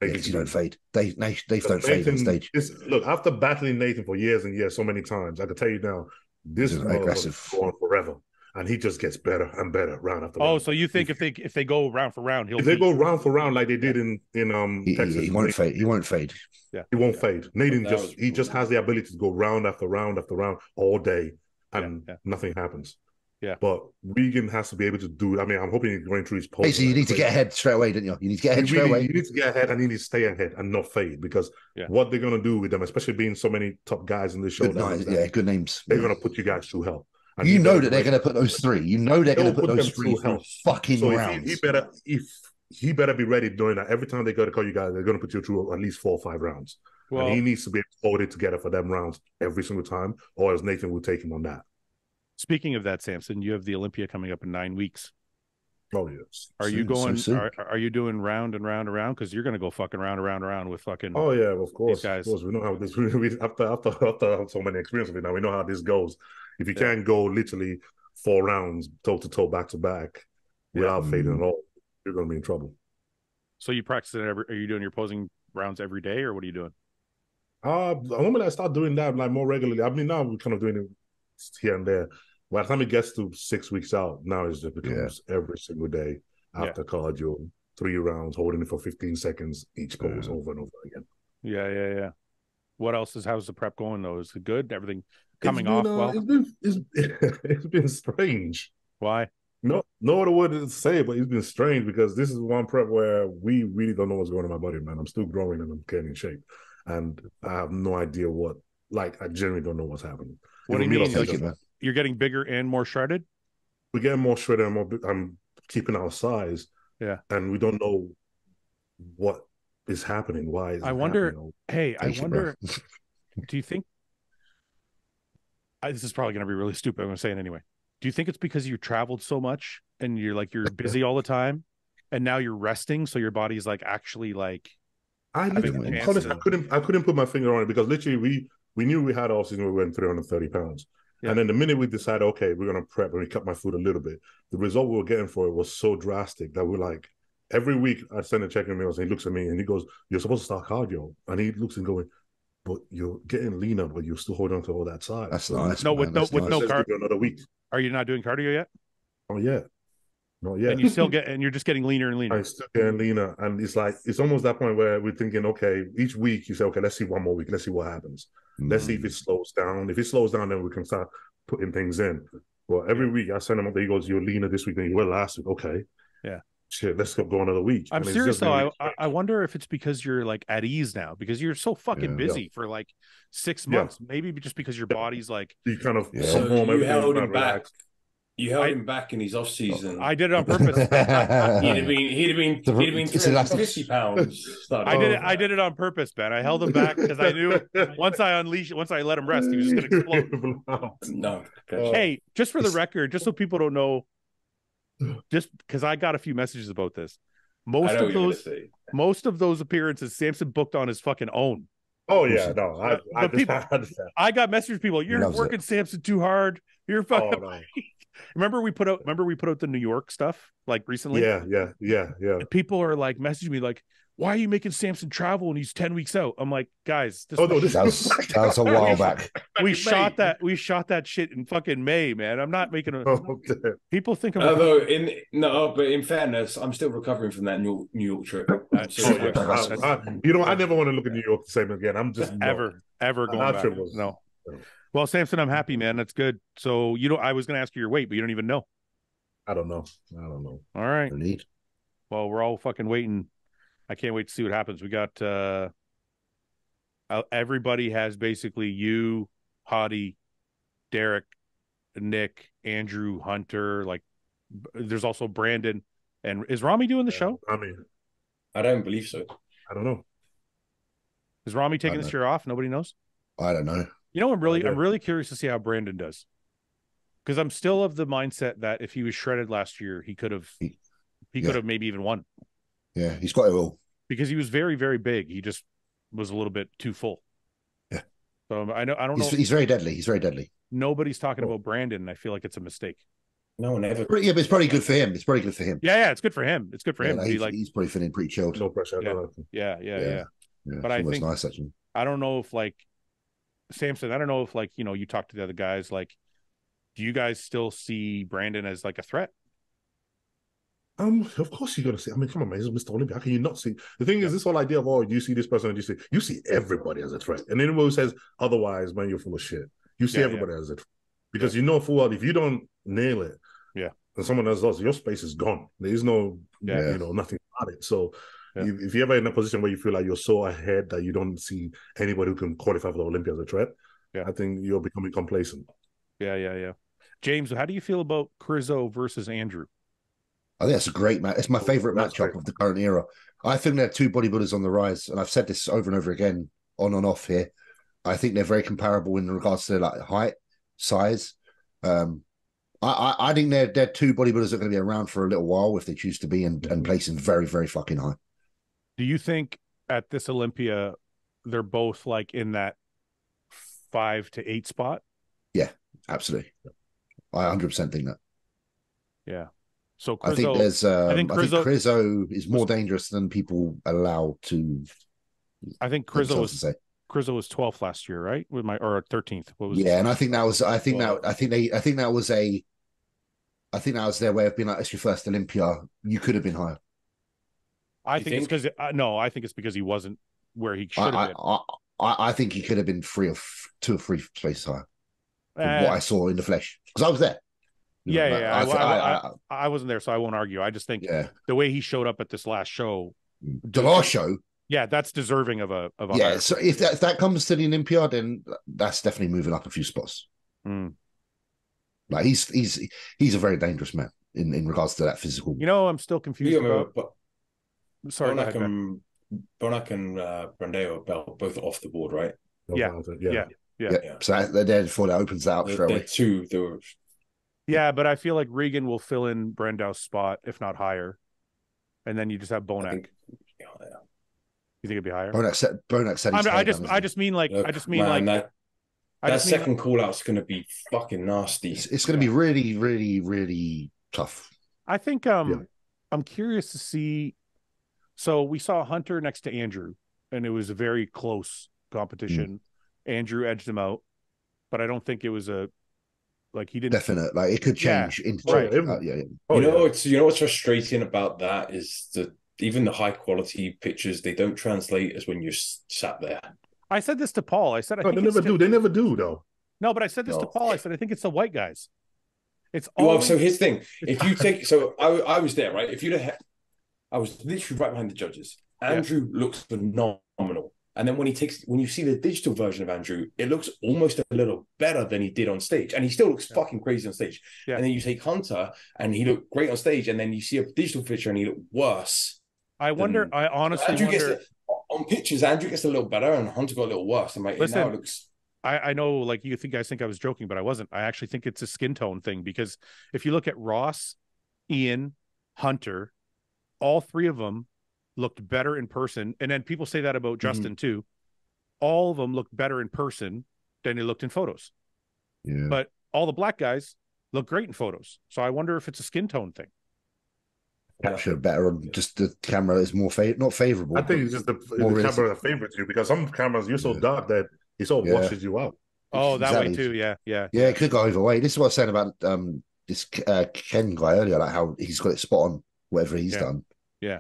You don't fade. Dave don't fade on stage. Look, after battling Nathan for years and years, so many times, I can tell you now, this is aggressive going forever, and he just gets better and better round after round. Oh, so you think if they go round for round, if they go round for round like they did in Texas, he won't fade. He won't fade. Yeah, he won't fade. Nathan just has the ability to go round after round after round all day, and nothing happens. Yeah, but Regan has to be able to do. I mean, I'm hoping he's going through his post. Hey, so you need to get ahead straight away, don't you? You need to get ahead straight away. You need to get ahead, and you need to stay ahead and not fade, because what they're going to do with them, especially being so many top guys in the show, good names. They're going to put you guys through hell. And you know that they're going to put those three. You know they're going to put those three through fucking rounds. He better be ready doing that. Every time they go to call you guys, they're going to put you through at least 4 or 5 rounds. Well, and he needs to be able to hold it together for them rounds every single time, or else Nathan will take him on that. Speaking of that, Samson, you have the Olympia coming up in 9 weeks. Oh yes. Are you going? Are you doing round and round and round? Because you're going to go fucking round and round and round with fucking. Oh yeah, of course. These guys. Of course, we know how this. After so many experiences with it now, we know how this goes. If you can't go literally 4 rounds toe to toe, back to back, without fading at all, you're going to be in trouble. So you practice it are you doing your posing rounds every day, or what are you doing? Normally I start doing that like more regularly. I mean, now we're kind of doing it here and there. By the time it gets to 6 weeks out, now it just becomes every single day after cardio, 3 rounds, holding it for 15 seconds each pose over and over again. Yeah. What else how's the prep going though? Is it good? Everything coming off well? It's been strange. Why? No other word to say, but it's been strange because this is one prep where we really don't know what's going on in my body, man. I'm still growing and I'm getting in shape. And I have no idea I genuinely don't know what's happening. What do you mean? You're getting bigger and more shredded? We're getting more shredded and I'm keeping our size. Yeah. And we don't know what is happening. Why is I wonder, do you think, this is probably going to be really stupid, I'm going to say it anyway. Do you think it's because you traveled so much and you're busy all the time and now you're resting, so your body's actually I couldn't put my finger on it, because literally we knew we had off season, we went 330 pounds. Yeah. And then the minute we decided, okay, we're going to prep, and we cut my food a little bit, the result we were getting for it was so drastic that we're like, every week I send a check-in meals, and he looks at me and he goes, "You're supposed to start cardio." And he looks and going, "But you're getting leaner, but you're still holding on to all that size." That's nice. With no cardio. Another week. Are you not doing cardio yet? Oh yeah. Not yet. And you still you're just getting leaner and leaner. I'm still getting leaner. And it's almost that point where we're thinking, okay, each week you say, okay, let's see one more week. Let's see what happens. Let's see if it slows down. If it slows down, then we can start putting things in. Well, every week I send him up there. He goes, "You're leaner this week than you were last week." Okay. Yeah. Shit, let's go another week. I'm serious though. I wonder if it's because you're at ease now, because you're so fucking busy for 6 months. Maybe just because your body's you kind of come home. You held him back. Relaxed. You held him back in his off season. I did it on purpose. he'd have been 350 pounds. I did it on purpose, Ben. I held him back because I knew once I let him rest, he was just going to explode. No. Hey, just for the record, just so people don't know, just because I got a few messages about this, most of those appearances Samson booked on his fucking own. Oh yeah, no. I got messages from people. You're working Samson too hard. You're fucking. Oh, no. Remember we put out the New York stuff recently? Yeah. And people are messaging me why are you making Samson travel when he's 10 weeks out? I'm like, guys, that was a while back. We shot that shit in fucking May, man. I'm not making people think I'm but in fairness, I'm still recovering from that New York trip. I never want to look at New York the same again. I'm just ever going back. No. Well, Samson, I'm happy, man. That's good. So I was going to ask you your weight, but you don't even know. I don't know. All right. Well, we're all fucking waiting. I can't wait to see what happens. We got everybody has basically you, Hottie, Derek, Nick, Andrew, Hunter. There's also Brandon. And is Rami doing the show? I don't believe so. I don't know. Is Rami taking this year off? Nobody knows. I don't know. I'm really curious to see how Brandon does, because I'm still of the mindset that if he was shredded last year, he could have maybe even won. Yeah, he's got it all. Because he was very, very big. He just was a little bit too full. Yeah. So I don't know. He's very deadly. He's very deadly. Nobody's talking about Brandon, and I feel like it's a mistake. No one ever. Yeah, but it's probably good for him. It's probably good for him. Yeah, it's good for him. It's good for him. Like, he's probably feeling pretty chilled. No pressure. Yeah. But I think nice actually. I don't know if like Samson. I don't know if like you talk to the other guys. Like, do you guys still see Brandon as like a threat? Of course you're gonna see. I mean, come on, man, he's Mr. Olympia. How can you not see? The thing is, this whole idea of you see this person and you see everybody as a threat. And anyone who says otherwise, man, you're full of shit. You see everybody as a threat. Because you know full well if you don't nail it, and someone else does, your space is gone. There is no nothing about it. So if you're ever in a position where you feel like you're so ahead that you don't see anybody who can qualify for the Olympia as a threat, I think you're becoming complacent. Yeah. James, how do you feel about Crizzo versus Andrew? I think that's a great match. It's my favorite matchup of the current era. I think they're two bodybuilders on the rise, and I've said this over and over again, on and off here. I think they're very comparable in regards to like height, size. I think they're two bodybuilders that are going to be around for a little while if they choose to be and placing very, very fucking high. Do you think at this Olympia they're both like in that 5 to 8 spot? Yeah, absolutely. I 100% think that. Yeah. So Crizzo, I think Crizzo is more dangerous than people allow to. I think Crizzo was 12th last year, right? With or 13th. What was? Yeah, and I think that was their way of being like, it's your first Olympia. You could have been higher. I think it's because I think it's because he wasn't where he should have been. I think he could have been 2 or 3 places higher. From what I saw in the flesh, because I was there. I wasn't there, so I won't argue. I just think the way he showed up at this last show, the last show, that's deserving of a higher. So if that comes to the Olympia, then that's definitely moving up a few spots. Like he's a very dangerous man in regards to that physical. I'm still confused about. Sorry, Bonac and Brandeo both off the board, right? Yeah. So therefore that opens that up straight away. Yeah, but I feel like Regan will fill in Brandau's spot, if not higher. And then you just have Bonac. You think it'd be higher? Bonac said I just mean that second call out's going to be fucking nasty. It's going to be really, really, really tough. I think I'm curious to see. So we saw Hunter next to Andrew, and it was a very close competition. Andrew edged him out, but I don't think it was he didn't definite. Like it could change. What's frustrating about that is that even the high quality pictures, they don't translate as when you're sat there. I said this to Paul. I said, They never do though. No, but I said this to Paul. I said, I think it's the white guys. It's so here's the thing. If you take, I was there, right? I was literally right behind the judges. Andrew looks phenomenal. And then when you see the digital version of Andrew, it looks almost a little better than he did on stage. And he still looks fucking crazy on stage. Yeah. And then you take Hunter and he looked great on stage. And then you see a digital picture and he looked worse. I honestly wonder. On pictures, Andrew gets a little better and Hunter got a little worse. And listen, now it looks. I know, like, you guys think I was joking, but I wasn't. I actually think it's a skin tone thing, because if you look at Ross, Ian, Hunter, all 3 of them looked better in person. And then people say that about Justin too. All of them looked better in person than they looked in photos. Yeah. But all the black guys look great in photos. So I wonder if it's a skin tone thing. Capture better on just the camera is more not favorable. I think it's just the camera that favors you, because some cameras you're so dark that it sort of washes you out. Oh, that way too. Yeah. It could go either way. This is what I was saying about this Ken guy earlier, like how he's got it spot on whatever he's done. Yeah.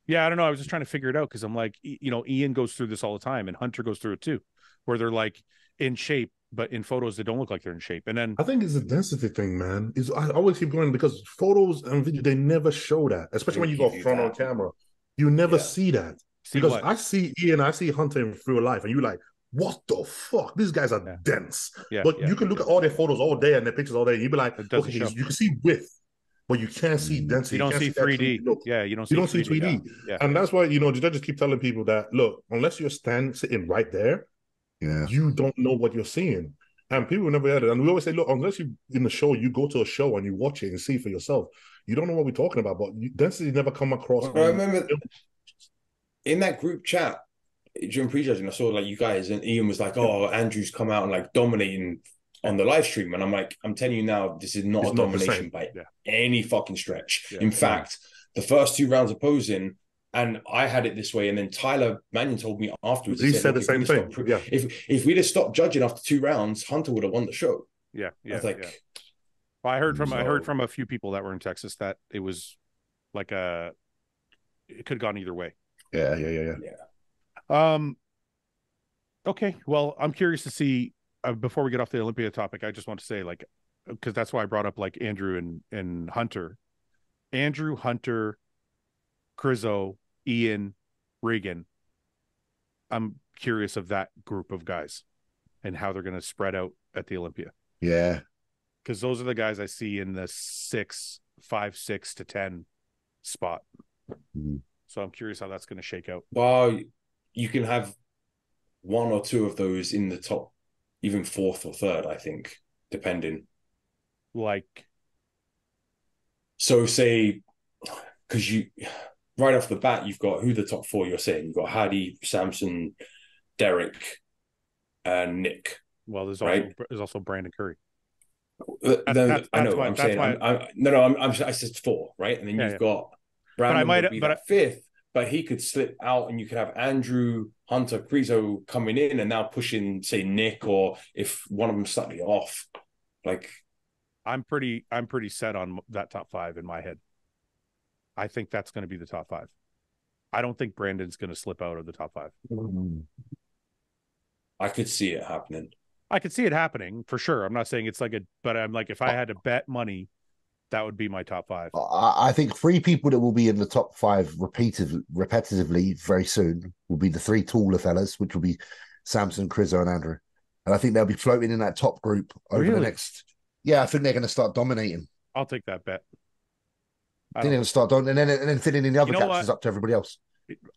Yeah, I don't know. I was just trying to figure it out, because I'm like, Ian goes through this all the time, and Hunter goes through it too, where they're like in shape, but in photos they don't look like they're in shape. And then I think it's a density thing, man. I always keep going, because photos and video, they never show that, especially when you go front on camera. You never see that. Because I see Ian, I see Hunter in real life, and you're like, what the fuck? These guys are dense. But you can look at all their photos all day and their pictures all day, and you'd be like, okay, you can see width, but you can't see density. You don't see 3D. You don't see 3D. Yeah. And that's why, the judges keep telling people that, look, unless you're sitting right there, you don't know what you're seeing. And people never had it. And we always say, look, unless you in the show, you go to a show and you watch it and see for yourself, you don't know what we're talking about. But density never come across. Well, I remember in that group chat during prejudging, I saw like you guys, and Ian was like, "Oh, Andrew's come out and like dominating on the live stream, and I'm like, I'm telling you now, this is not a domination by any fucking stretch. Yeah. In fact, the first 2 rounds of posing, and I had it this way, and then Tyler Mannion told me afterwards. He said the same thing. If we'd have stopped judging after 2 rounds, Hunter would have won the show. Yeah, I was like, well, I heard from a few people that were in Texas that it was like it could have gone either way. Yeah. Okay, well, I'm curious to see. Before we get off the Olympia topic, I just want to say, like, because that's why I brought up like Andrew and Hunter, Hunter, Crizzo, Ian, Regan. I'm curious of that group of guys and how they're going to spread out at the Olympia. Yeah, because those are the guys I see in the 5, 6 to 10 spot. Mm-hmm. So I'm curious how that's going to shake out. Well, you can have 1 or 2 of those in the top, even 4th or 3rd, I think, depending. Like, so say, because you right off the bat, you've got who the top 4 you're saying. You've got Hadi, Samson, Derek, and Nick. Well, there's also Brandon Curry. I know. I'm saying I said 4, right? And then you've got Brandon would be that 5th, but he could slip out, and you could have Andrew, Hunter, Crizzo coming in and now pushing, say, Nick, or if one of them slightly off. Like, I'm pretty set on that top 5 in my head. I think that's going to be the top 5. I don't think Brandon's going to slip out of the top 5. I could see it happening. I could see it happening for sure. I'm not saying it's like but I'm like, if I had to bet money, that would be my top 5. I think 3 people that will be in the top 5 repetitively very soon will be the 3 taller fellas, which will be Samson, Crizzo, and Andrew. And I think they'll be floating in that top group over the next. Yeah, I think they're going to start dominating. I'll take that bet. I think they're going to start dominating, and then fitting in the other captions up to everybody else.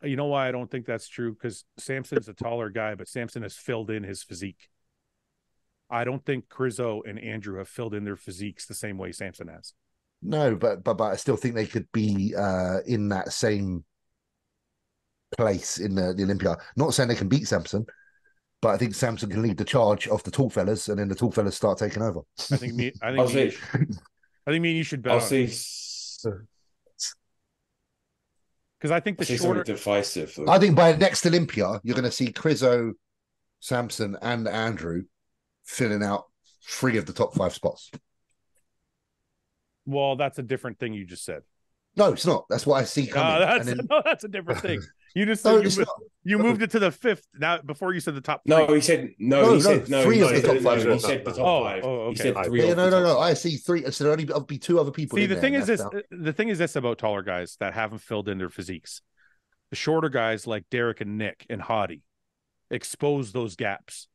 You know why I don't think that's true? Because Samson's a taller guy, but Samson has filled in his physique. I don't think Crizzo and Andrew have filled in their physiques the same way Samson has. No, but I still think they could be in that same place in the Olympia. Not saying they can beat Samson, but I think Samson can lead the charge off the tall fellas, and then the tall fellas start taking over. I think me and you should bet. I'll say, because I think the shorter divisive. I think by next Olympia, you're going to see Crizzo, Samson, and Andrew filling out 3 of the top 5 spots. Well, that's a different thing you just said. No, it's not. That's what I see coming. That's a different thing. You just said you moved it to the 5th. Now, before you said the top 3. No, he said no. He said 3 of the top 5. He said the top 5. Oh, okay. He said 3. No. I see 3. So there'll be 2 other people. See, the thing is this about taller guys that haven't filled in their physiques. The shorter guys like Derek and Nick and Hadi expose those gaps.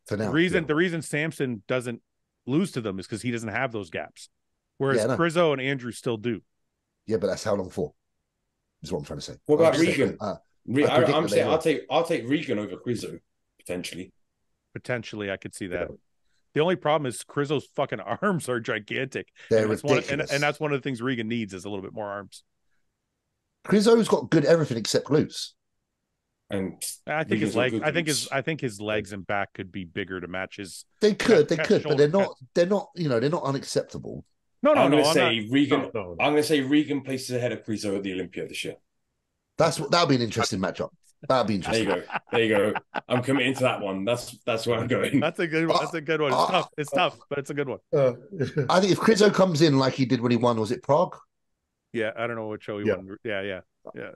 For now, the reason Samson doesn't lose to them is because he doesn't have those gaps, whereas Crizzo and Andrew still do. Yeah, but that's how long for? Is what I'm trying to say. What about Regan? I'm saying I'll take Regan over Crizzo potentially. Potentially, I could see that. Yeah. The only problem is Crizzo's fucking arms are gigantic. They're ridiculous, and that's one of the things Regan needs is a little bit more arms. Crizzo's got good everything except glutes. And I think his leg. I think his legs and back could be bigger to match his. They could, but they're not. They're not. They're not unacceptable. I'm going to say Regan. I'm going to say Regan places ahead of Crizzo at the Olympia this year. That'll be an interesting matchup. That'll be interesting. There you go. I'm committing to that one. That's where I'm going. That's a good one. That's a good one. It's tough, but it's a good one. I think if Crizzo comes in like he did when he won, was it Prague? Yeah, I don't know what show he won. Yeah.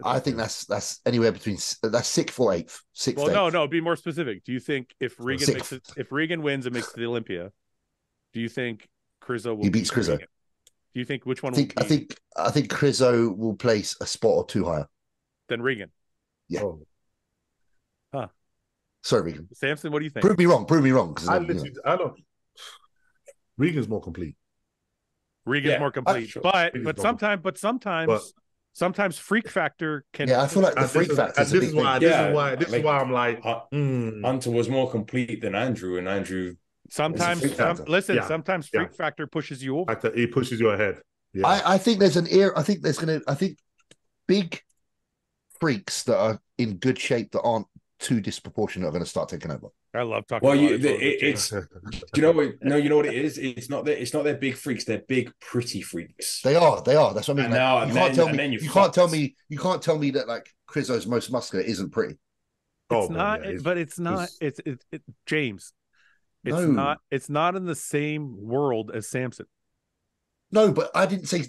I think that's anywhere between that's 6th or 8th. 6th. Well, no. Be more specific. Do you think if Regan wins and makes it to the Olympia, do you think Crizzo will? He beats Crizzo. Regan? Do you think which one? I think Crizzo will place a spot or 2 higher than Regan. Yeah. Oh. Huh. Sorry, Regan. Samson, what do you think? Prove me wrong. I don't. Regan's more complete. Regan's more complete, but sometimes freak factor can. Yeah, I feel like the freak factor. This is why I'm like, Hunter was more complete than Andrew, and Andrew. Sometimes freak factor pushes you over. It pushes you ahead. Yeah. I think there's an era. I think big freaks that are in good shape that aren't too disproportionate are going to start taking over. I love talking. Well, about it's do you know what? No, you know what it is. It's not their big freaks. They're big, pretty freaks. They are. That's what I mean. And now, you can't tell me that like Crizzo's most muscular isn't pretty. It's not, but it's not. It's James. It's not in the same world as Samson. No, but I didn't say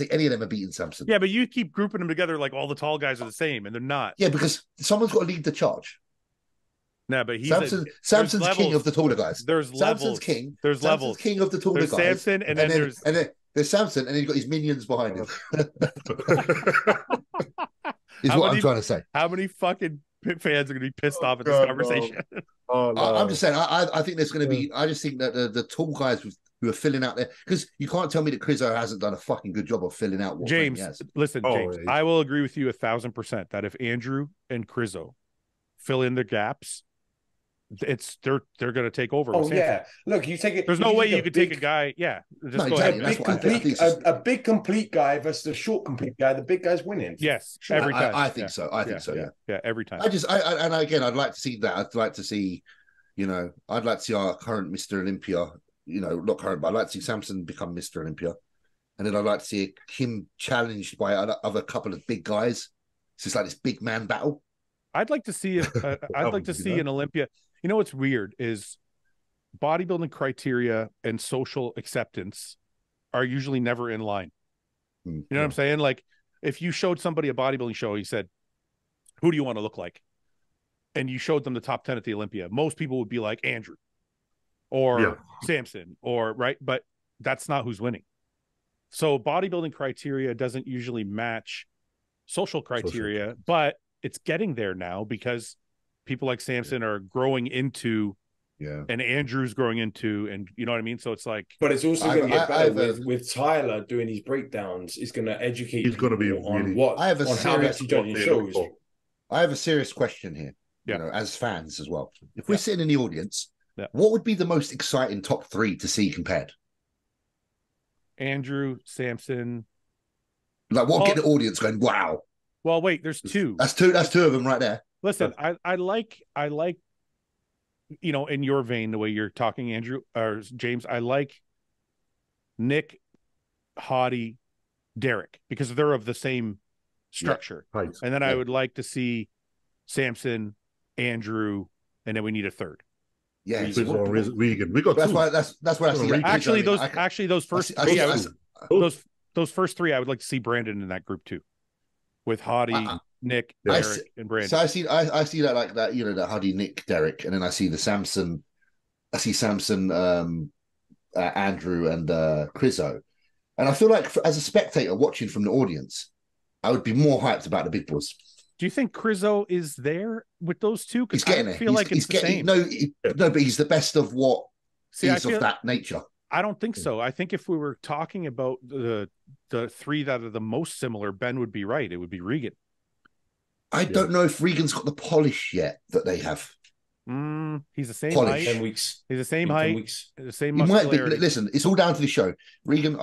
any of them are beating Samson. Yeah, but you keep grouping them together like all the tall guys are the same, and they're not. Yeah, because someone's got to lead the charge. No, but Samson's king of the taller guys. There's levels. Samson's king. There's levels. King of the taller guys. Samson, and then there's Samson, and then you've got his minions behind him. Is what I'm trying to say. How many fucking fans are going to be pissed off at this conversation? No. I'm just saying. I think there's going to be. I just think that the tall guys who are filling out there, because you can't tell me that Crizzo hasn't done a fucking good job of filling out. James, listen, James, I will agree with you 1,000% that if Andrew and Crizzo fill in the gaps, they're going to take over. Oh yeah, look, you take it. There's no way you could take a guy. Yeah, just go ahead. A big complete guy versus a short complete guy. The big guy's winning. Yes, every time. I think so. I think so. Yeah, every time. And again, I'd like to see that. I'd like to see, I'd like to see our current Mr. Olympia. Not current, but I'd like to see Samson become Mr. Olympia, and then I'd like to see him challenged by other couple of big guys. It's just like this big man battle. I'd like to see an Olympia. You know what's weird is bodybuilding criteria and social acceptance are usually never in line. You know what I'm saying? Like if you showed somebody a bodybuilding show, you said, "Who do you want to look like?" and you showed them the top 10 at the Olympia, most people would be like Andrew or Samson or right, but that's not who's winning. So bodybuilding criteria doesn't usually match social criteria, but it's getting there now because people like Samson are growing into, and Andrew's growing into, and you know what I mean? So it's like, but it's also going to get better with Tyler doing his breakdowns. He's going to educate. He's going to be on what I have how to actually judge shows. I have a serious question here. As fans as well. If we're sitting in the audience, what would be the most exciting top 3 to see compared? Andrew, Samson. Like what get the audience going? Wow. Well, wait, there's 2. That's 2 of them right there. Listen, I like, in your vein, the way you're talking, Andrew or James, I like Nick, Hottie, Derek, because they're of the same structure. And then I would like to see Samson, Andrew, and then we need a third. Yeah, Regan. We got that's 2. That's what I see. Actually, those first 3, those first 3, I would like to see Brandon in that group too, with Hottie, Nick, Derek, and Brandon. So I see that like that, that Hottie, Nick, Derek, and then I see the Samson. I see Samson, Andrew, and Crizzo, and I feel like as a spectator watching from the audience, I would be more hyped about the big boys. Do you think Crizzo is there with those 2? He's getting I feel like it's the same. No, but he's the best of what is of that nature. I don't think so. I think if we were talking about the 3 that are the most similar, Ben would be right. It would be Regan. I don't know if Regan's got the polish yet that they have. He's the same polish. height. 10 weeks. He's the same height. The same he might be. muscularity. Listen, it's all down to the show. Regan,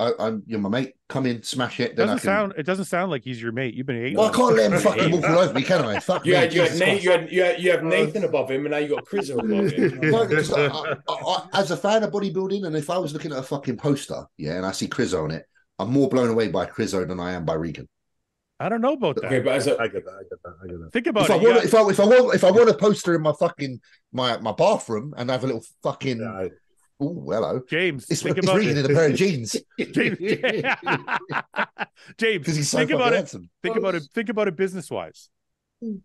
you're my mate. Come in, smash it. It doesn't sound like he's your mate. You've been hating. Well, I can't let him fucking walk all over me, can I? Fuck you have Nathan above him, and now you got Crizzo above him. No, because I, as a fan of bodybuilding, and if I was looking at a fucking poster, and I see Crizzo on it, I'm more blown away by Crizzo than I am by Regan. I don't know about that. Okay, but I get that. Think about it. If I want a poster in my fucking my bathroom and have a little fucking oh hello James, it's Regan in a pair of jeans. James, because he's so fucking handsome. Think about it business wise.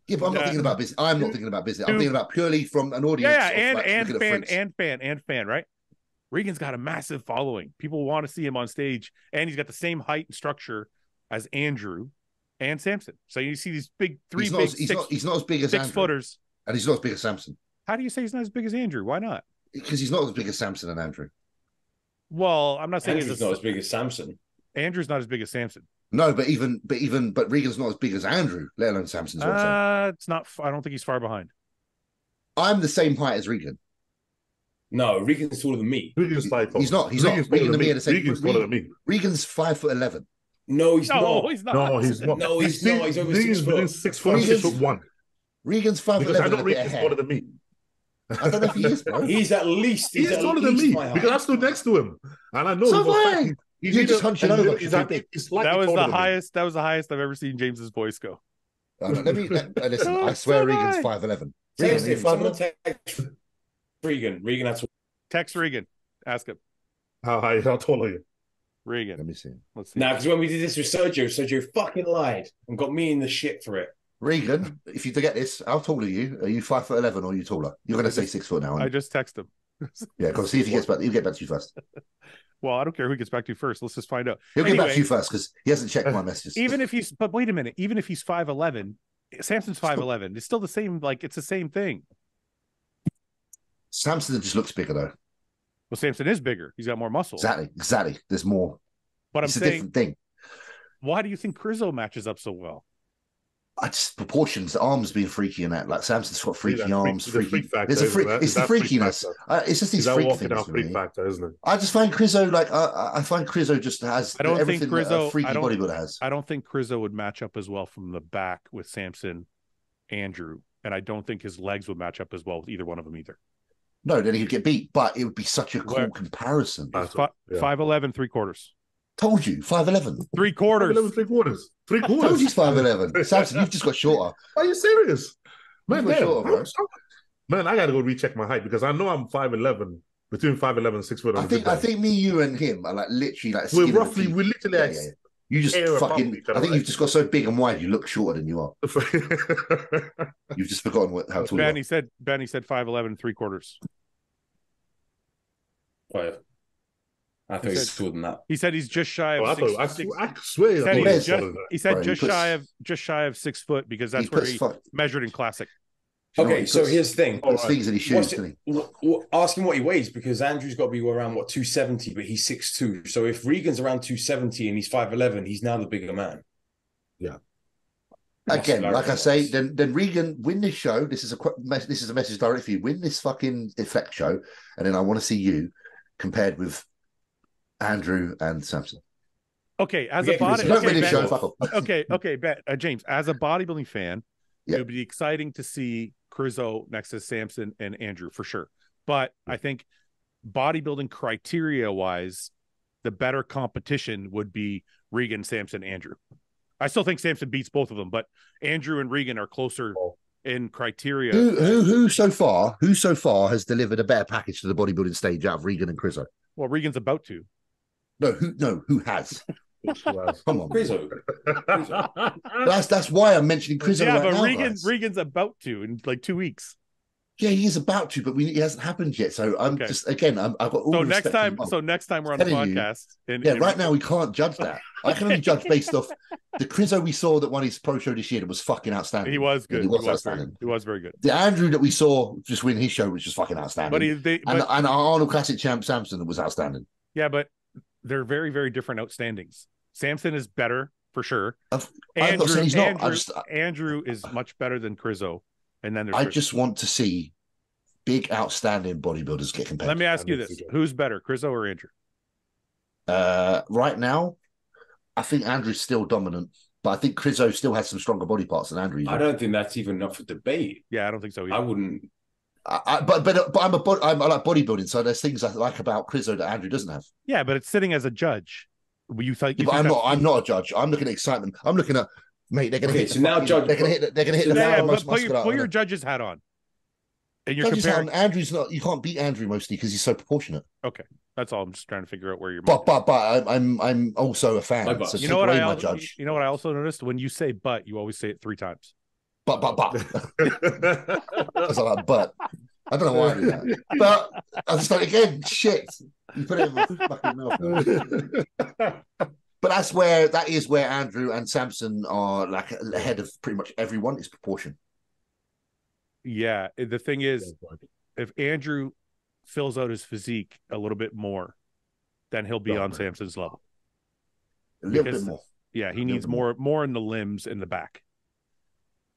Yeah, but I'm not thinking about business. I'm not thinking about business. I'm thinking about purely from an audience. And fan, right? Regan's got a massive following. People want to see him on stage, and he's got the same height and structure as Andrew and Samson. So you see these he's not as big as 6 footers, and he's not as big as Samson. How do you say he's not as big as Andrew? Why not? Because he's not as big as Samson and Andrew. Well, I'm not saying Andrew's not as big as Samson. Andrew's not as big as Samson. No, but Regan's not as big as Andrew, let alone Samson's. It's not. I don't think he's far behind. I'm the same height as Regan. No, Regan's taller than me. He's not. He's not. Regan and me are the same. Regan's taller than me. Regan's 5'11". No, he's not. He's not. No, he's not. No, he's not. He's over 6 foot. 6 foot. 6'1". Regan's 5'11". Because I know Regan's taller than me. I don't know if he is, bro. He's at least he's taller than me because I stood next to him, and I know. So he's just hunching over. That was the highest. That was the highest I've ever seen James's voice go. Listen. I swear, Regan's 5'11". Someone text Regan. Regan, that's text Regan. Ask him. How tall are you? Regan. Let me see. Let's see. Now, because when we did this with Sergio fucking lied and got me in the shit for it. Regan, if you forget this, how tall are you? Are you 5'11" or are you taller? You're going to say 6 foot now. I just text him. Yeah, because see if he gets back. He'll get back to you first. Well, I don't care who gets back to you first. Let's just find out. He'll get back to you first because he hasn't checked my messages. But wait a minute. Even if he's 5'11", Samson's 5'11". It's still the same. Like it's the same thing. Samson just looks bigger though. Well, Samson is bigger. He's got more muscle. Exactly. There's more. But it's a different thing. Why do you think Crizzo matches up so well? Just proportions, the arms being freaky and that. Like Samson's got freaky arms, freaky. It's the freakiness. It's just these freak things. Freak factor, isn't it? I just find Crizzo I find Crizzo just has everything that a freaky bodybuilder has. I don't think Crizzo would match up as well from the back with Samson, Andrew, and I don't think his legs would match up as well with either one of them either. No, then he'd get beat, but it would be such a cool comparison. 5'11", 3/4. Told you, 5'11". 3/4. 5'11", 3/4. 3/4. Told you 5'11". Samson, you've just got shorter. Are you serious? Man, shorter, man, I gotta go recheck my height because I know I'm 5'11", between 5'11" and 6 foot. I think me, you, and him are like literally like we're literally like you just fucking. I think you've just got so big and wide, you look shorter than you are. You've just forgotten how tall you are. He said 5'11", 3/4. Well, I think he's taller than that. He said he's just shy of. I swear. He said just shy of 6 foot because that's where he measured in classic. Okay, so here's the thing. Things in his shoes, ask him what he weighs because Andrew's got to be around 270, but he's 6'2". So if Regan's around 270 and he's 5'11", he's now the bigger man. Yeah. Again, like I say, then Regan win this show. This is a message direct for you. Win this fucking Effect show, and then I want to see you compared with Andrew and Samson. Okay, as a body, James, as a bodybuilding fan, it would be exciting to see Crizzo next to Samson and Andrew for sure. But I think bodybuilding criteria wise, the better competition would be Regan, Samson, Andrew. I still think Samson beats both of them, but Andrew and Regan are closer in criteria. Who so far has delivered a better package to the bodybuilding stage out of Regan and Crizzo? Well, Regan's about to. Who has? Come on, Crizzo. That's why I'm mentioning Crizzo. Yeah, right but now, Regan's about to in like 2 weeks. Yeah, he is about to, but it hasn't happened yet. So I'm just I've got all so next time. So next time we're on the podcast. Right now we can't judge that. I can only judge based off the Crizzo we saw that won his pro show this year. That was fucking outstanding. He was good. He was outstanding. He was very good. The Andrew that we saw just win his show was just fucking outstanding. And our Arnold Classic champ Samson was outstanding. Yeah, but they're very, very different outstandings. Samson is better for sure. I'm not saying he's not. Andrew is much better than Crizzo. And then I just want to see big, outstanding bodybuilders get compared. Let me ask you this: who's better, Crizzo or Andrew? Right now, I think Andrew's still dominant, but I think Crizzo still has some stronger body parts than Andrew. I don't think that's even up for debate. Yeah, I don't think so either. I wouldn't. But I like bodybuilding, so there's things I like about Crizzo that Andrew doesn't have. Yeah, but it's sitting as a judge. I'm not a judge. I'm looking at excitement. I'm looking at mate. They're going to hit. So now judge. They're going to hit the most muscular. Put your judge's hat on. And you're judge's comparing. Hat on. Andrew's not. You can't beat Andrew mostly because he's so proportionate. Okay, that's all. I'm just trying to figure out where you're. But I'm also a fan. So you know what you know what I also noticed when you say "but," you always say it 3 times. But. That's like but. I don't know why I do that. But I just like again, shit. You put it in my fucking mouth. But that is where Andrew and Samson are like ahead of pretty much everyone. Is proportion. Yeah, the thing is, if Andrew fills out his physique a little bit more, then he'll be on Samson's level. A little bit more. Yeah, he needs more in the limbs in the back.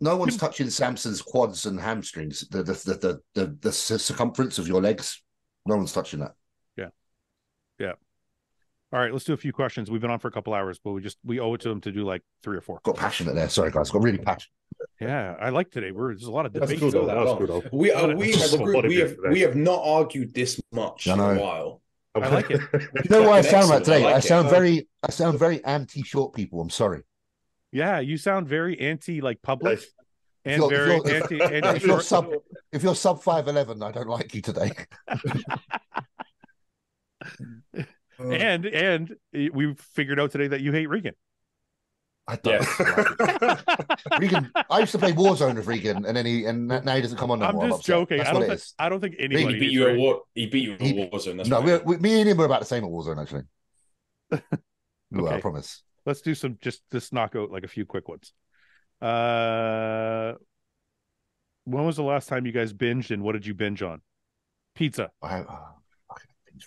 No one's touching Samson's quads and hamstrings. The circumference of your legs. No one's touching that. Yeah. All right, let's do a few questions. We've been on for a couple hours, but we owe it to them to do like 3 or 4. Got passionate there. Sorry, guys. Got really passionate. Yeah, I like today. There's a lot of debate. That's cool, though. We as a group, we have not argued this much in a while. I like it. You know why I sound like today? I sound very anti-short people. I'm sorry. Yeah, you sound very anti like public. And if you're sub 5'11", I don't like you today. and we figured out today that you hate Regan. I don't. Yeah. Regan, I used to play Warzone with Regan, and now he doesn't come on no more. I'm just joking. I don't think anybody. He beat you at Warzone. That's me and him were about the same at Warzone actually. Okay. I promise. Let's do this knockout like a few quick ones. When was the last time you guys binged, and what did you binge on? Pizza.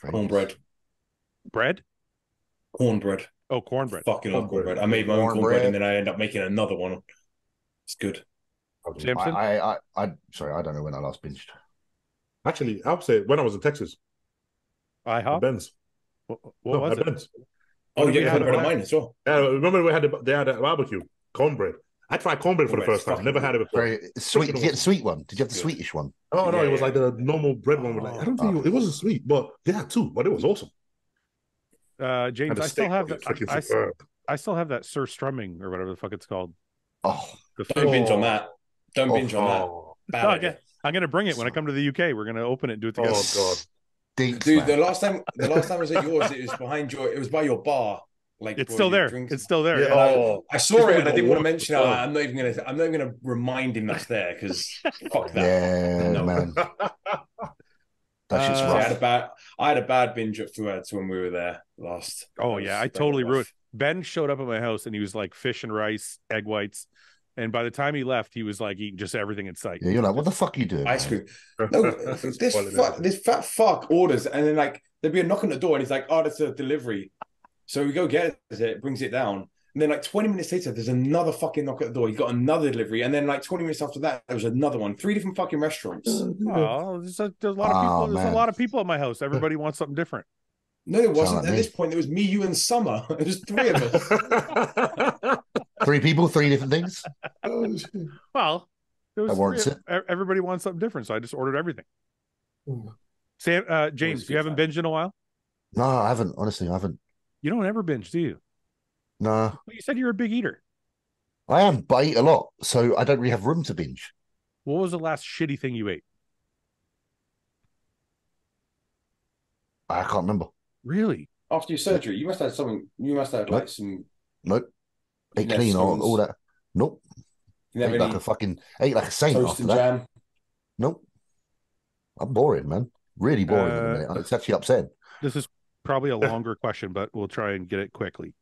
Cornbread. Bread? Cornbread. Oh, cornbread. Fucking love cornbread. I made my own cornbread and then I end up making another one. It's good. Samson? Sorry, I don't know when I last binged. Actually, I would say when I was in Texas. IHOP? Ben's. What was it? Ben's. Oh, you had cornbread of mine as well. Yeah, remember they had a barbecue cornbread. I tried cornbread for the first time. Never had it before. Very sweet. Did you get the sweet one? Did you have the Swedish one? Oh no, it was like the normal bread one. I don't think it wasn't sweet, but they had two. But it was awesome. James, I still have that Sir Strumming or whatever the fuck it's called. Oh, don't binge on that. Don't binge on that. I'm gonna bring it when I come to the UK. We're gonna open it and do it together. Oh god, dude! The last time I was at yours, it was by your bar. Like it's still there. It's still there. Yeah. I saw it and I didn't want to mention it. I'm not even gonna remind him that's there because fuck that. Yeah, man. That shit's rough. I had a bad binge at Fouad's when we were there last. Oh yeah, I totally ruined. Ben showed up at my house and he was like fish and rice, egg whites, and by the time he left, he was like eating just everything in sight. Yeah, you're like, what the fuck are you doing? Ice cream. No, this fat fuck orders, and then like there'd be a knock on the door, and he's like, "Oh, that's a delivery." So we go get it, brings it down. And then like 20 minutes later, there's another fucking knock at the door. He got another delivery. And then like 20 minutes after that, there was another one. 3 different fucking restaurants. Oh, there's a lot of people. There's a lot of people at my house. Everybody wants something different. No, it wasn't. At this point, it was me, you, and Summer. It was 3 of us. 3 people, 3 different things? Well, everybody wants something different. So I just ordered everything. James, you haven't binged in a while? No, I haven't. Honestly, I haven't. You don't ever binge, do you? No. Well, you said you're a big eater. I am, but I eat a lot, so I don't really have room to binge. What was the last shitty thing you ate? I can't remember. Really? After your surgery, you must have something. You must have like some. Nope. Ate clean all that. Nope. Ate like a saint after that. Jam. Nope. I'm boring, man. Really boring in a minute. It's actually upsetting. This is probably a longer question, but we'll try and get it quickly.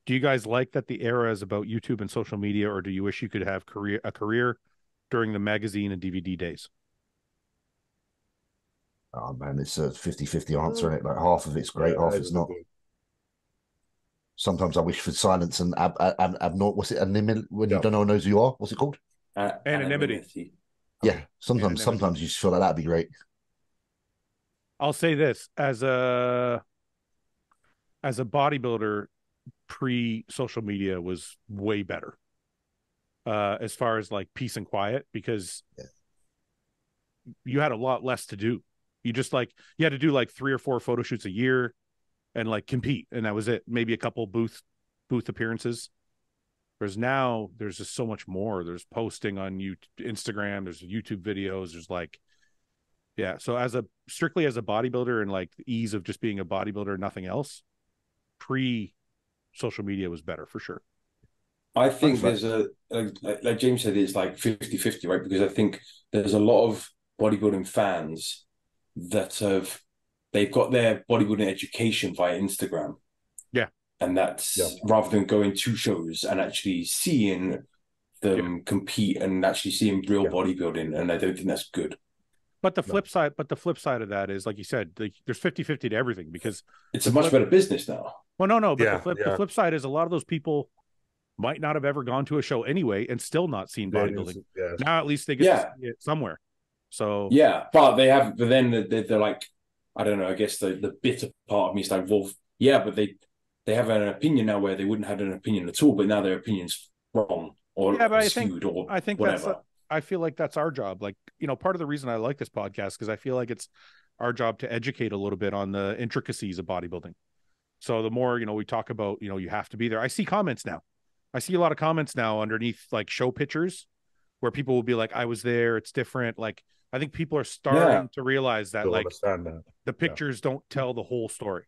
Do you guys like that the era is about YouTube and social media, or do you wish you could have a career during the magazine and DVD days? Oh man, it's a 50-50 answer in it. Like half of it's great, half it's not. Sometimes I wish for silence and what's it? Anonymity, when you don't know who knows who you are. What's it called? Anonymity. Yeah, sometimes you just feel like that'd be great. I'll say this as a bodybuilder, pre-social media was way better as far as like peace and quiet, because you had a lot less to do. You had to do like 3 or 4 photo shoots a year and like compete, and that was it. Maybe a couple booth appearances. Whereas now there's just so much more. There's posting on Instagram, there's YouTube videos, there's like, yeah. So strictly as a bodybuilder and like the ease of just being a bodybuilder, nothing else, pre-social media was better for sure. I think there's like James said, it's like 50-50, right? Because I think there's a lot of bodybuilding fans that they've got their bodybuilding education via Instagram. Yeah. And that's rather than going to shows and actually seeing them compete and actually seeing real bodybuilding. And I don't think that's good. But the flip side of that is, like you said, there's 50-50 to everything, because it's a much better business now. Well, no. But the flip side is a lot of those people might not have ever gone to a show anyway and still not seen bodybuilding. Now at least they get to see it somewhere. So yeah, but they have. But then they're like, I don't know. I guess the bitter part of me is like, well, Yeah, but they have an opinion now where they wouldn't have an opinion at all, but now their opinion's wrong or Yeah, but skewed or I think whatever. I feel like that's our job. Like, you know, part of the reason I like this podcast because I feel like it's our job to educate a little bit on the intricacies of bodybuilding. So the more, you know, we talk about, you know, you have to be there. I see comments now. I see a lot of comments now underneath like show pictures where people will be like, I was there, it's different. Like, I think people are starting to realize that like the pictures don't tell the whole story.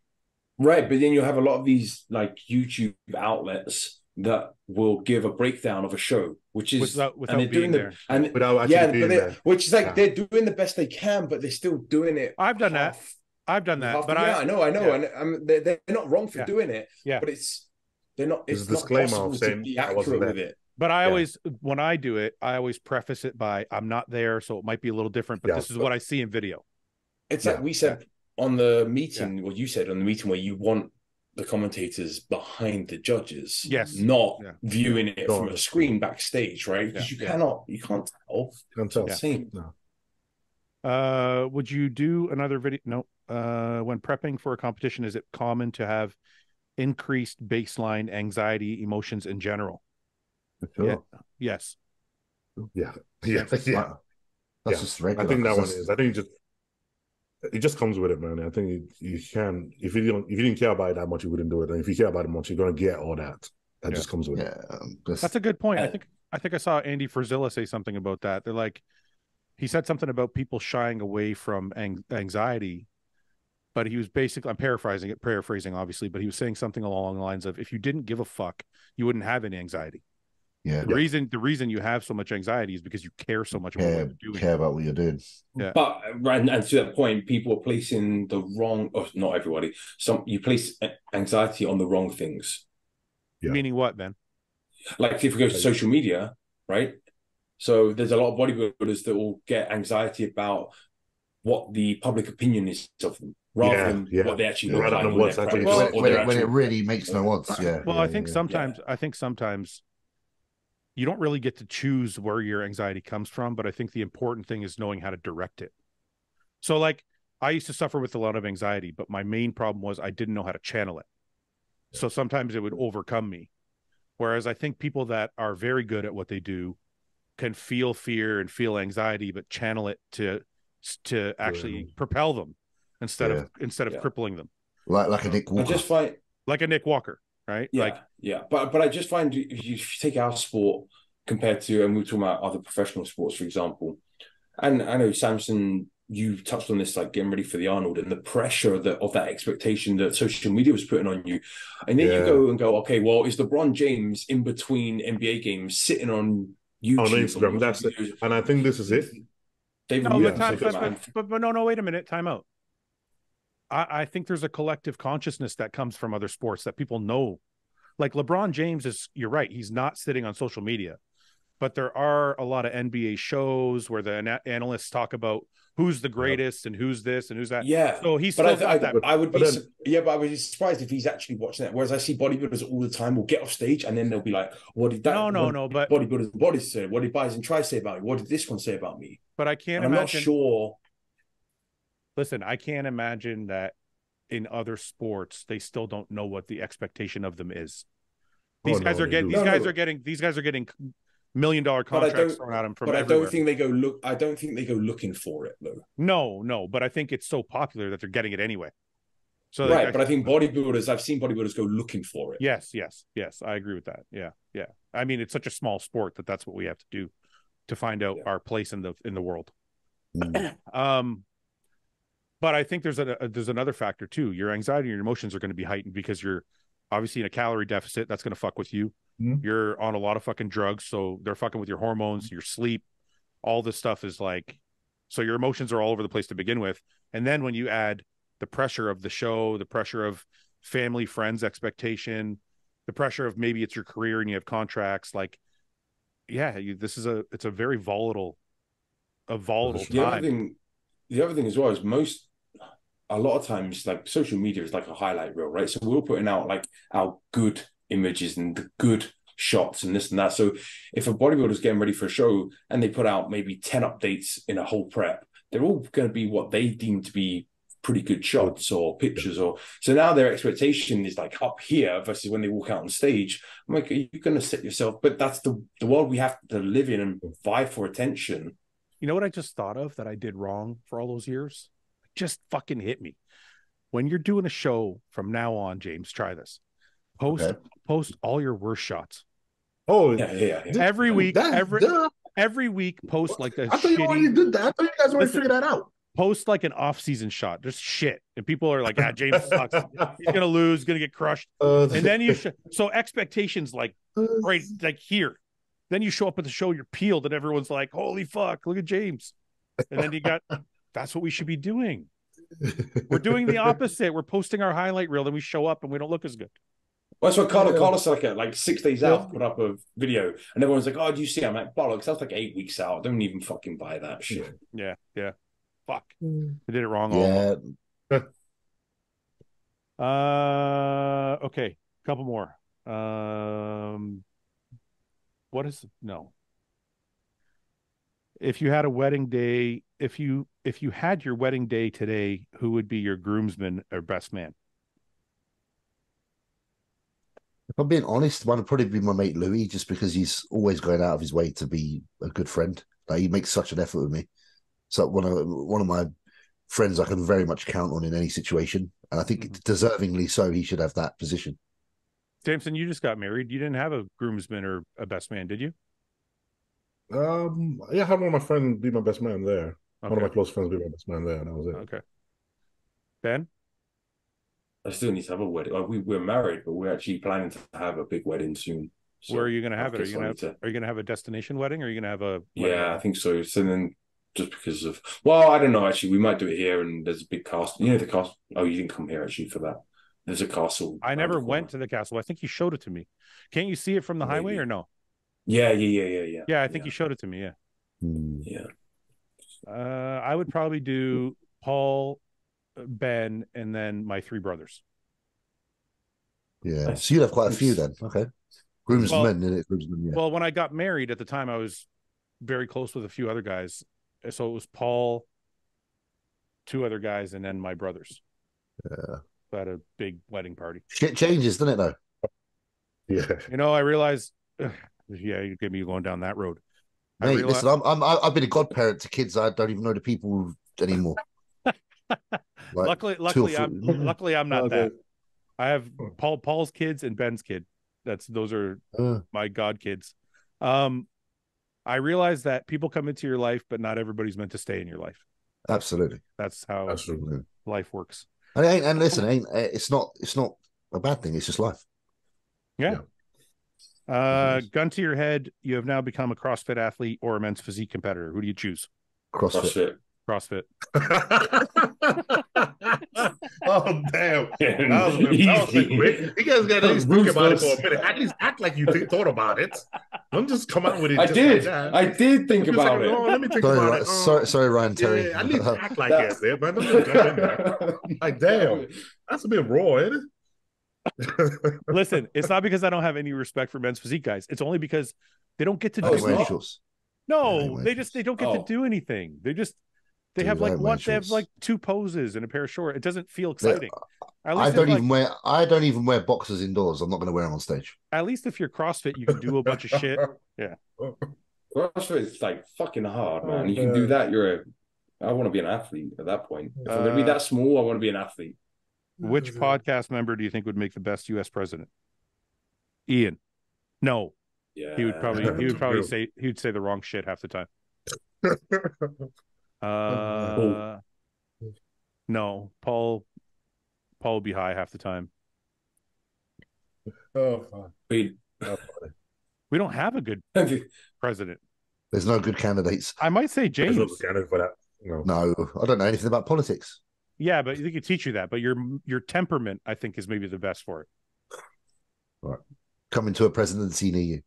Right, but then you'll have a lot of these like YouTube outlets that will give a breakdown of a show, which is without and they're doing there. And without actually being there. Which is like they're doing the best they can, but they're still doing it. I've done that, but I know, yeah. and they're not wrong for doing it. Yeah, but they're not. It's not possible to be accurate with it. But I always, when I do it, I always preface it by, I'm not there, so it might be a little different, but this is what I see in video. It's like we said on the meeting, what you said on the meeting where you want the commentators behind the judges, not viewing it from a screen backstage, right? Because you can't tell. Can't tell. Same. No. Would you do another video? No. When prepping for a competition, is it common to have increased baseline anxiety emotions in general? Sure. Yeah. Yes. Yeah. That's just regular. I think that one is. I think it just comes with it, man. I think you can, if you didn't care about it that much, you wouldn't do it. And if you care about it much, you're gonna get all that. That just comes with it. That's a good point. I think I saw Andy Frisella say something about that. They're like, he said something about people shying away from anxiety, but he was basically, I'm paraphrasing obviously, but he was saying something along the lines of, if you didn't give a fuck, you wouldn't have any anxiety. Yeah. The reason you have so much anxiety is because you care so much about what you're doing. Care about what you're doing. Yeah. But and to that point, people are placing the wrong, or not everybody, you place anxiety on the wrong things. Yeah. Meaning what, Ben? Like if we go to social media, right? So there's a lot of bodybuilders that will get anxiety about what the public opinion is of them, rather than what they actually look like. When it really makes no odds. Yeah. Well, I think sometimes you don't really get to choose where your anxiety comes from, but I think the important thing is knowing how to direct it. So like I used to suffer with a lot of anxiety, but my main problem was I didn't know how to channel it. So sometimes it would overcome me. Whereas I think people that are very good at what they do can feel fear and feel anxiety, but channel it to actually propel them instead of crippling them. Like a Nick Walker. Like a Nick Walker. Right. Yeah. But I just find if you take our sport compared to, and we're talking about other professional sports, for example, and I know Samson, you touched on this, like getting ready for the Arnold and the pressure of that expectation that social media was putting on you. And then you go, okay, well, is LeBron James in between NBA games sitting on YouTube? On Instagram, that's it. And I think this is it. But no, wait a minute, time out. I think there's a collective consciousness that comes from other sports that people know. Like LeBron James you're right, he's not sitting on social media, but there are a lot of NBA shows where the analysts talk about who's the greatest and who's this and who's that. Yeah. So he's but I would be surprised if he's actually watching that. Whereas I see bodybuilders all the time will get off stage and then they'll be like, what did that but bodybuilders bodies say? What did Buys and Tries say about me? What did this one say about me? But I can't imagine. I'm not sure. Listen, I can't imagine that in other sports they still don't know what the expectation of them is. These guys are getting $1 million contracts thrown at them from everywhere. I don't think they go looking for it though. No, but I think it's so popular that they're getting it anyway. So but I think I've seen bodybuilders go looking for it. Yes, I agree with that. Yeah. I mean, it's such a small sport that's what we have to do to find out our place in the world. But I think there's another factor too. Your anxiety and your emotions are going to be heightened because you're obviously in a calorie deficit. That's going to fuck with you. Mm-hmm. You're on a lot of fucking drugs, so they're fucking with your hormones, your sleep. All this stuff is like, so your emotions are all over the place to begin with. And then when you add the pressure of the show, the pressure of family, friends, expectation, the pressure of maybe it's your career and you have contracts, like, it's a very volatile time. The other thing as well is a lot of times, like social media is like a highlight reel, right? So we're putting out like our good images and the good shots and this and that. So if a bodybuilder's getting ready for a show and they put out maybe 10 updates in a whole prep, they're all going to be what they deem to be pretty good shots or pictures, or so now their expectation is like up here versus when they walk out on stage. I'm like, you're going to set yourself, but that's the world we have to live in and vie for attention. You know what I just thought of that I did wrong for all those years? Just fucking hit me. When you're doing a show from now on, James, try this. Post all your worst shots. Oh yeah. Every week, every week, post like a I thought you already did that. I thought you guys already figured that out. Post like an off-season shot, just shit, and people are like, James sucks. He's gonna lose, gonna get crushed. And then you so expectations like right like here. Then you show up at the show, you're peeled, and everyone's like, holy fuck, look at James. And then you got that's what we should be doing. We're doing the opposite. We're posting our highlight reel, then we show up and we don't look as good. Well, that's what Carlos like 6 days out put up a video, and everyone's like, "Oh, do you see?" I'm like, "Bollocks!" That's like 8 weeks out. Don't even fucking buy that shit. Yeah. Fuck, I did it wrong. Yeah. Okay, couple more. What is no? If you had a wedding day, if you had your wedding day today, who would be your groomsman or best man? If I'm being honest, one would probably be my mate Louis, just because he's always going out of his way to be a good friend. Like, he makes such an effort with me. So one of my friends I can very much count on in any situation, and I think deservingly so. He should have that position. Samson, you just got married. You didn't have a groomsman or a best man, did you? Yeah, I had one of my friends be my best man there. Okay. One of my close friends be my best man there, and that was it. Okay. Ben? I still need to have a wedding. Like, we're married, but we're actually planning to have a big wedding soon. So where are you going to have it? Are you going to have a destination wedding, or are you going to have a wedding? Yeah, I think so. So then, just because of, well, I don't know. Actually, we might do it here, and there's a big castle. You know the castle. Oh, you didn't come here actually for that. There's a castle. I never went to the castle. I think you showed it to me. Can't you see it from the highway or no? Yeah. Yeah, I think you showed it to me. Yeah. Yeah. I would probably do Paul, Ben, and then my 3 brothers. Yeah, so you'd have quite a few then. Okay, groomsmen, yeah. Well, when I got married at the time, I was very close with a few other guys, so it was Paul, 2 other guys, and then my brothers. Yeah, so I had a big wedding party. Shit changes, doesn't it? Though. Yeah, you know, I realized. Yeah, you get me going down that road. Mate, listen, I've been a godparent to kids I don't even know the people anymore. Luckily, I'm not that. I have Paul's kids and Ben's kid. Those are my god kids. I realize that people come into your life, but not everybody's meant to stay in your life. Absolutely, that's how life works. And listen, it's not a bad thing. It's just life. Yeah. Gun to your head, you have now become a CrossFit athlete or a men's physique competitor. Who do you choose? CrossFit. Oh damn! That was quick. You guys got to think about it for a minute. At least act like you thought about it. Don't just come out with it. I did think about it. Let me think about it. Sorry, Ryan Terry. Yeah, at least act like it, man. Don't just jump in there. Like damn, that's a bit raw, isn't it? Listen, it's not because I don't have any respect for men's physique guys. It's only because they don't get to do anything. No, they don't get to do anything. They have like 2 poses and a pair of shorts. It doesn't feel exciting. I don't even wear boxers indoors. I'm not going to wear them on stage. At least if you're CrossFit, you can do a bunch of shit. Yeah. CrossFit is like fucking hard, man. You can do that. I want to be an athlete at that point. If I'm going to be that small, I want to be an athlete. Which podcast member do you think would make the best U.S. president? Ian. No. Yeah. He would probably say the wrong shit half the time. No. Paul would be high half the time. We don't have a good president. There's no good candidates. I might say James. There's no good candidate for that. No, I don't know anything about politics. Yeah, but they could teach you that. But your temperament, I think, is maybe the best for it. All right. Coming to a presidency near you.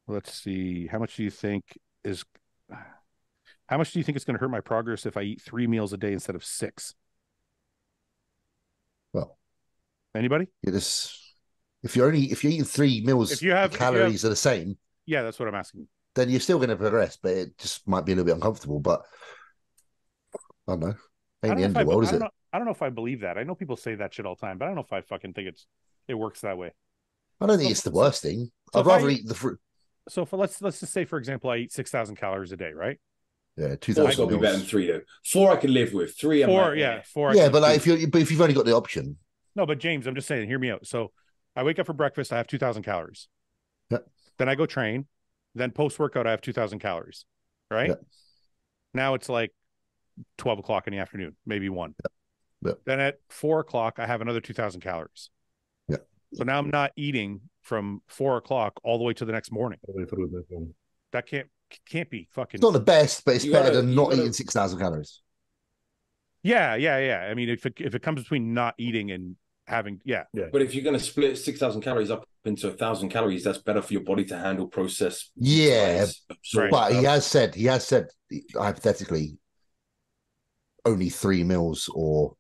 Let's see. How much do you think it's going to hurt my progress if I eat 3 meals a day instead of 6? Well, anybody? If you're eating 3 meals, the calories are the same. Yeah, that's what I'm asking. Then you're still going to progress, but it just might be a little bit uncomfortable. But I don't know. Ain't the end of the world, is it? I don't know if I believe that. I know people say that shit all the time, but I don't know if I fucking think it works that way. I don't think it's the worst thing. I'd rather eat the fruit. So let's just say, for example, I eat 6,000 calories a day, right? Yeah, 2,000. Four's got to be better than 3 though. 4 I can live with. 3 I'm four, like, yeah, 4. Yeah, but like if you've only got the option. No, but James, I'm just saying, hear me out. So I wake up for breakfast, I have 2,000 calories. Yep. Then I go train. Then post workout, I have 2,000 calories. Right? Yep. Now it's like 12 o'clock in the afternoon, maybe 1. Yep. Yep. Then at 4 o'clock, I have another 2,000 calories. Yeah. So now I'm not eating from 4 o'clock all the way to the next morning. That can't be fucking. It's not the best, but it's better than not eating 6,000 calories. Yeah. I mean, if it comes between not eating and having, yeah. But if you're going to split 6,000 calories up into 1,000 calories, that's better for your body to handle, process. Yeah, right. But he has said hypothetically only 3 meals, or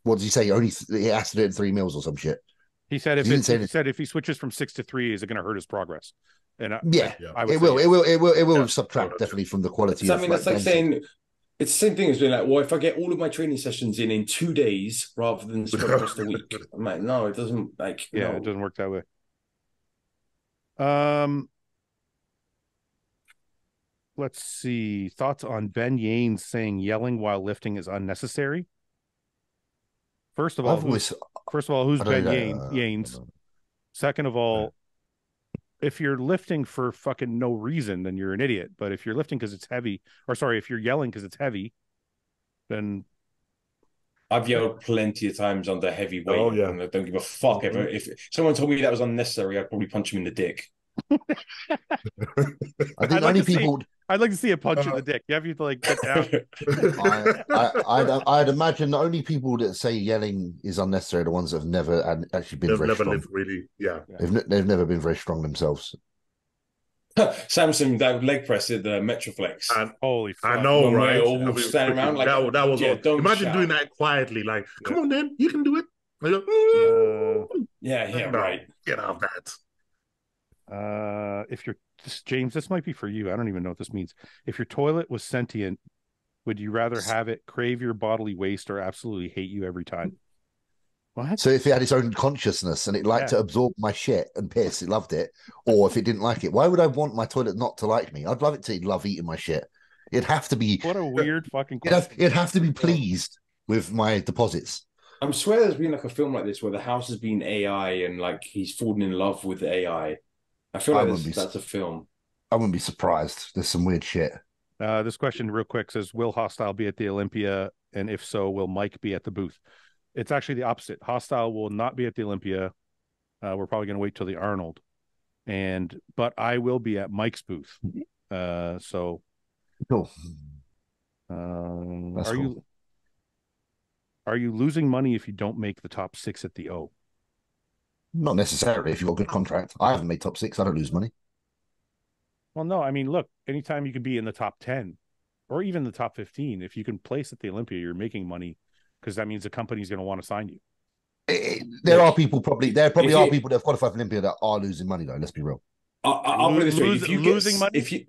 what does he say? Only he has to do it in 3 meals or some shit. He said if he switches from 6 to 3, is it going to hurt his progress? And it will subtract definitely from the quality. I mean, that's like saying it's the same thing as being like, well, if I get all of my training sessions in 2 days rather than spread across the week, I'm like, no, it doesn't. Like, yeah, no. It doesn't work that way. Let's see. Thoughts on Ben Yanes saying yelling while lifting is unnecessary? First of all, who's Ben Yanes? Second of all, if you're lifting for fucking no reason, then you're an idiot. But if you're lifting because it's heavy, if you're yelling because it's heavy, then I've yelled plenty of times under heavy weight. Oh, yeah. And I don't give a fuck ever. If someone told me that was unnecessary, I'd probably punch him in the dick. I think I'd like to see a punch in the dick. You have to like get down. I'd imagine the only people that say yelling is unnecessary are the ones that have never actually been very strong. They've never been very strong themselves. Samson, that leg press at the Metroflex. And holy fuck. I know, right? All standing around like that was imagine doing that quietly, like, come on, then you can do it. Right. Get out of that. If you're James, this might be for you. I don't even know what this means. If your toilet was sentient, would you rather have it crave your bodily waste or absolutely hate you every time? What? So if it had its own consciousness and it liked to absorb my shit and piss, it loved it. Or if it didn't like it, why would I want my toilet not to like me? I'd love it to love eating my shit. It'd have to be. What a weird fucking question. It'd have to be pleased with my deposits. I swear there's been like a film like this where the house has been AI and like he's fallen in love with AI. I feel like that's a film. I wouldn't be surprised. There's some weird shit. This question real quick says, will HOSSTILE be at the Olympia? And if so, will Mike be at the booth? It's actually the opposite. HOSSTILE will not be at the Olympia. We're probably going to wait till the Arnold. But I will be at Mike's booth. So cool. Are you losing money if you don't make the top 6 at the O? Not necessarily if you've got a good contract. I haven't made top 6. I don't lose money. Well, no, I mean, look, anytime you can be in the top 10 or even the top 15, if you can place at the Olympia, you're making money because that means the company's going to want to sign you. There are people people that have qualified for Olympia that are losing money, though. Let's be real. I'll put it this way. If you losing money?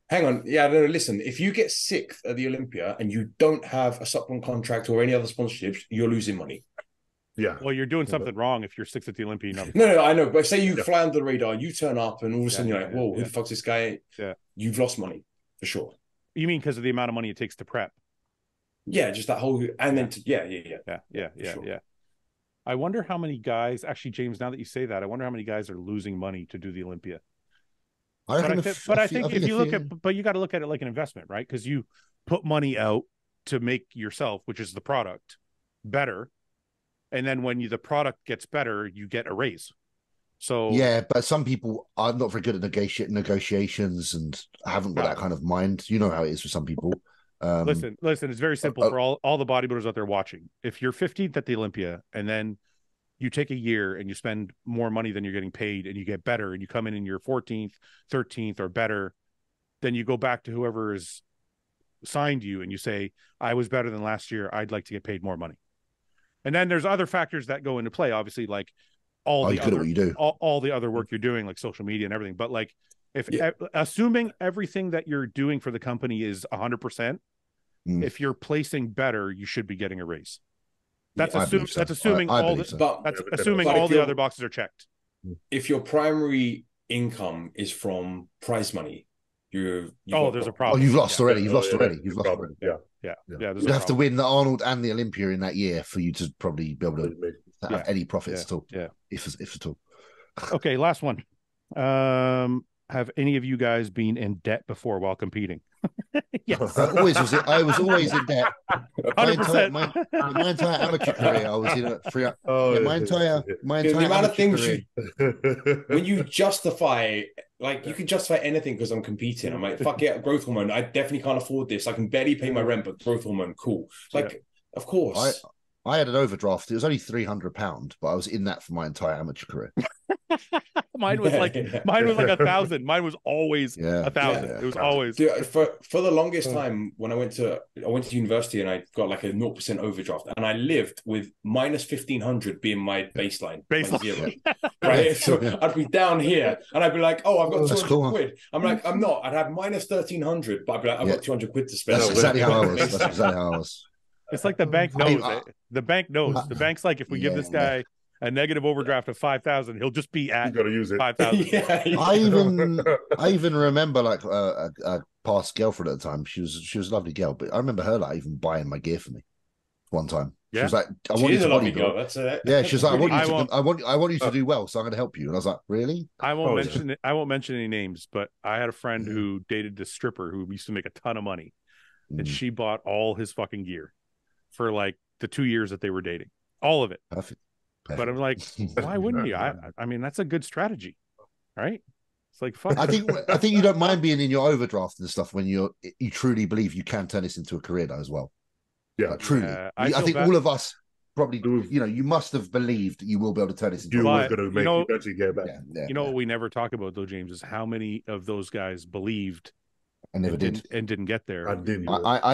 Hang on. Yeah, no, listen. If you get 6th at the Olympia and you don't have a supplement contract or any other sponsorships, you're losing money. Yeah. Well, you're doing something wrong if you're 6th at the Olympia. No, I know. But say you fly under the radar, you turn up, and all of a sudden you're like, "Whoa, who the fuck's this guy?" Yeah. You've lost money for sure. You mean because of the amount of money it takes to prep? Yeah, just that whole, and then yeah. I wonder how many guys. Actually, James, now that you say that, I wonder how many guys are losing money to do the Olympia. But I think if you look at, but you got to look at it like an investment, right? Because you put money out to make yourself, which is the product, better. And then when the product gets better, you get a raise. So yeah, but some people are not very good at negotiations and haven't got that kind of mind. You know how it is for some people. Listen, it's very simple for all the bodybuilders out there watching. If you're 15th at the Olympia and then you take a year and you spend more money than you're getting paid and you get better and you come in your 14th, 13th or better, then you go back to whoever has signed you and you say, I was better than last year. I'd like to get paid more money. And then there's other factors that go into play. Obviously, like all the good at what you do. All the other work you're doing, like social media and everything. But like, if assuming everything that you're doing for the company is 100%, if you're placing better, you should be getting a raise. That's assuming all the other boxes are checked. If your primary income is from prize money, there's a problem. Oh, you've lost already. You've lost already. Yeah. You'd have to win the Arnold and the Olympia in that year for you to probably be able to have any profits at all. Yeah, if at all. Okay, last one. Have any of you guys been in debt before while competing? Yes. I was always in debt. 100%. My entire amateur career, I was in a free. My entire the amount of things career. when you justify, like, you can justify anything because I'm competing. I'm like, fuck it, growth hormone. I definitely can't afford this. I can barely pay my rent, but growth hormone, cool. Like, of course. I had an overdraft. It was only £300, but I was in that for my entire amateur career. Mine was like 1,000. Mine was always 1,000. It was always. Dude, for the longest time when I went to university and I got like a 0% overdraft, and I lived with minus 1,500 being my baseline. Zero. Right? So I'd be down here and I'd be like, oh, I've got 200 quid. I'm like, I'm not. I'd have minus 1,300, but I'd be like, I've got 200 quid to spend. That's exactly how I was. It's like the bank knows. The bank knows. The bank's like, if we give this guy a negative overdraft of 5,000, he'll just be at 5,000. I even remember like a past girlfriend at the time. She was a lovely girl, but I remember her like even buying my gear for me one time. She was like, "I want you to bodybuild." Yeah, she was like, "I want you to do well, so I'm going to help you." And I was like, "Really?" I won't mention any names, but I had a friend who dated this stripper who used to make a ton of money, and she bought all his fucking gear for like the 2 years that they were dating, all of it. Perfect. But I'm like, why wouldn't you? I mean, that's a good strategy, right? It's like, fuck. I think you don't mind being in your overdraft and stuff when you truly believe you can turn this into a career though as well. Yeah, like, truly. I think all of us probably do. You know, you must have believed that you will be able to turn this into. You were going to make you eventually get back. What we never talk about though, James, is how many of those guys believed and never didn't get there. I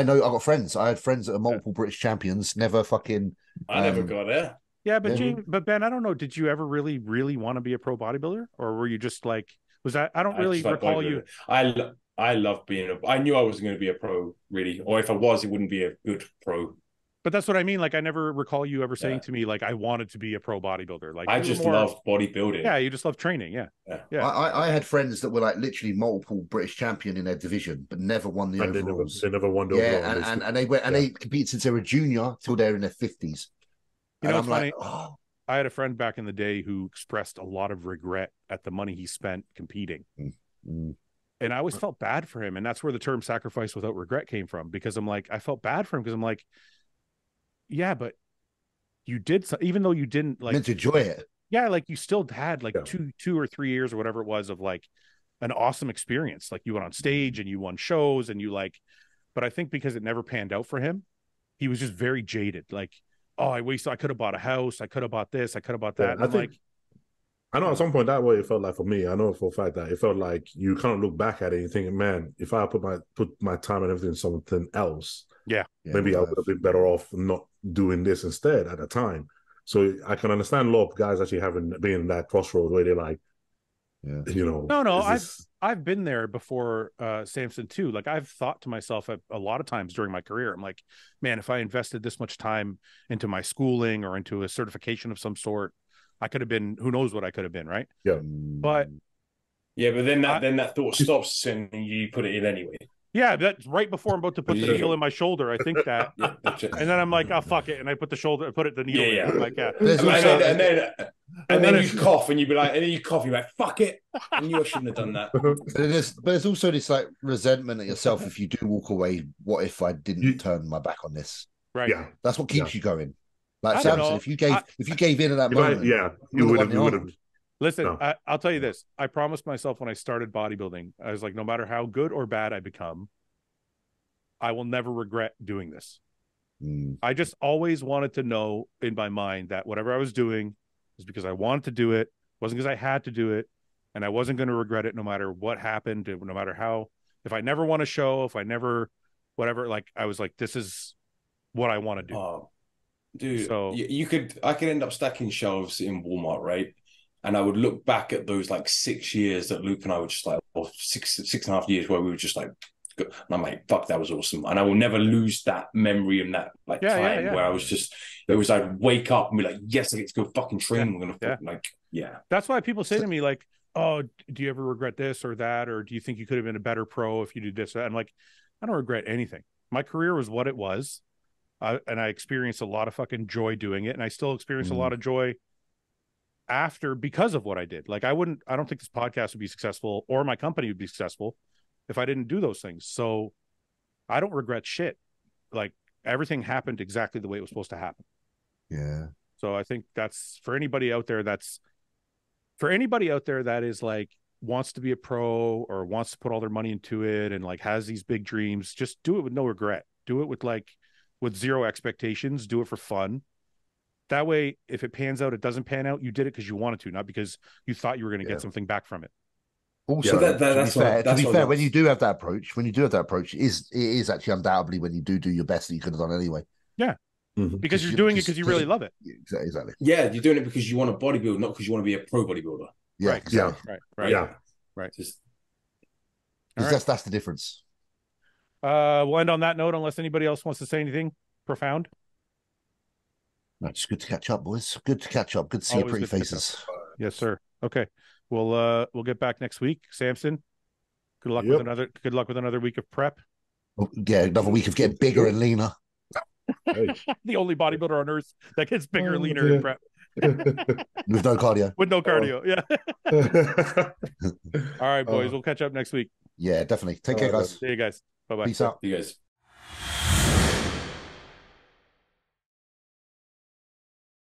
know. I got friends. I had friends that are multiple British champions. Never fucking. I never got there. Yeah, but James, but Ben, I don't know. Did you ever really, really want to be a pro bodybuilder, or were you just like? Was that? I don't really recall you. I love being I knew I wasn't going to be a pro, really, or if I was, it wouldn't be a good pro. But that's what I mean. Like, I never recall you ever saying to me, like, I wanted to be a pro bodybuilder. Like, I just love bodybuilding. Yeah, you just love training. Yeah. I had friends that were like literally multiple British champion in their division, but never won the overalls. They never won the overalls. Yeah, and they went and they competed since they were junior till they're in their 50s. You know, it's funny. I had a friend back in the day who expressed a lot of regret at the money he spent competing. And I always felt bad for him. And that's where the term sacrifice without regret came from, because I'm like, I felt bad for him because I'm like, yeah, but you did, even though you didn't like meant to enjoy it. Yeah. Like you still had like 2 or 3 years or whatever it was of like an awesome experience. Like you went on stage and you won shows and you like, but I think because it never panned out for him, he was just very jaded. Like, oh, I could have bought a house. I could have bought this. I could have bought that. I know at some point that way it felt like for me. I know for a fact that it felt like you kind of look back at it and you think, man, if I put my time and everything in something else, maybe I would have been better off not doing this instead at the time. So I can understand a lot of guys actually being in that crossroad where they're like, you know, I've been there before, Samson too. Like I've thought to myself a lot of times during my career, I'm like, man, if I invested this much time into my schooling or into a certification of some sort, I could have been, who knows what I could have been, right? Yeah. But then that thought stops and you put it in anyway. Yeah, that's right before I'm about to put the needle in my shoulder. I think that, and then I'm like, oh fuck it, and I put the needle in. I'm like, and then you cough, and you'd be like, you're like, fuck it, I knew I shouldn't have done that. But there's also this like resentment at yourself if you do walk away. What if I didn't turn my back on this? Right. Yeah, that's what keeps you going. Like Samson, if you gave in at that moment, you would have. Listen, I'll tell you this. I promised myself when I started bodybuilding, I was like, no matter how good or bad I become, I will never regret doing this. I just always wanted to know in my mind that whatever I was doing was because I wanted to do it. It wasn't because I had to do it. And I wasn't going to regret it no matter what happened, no matter how, if I never won a show, if I never, whatever, like I was like, this is what I want to do. Dude, So I could end up stacking shelves in Walmart, right? And I would look back at those like 6 years that Luke and I were just like, or 6.5 years where we were just like, and I'm like, fuck, that was awesome. And I will never lose that memory and that like time where I was just, it was I'd wake up and be like, yes, I get to go fucking train. We're gonna That's why people say to me like, oh, do you ever regret this or that? Or do you think you could have been a better pro if you did this? I'm like, I don't regret anything. My career was what it was. And I experienced a lot of fucking joy doing it. And I still experience a lot of joy because of what I did. Like I don't think this podcast would be successful or my company would be successful if I didn't do those things. So I don't regret shit. Like everything happened exactly the way it was supposed to happen. Yeah. So I think that's for anybody out there that is like wants to be a pro or wants to put all their money into it and like has these big dreams, just do it with no regret. Do it with zero expectations. Do it for fun. That way, if it pans out, it doesn't pan out. You did it because you wanted to, not because you thought you were going to get something back from it. Also, to be fair, when you do have that approach, it is actually undoubtedly when you do your best that you could have done anyway. Yeah. Because you're doing it because you really love it. Exactly. Yeah, you're doing it because you want to bodybuild, not because you want to be a pro bodybuilder. Yeah, right. Exactly. Right. Yeah. Right. That's the difference. We'll end on that note, unless anybody else wants to say anything profound. No, it's good to catch up, boys. Good to catch up. Good to see your pretty faces. Yes, sir. Okay. We'll get back next week. Samson, good luck with another week of prep. Yeah, another week of getting bigger and leaner. The only bodybuilder on earth that gets bigger and leaner in prep. With no cardio. Yeah. All right, boys. We'll catch up next week. Yeah, definitely. Take care, guys. See you guys. Bye-bye. Peace out. You guys.